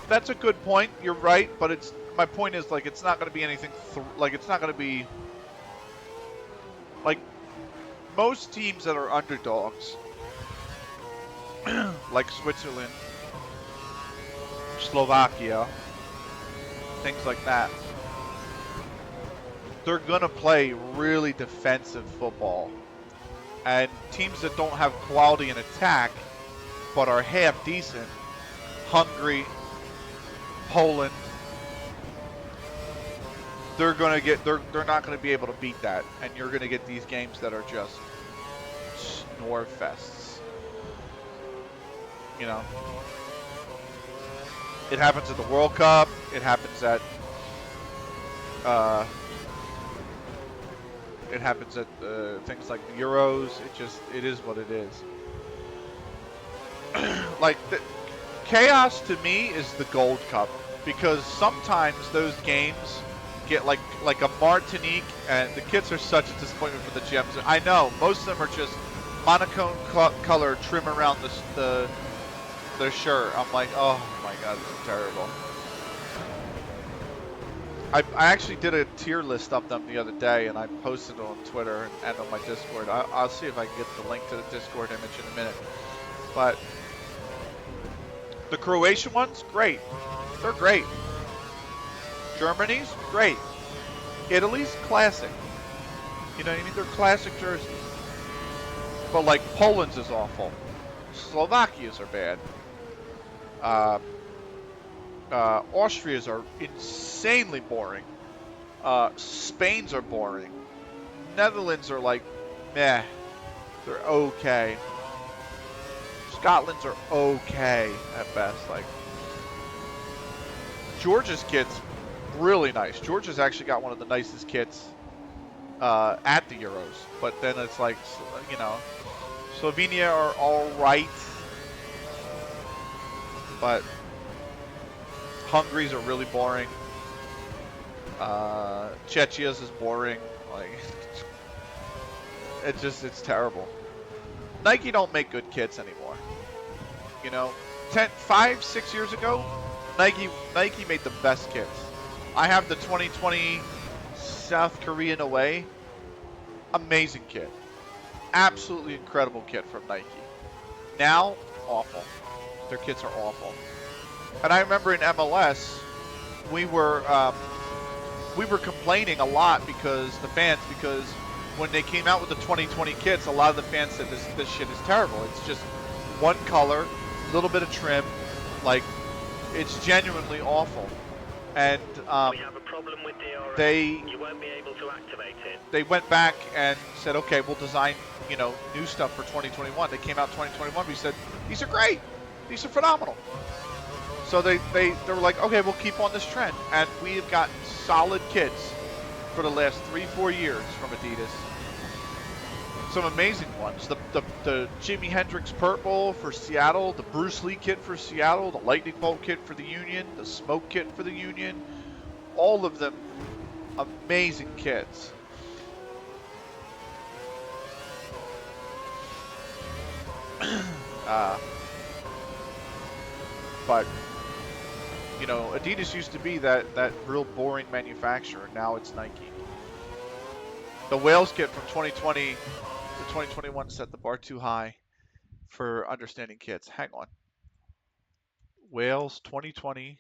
S1: That's a good point. You're right, but my point is, like, it's not going to be anything. It's not going to be like most teams that are underdogs, like Switzerland, Slovakia, things like that. They're going to play really defensive football, and teams that don't have quality in attack but are half decent, Hungary, Poland, they're not going to be able to beat that, and you're going to get these games that are just snore fests. You know, it happens at the World Cup. It happens at things like the Euros. It is what it is. Like chaos to me is the Gold Cup, because sometimes those games get like a Martinique, and the kits are such a disappointment for the gems. I know most of them are just monochrome color trim around the shirt. I'm like, oh my god, this is terrible. I actually did a tier list of them the other day, and I posted it on Twitter and on my Discord. I'll see if I can get the link to the Discord image in a minute. But the Croatian ones, great. They're great. Germany's, great. Italy's, classic. You know what I mean? They're classic jerseys. But, like, Poland's is awful. Slovakia's are bad. Austria's are insanely boring. Spain's are boring. Netherlands are like, meh. They're okay. Scotland's are okay at best. Like, Georgia's kit's really nice. Georgia's actually got one of the nicest kits at the Euros. But then it's like, you know, Slovenia are all right. But Hungary's are really boring. Czechia's is boring. Like, it's terrible. Nike don't make good kits anymore. You know, 5-6 years ago, Nike made the best kits. I have the 2020 South Korean away. Amazing kit. absolutely incredible kit from Nike. Now, awful. Their kits are awful. And I remember in MLS, we were complaining a lot because when they came out with the 2020 kits, a lot of the fans said this shit is terrible. It's just one color, a little bit of trim, like it's genuinely awful. And
S2: we have a problem with DRS.
S1: they
S2: You won't be able to activate it.
S1: they went back and said, okay, we'll design new stuff for 2021. They came out 2021. We said these are great, these are phenomenal. So they were like, okay, we'll keep on this trend, and we have gotten solid kits for the last 3-4 years from Adidas. Some amazing ones. The Jimi Hendrix purple for Seattle, the Bruce Lee kit for Seattle, the Lightning Bolt kit for the Union, the Smoke kit for the Union. All of them amazing kits. But Adidas used to be that real boring manufacturer. Now it's Nike. The Wales kit from 2020 to 2021 set the bar too high for understanding kits. Hang on. Wales 2020.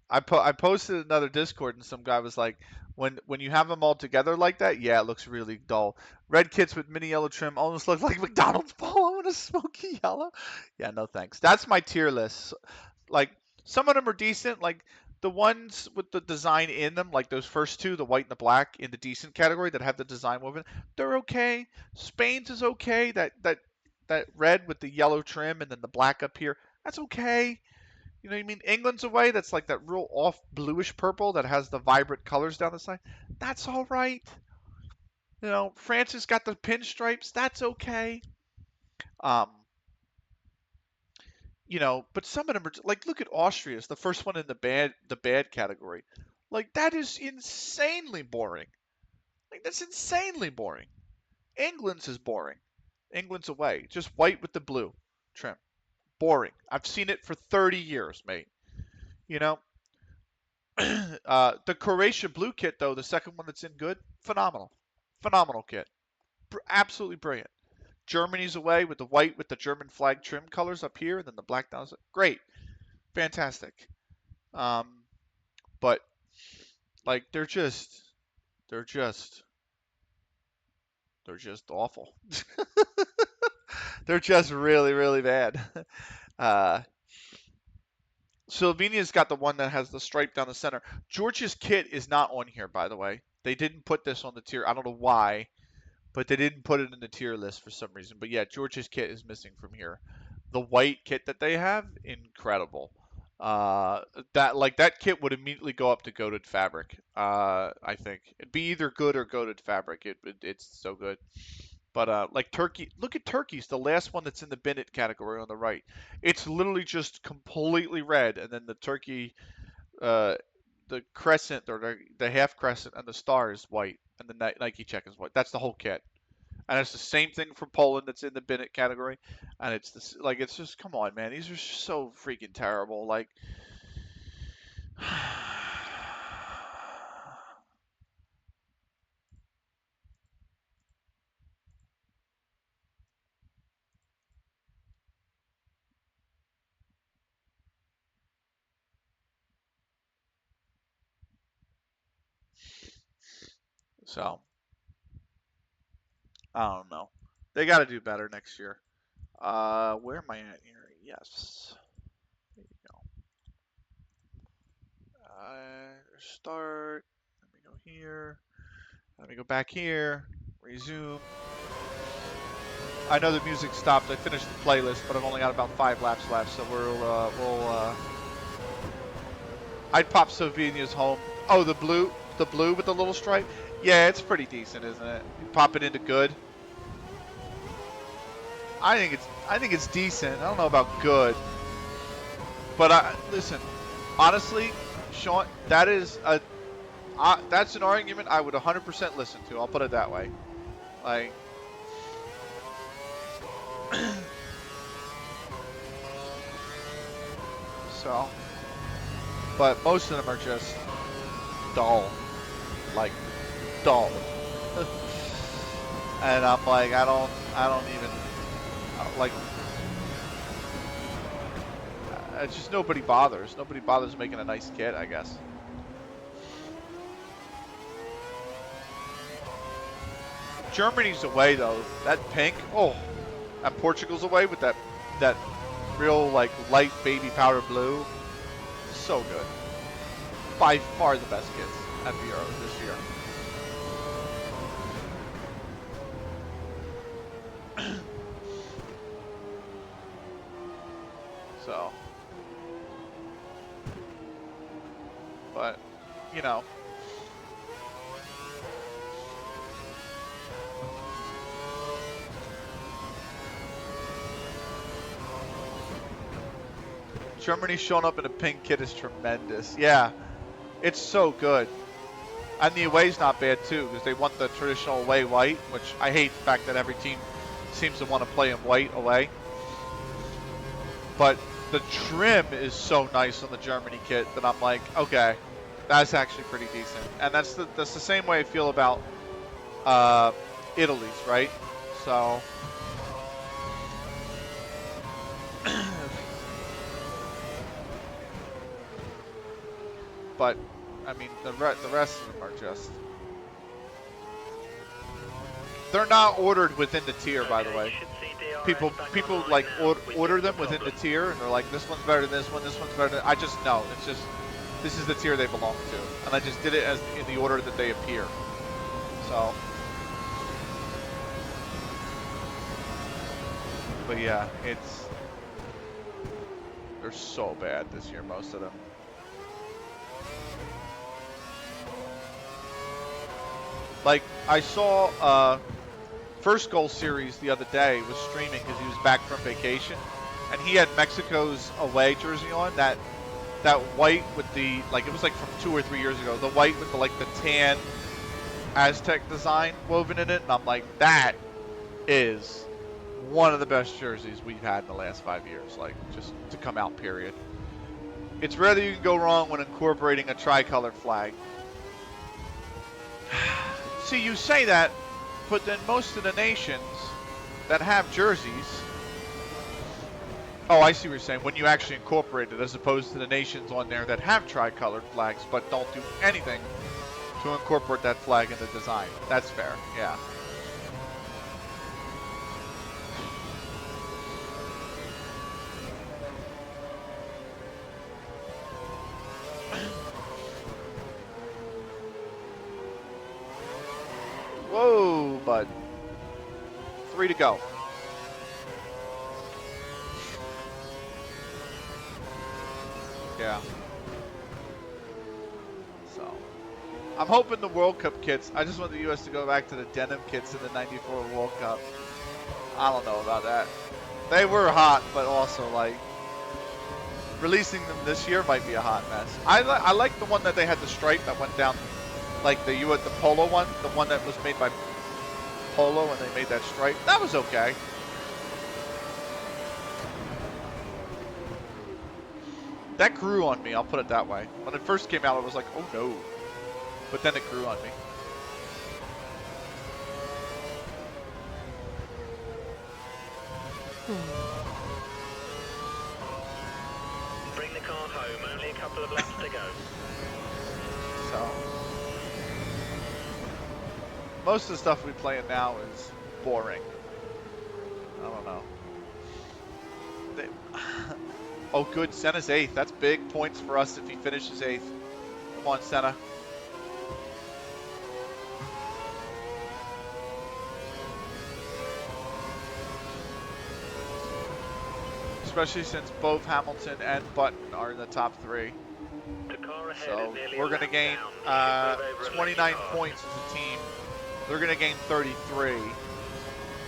S1: I posted another Discord and some guy was like, when you have them all together like that, yeah, it looks really dull. Red kits with mini yellow trim almost look like McDonald's polo in a smoky yellow. Yeah, no thanks. That's my tier list. Like some of them are decent. Like the ones with the design in them, like those first two, the white and the black, in the decent category that have the design woven, they're okay. Spain's is okay. That red with the yellow trim and then the black up here, that's okay. You know what I mean? England's away. That's like that real off bluish purple that has the vibrant colors down the side. That's all right. France has got the pinstripes. That's okay. Um, but some of them are like, look at Austria's, the first one in the bad category. Like that is insanely boring. Like that's insanely boring. England's is boring. England's away. Just white with the blue trim. Boring. I've seen it for 30 years, mate. You know, the Croatia blue kit, though, the second one that's in good, phenomenal. Phenomenal kit. Absolutely brilliant. Germany's away with the white with the German flag trim colors up here, and then the black down. Great. Fantastic. Um, but, like, they're just awful. They're just really, really bad. Uh, Slovenia's got the one that has the stripe down the center. Georgia's kit is not on here, by the way. They didn't put this on the tier. I don't know why, but they didn't put it in the tier list for some reason. But yeah, Georgia's kit is missing from here. The white kit that they have, incredible. That kit would immediately go up to goated fabric. I think it'd be either good or goated fabric. It's so good. But like Turkey, look at Turkey's the last one that's in the Bennett category on the right. It's literally just completely red, and then the Turkey, uh, the crescent or the half crescent and the star is white, and the Nike check is white. That's the whole kit, and it's the same thing for Poland that's in the Bennett category, and it's this like it's just come on, man, these are so freaking terrible. Like, so I don't know. They got to do better next year. Where am I at here? Yes. There you go. Start. Let me go here. Let me go back here. Resume. I know the music stopped. I finished the playlist, but I've only got about 5 laps left, so we'll. I'd pop Slovenia's home. Oh, the blue with the little stripe. Yeah, it's pretty decent, isn't it? You pop it into good. I think it's decent. I don't know about good, but listen. Honestly, Sean, that's an argument I would 100% listen to. I'll put it that way. Like, so, but most of them are just dull, like dull. And I'm like, I don't even like. It's just nobody bothers. Nobody bothers making a nice kit, I guess. Germany's away though. That pink, oh, and Portugal's away with that real like light baby powder blue. So good. By far the best kits at the Euro this year. So, but you know. Germany showing up in a pink kit is tremendous. Yeah, it's so good. And the away's not bad too, because they want the traditional away white, which I hate the fact that every team seems to want to play in white away. But the trim is so nice on the Germany kit that I'm like, okay, that's actually pretty decent. And that's the same way I feel about Italy's, right? So. But, I mean, the rest of them are just... They're not ordered within the tier, by the way. People like order them within the tier, and they're like, this one's better than this one's better than... I just know. It's just, this is the tier they belong to. And I just did it as in the order that they appear. So... But yeah, they're so bad this year, most of them. Like, I saw First Goal Series the other day was streaming because he was back from vacation, and he had Mexico's away jersey on, that white with the, like, it was like from 2 or 3 years ago, the white with the, like, the tan Aztec design woven in it, and I'm like, that is one of the best jerseys we've had in the last 5 years, like, just to come out, period. It's rare that you can go wrong when incorporating a tricolored flag. See, you say that, but then most of the nations that have jerseys... Oh, I see what you're saying. When you actually incorporate it, as opposed to the nations on there that have tricolored flags, but don't do anything to incorporate that flag in the design. That's fair, yeah. Whoa, bud. 3 to go. Yeah. So, I'm hoping the World Cup kits, I just want the U.S. to go back to the denim kits in the 94 World Cup. I don't know about that. They were hot, but also, like, releasing them this year might be a hot mess. I like the one that they had the stripe that went down, like the Polo one, the one that was made by Polo and they made that stripe. That was okay. That grew on me, I'll put it that way. When it first came out, I was like, oh no. But then it grew on me.
S2: Bring the car home, only a couple of laps to go.
S1: So, most of the stuff we play in now is boring. I don't know. Oh, good. Senna's 8th. That's big points for us if he finishes 8th. Come on, Senna. Especially since both Hamilton and Button are in the top 3.
S2: The car ahead
S1: So
S2: is nearly
S1: we're
S2: a
S1: going to
S2: lap
S1: gain
S2: down. You should move over and let
S1: 29
S2: your car.
S1: points as a team. They're going to gain 33,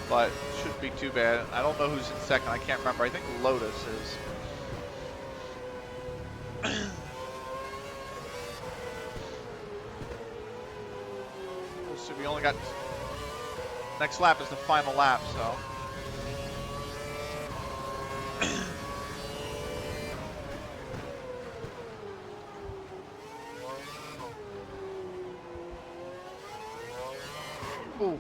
S1: but shouldn't be too bad. I don't know who's in second. I can't remember. I think Lotus is. So we only got next lap is the final lap, so. Ooh.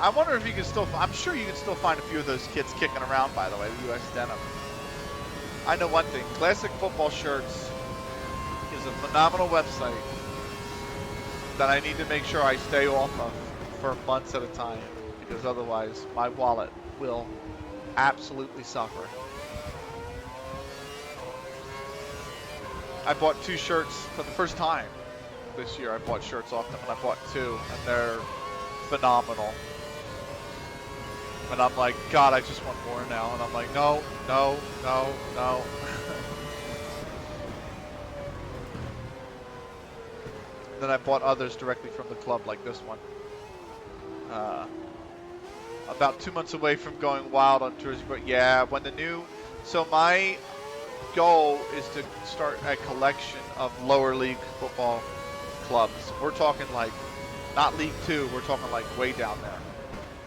S1: I wonder if you can still, I'm sure you can still find a few of those kids kicking around, by the way, the US Denim. I know one thing, Classic Football Shirts is a phenomenal website that I need to make sure I stay off of for months at a time, because otherwise my wallet will absolutely suffer. I bought 2 shirts for the first time this year. I bought shirts off them, and I bought 2, and they're phenomenal. And I'm like, God, I just want more now. And I'm like, no, no, no, no. Then I bought others directly from the club, like this one. About 2 months away from going wild on tours, but yeah, when the new, so my goal is to start a collection of lower league football clubs. We're talking like, not League 2, we're talking like way down there.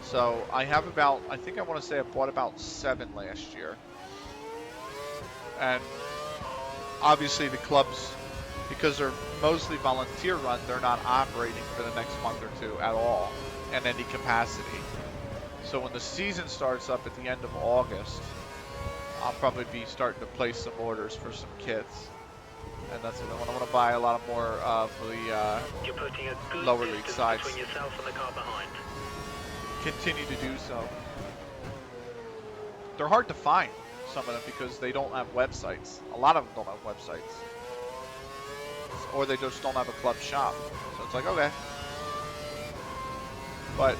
S1: So I have about, I think I want to say I bought about 7 last year. And obviously the clubs, because they're mostly volunteer run, they're not operating for the next month or 2 at all in any capacity. So when the season starts up at the end of August, I'll probably be starting to place some orders for some kits. And that's what I want to buy a lot more for the
S2: You're putting a good
S1: lower league
S2: distance
S1: sides.
S2: between yourself and the car behind.
S1: Continue to do so. They're hard to find, some of them, because they don't have websites. A lot of them don't have websites. Or they just don't have a club shop. So it's like, okay. But,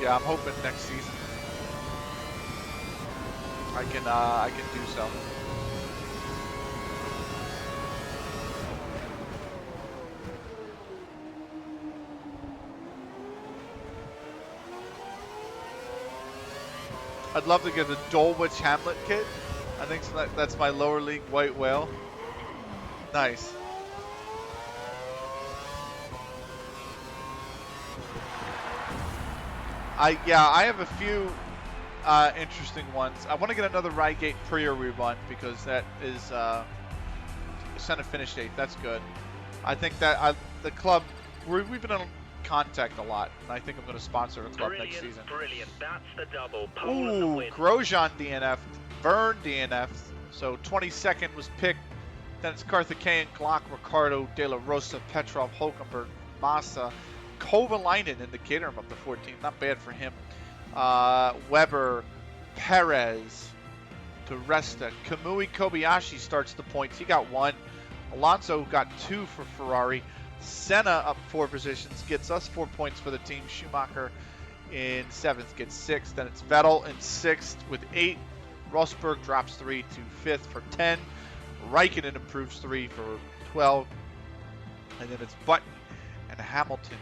S1: yeah, I'm hoping next season I can do so. I'd love to get the Dulwich Hamlet kit. I think so that's my lower league white whale. Nice. I have a few interesting ones. I want to get another Rygate Priya rerun because that is Senna finished 8th. That's good. I think that the club we've been in contact a lot, and I think I'm going to sponsor a club next season.
S2: Brilliant, that's the double. Pole and the
S1: Ooh,
S2: win.
S1: Grosjean DNF'd, Verne DNF'd, so 22nd was picked. Then it's Carthagena, Glock, Ricardo, De La Rosa, Petrov, Hulkenberg, Massa, Kovalainen in the Caterham up to 14. Not bad for him. Weber, Perez, Teresta, Kamui Kobayashi starts the points. He got 1. Alonso got 2 for Ferrari. Senna up 4 positions, gets us 4 points for the team. Schumacher in 7th gets 6th. Then it's Vettel in 6th with 8. Rosberg drops 3 to 5th for 10. Raikkonen improves 3 for 12. And then it's Button and Hamilton,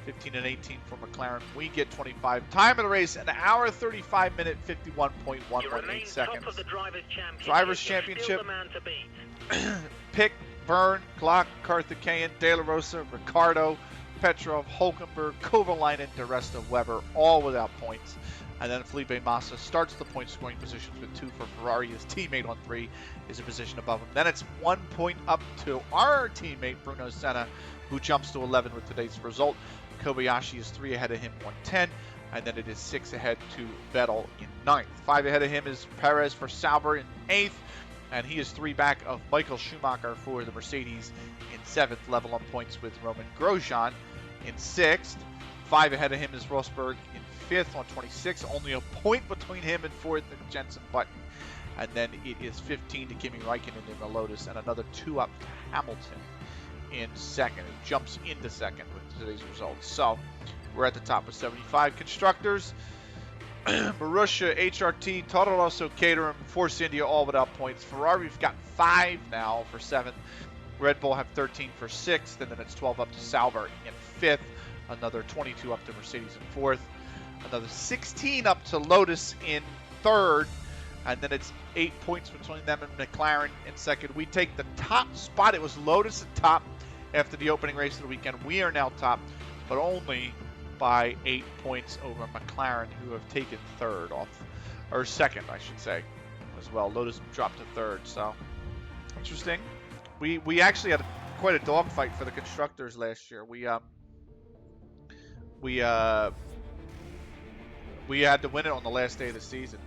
S1: 15 and 18 for McLaren. We get 25. Time of the race, an hour, 35 minute, 51.118 seconds. Drivers' Championship. Pick, Verne, Glock, Carthagena, De La Rosa, Ricardo, Petrov, Hulkenberg, Kovalainen, DeResta, Weber, all without points. And then Felipe Massa starts the point scoring positions with 2 for Ferrari. His teammate on 3 is a position above him. Then it's 1 point up to our teammate Bruno Senna, who jumps to 11 with today's result. Kobayashi is 3 ahead of him, 110. And then it is 6 ahead to Vettel in 9th. 5 ahead of him is Perez for Sauber in 8th. And he is 3 back of Michael Schumacher for the Mercedes in 7th, level on points with Roman Grosjean in 6th. 5 ahead of him is Rosberg in 5th on 26. Only a point between him and 4th and Jensen Button. And then it is 15 to Kimi Räikkönen in the Lotus, and another 2 up to Hamilton in 2nd. It jumps into 2nd with today's results. So we're at the top of 75 constructors. Marussia, HRT, Toro Rosso, Caterham, Force India, all without points. Ferrari've got 5 now for 7th. Red Bull have 13 for 6th, and then it's 12 up to Sauber in 5th. Another 22 up to Mercedes in 4th. Another 16 up to Lotus in 3rd. And then it's 8 points between them and McLaren in 2nd. We take the top spot. It was Lotus at top after the opening race of the weekend. We are now top, but only by 8 points over McLaren, who have taken 3rd off, or 2nd, I should say, as well. Lotus dropped to 3rd, so interesting. We actually had quite a dogfight for the constructors last year. We had to win it on the last day of the season.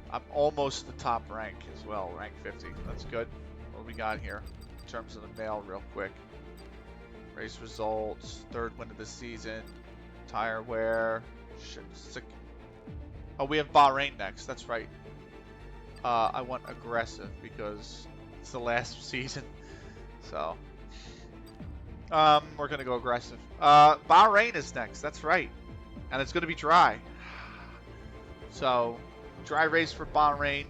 S1: I'm almost the top rank as well, rank 50. That's good. What do we got here in terms of the mail real quick? Race results, 3rd win of the season, tire wear. Oh, we have Bahrain next. That's right. I want aggressive because it's the last season. So we're going to go aggressive. Bahrain is next. That's right. And it's going to be dry. So dry race for Bahrain.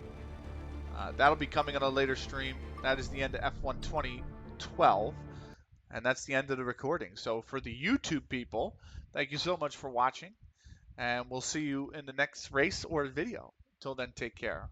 S1: That'll be coming on a later stream. That is the end of F1 2012. And that's the end of the recording. So for the YouTube people, thank you so much for watching. And we'll see you in the next race or video. Until then, take care.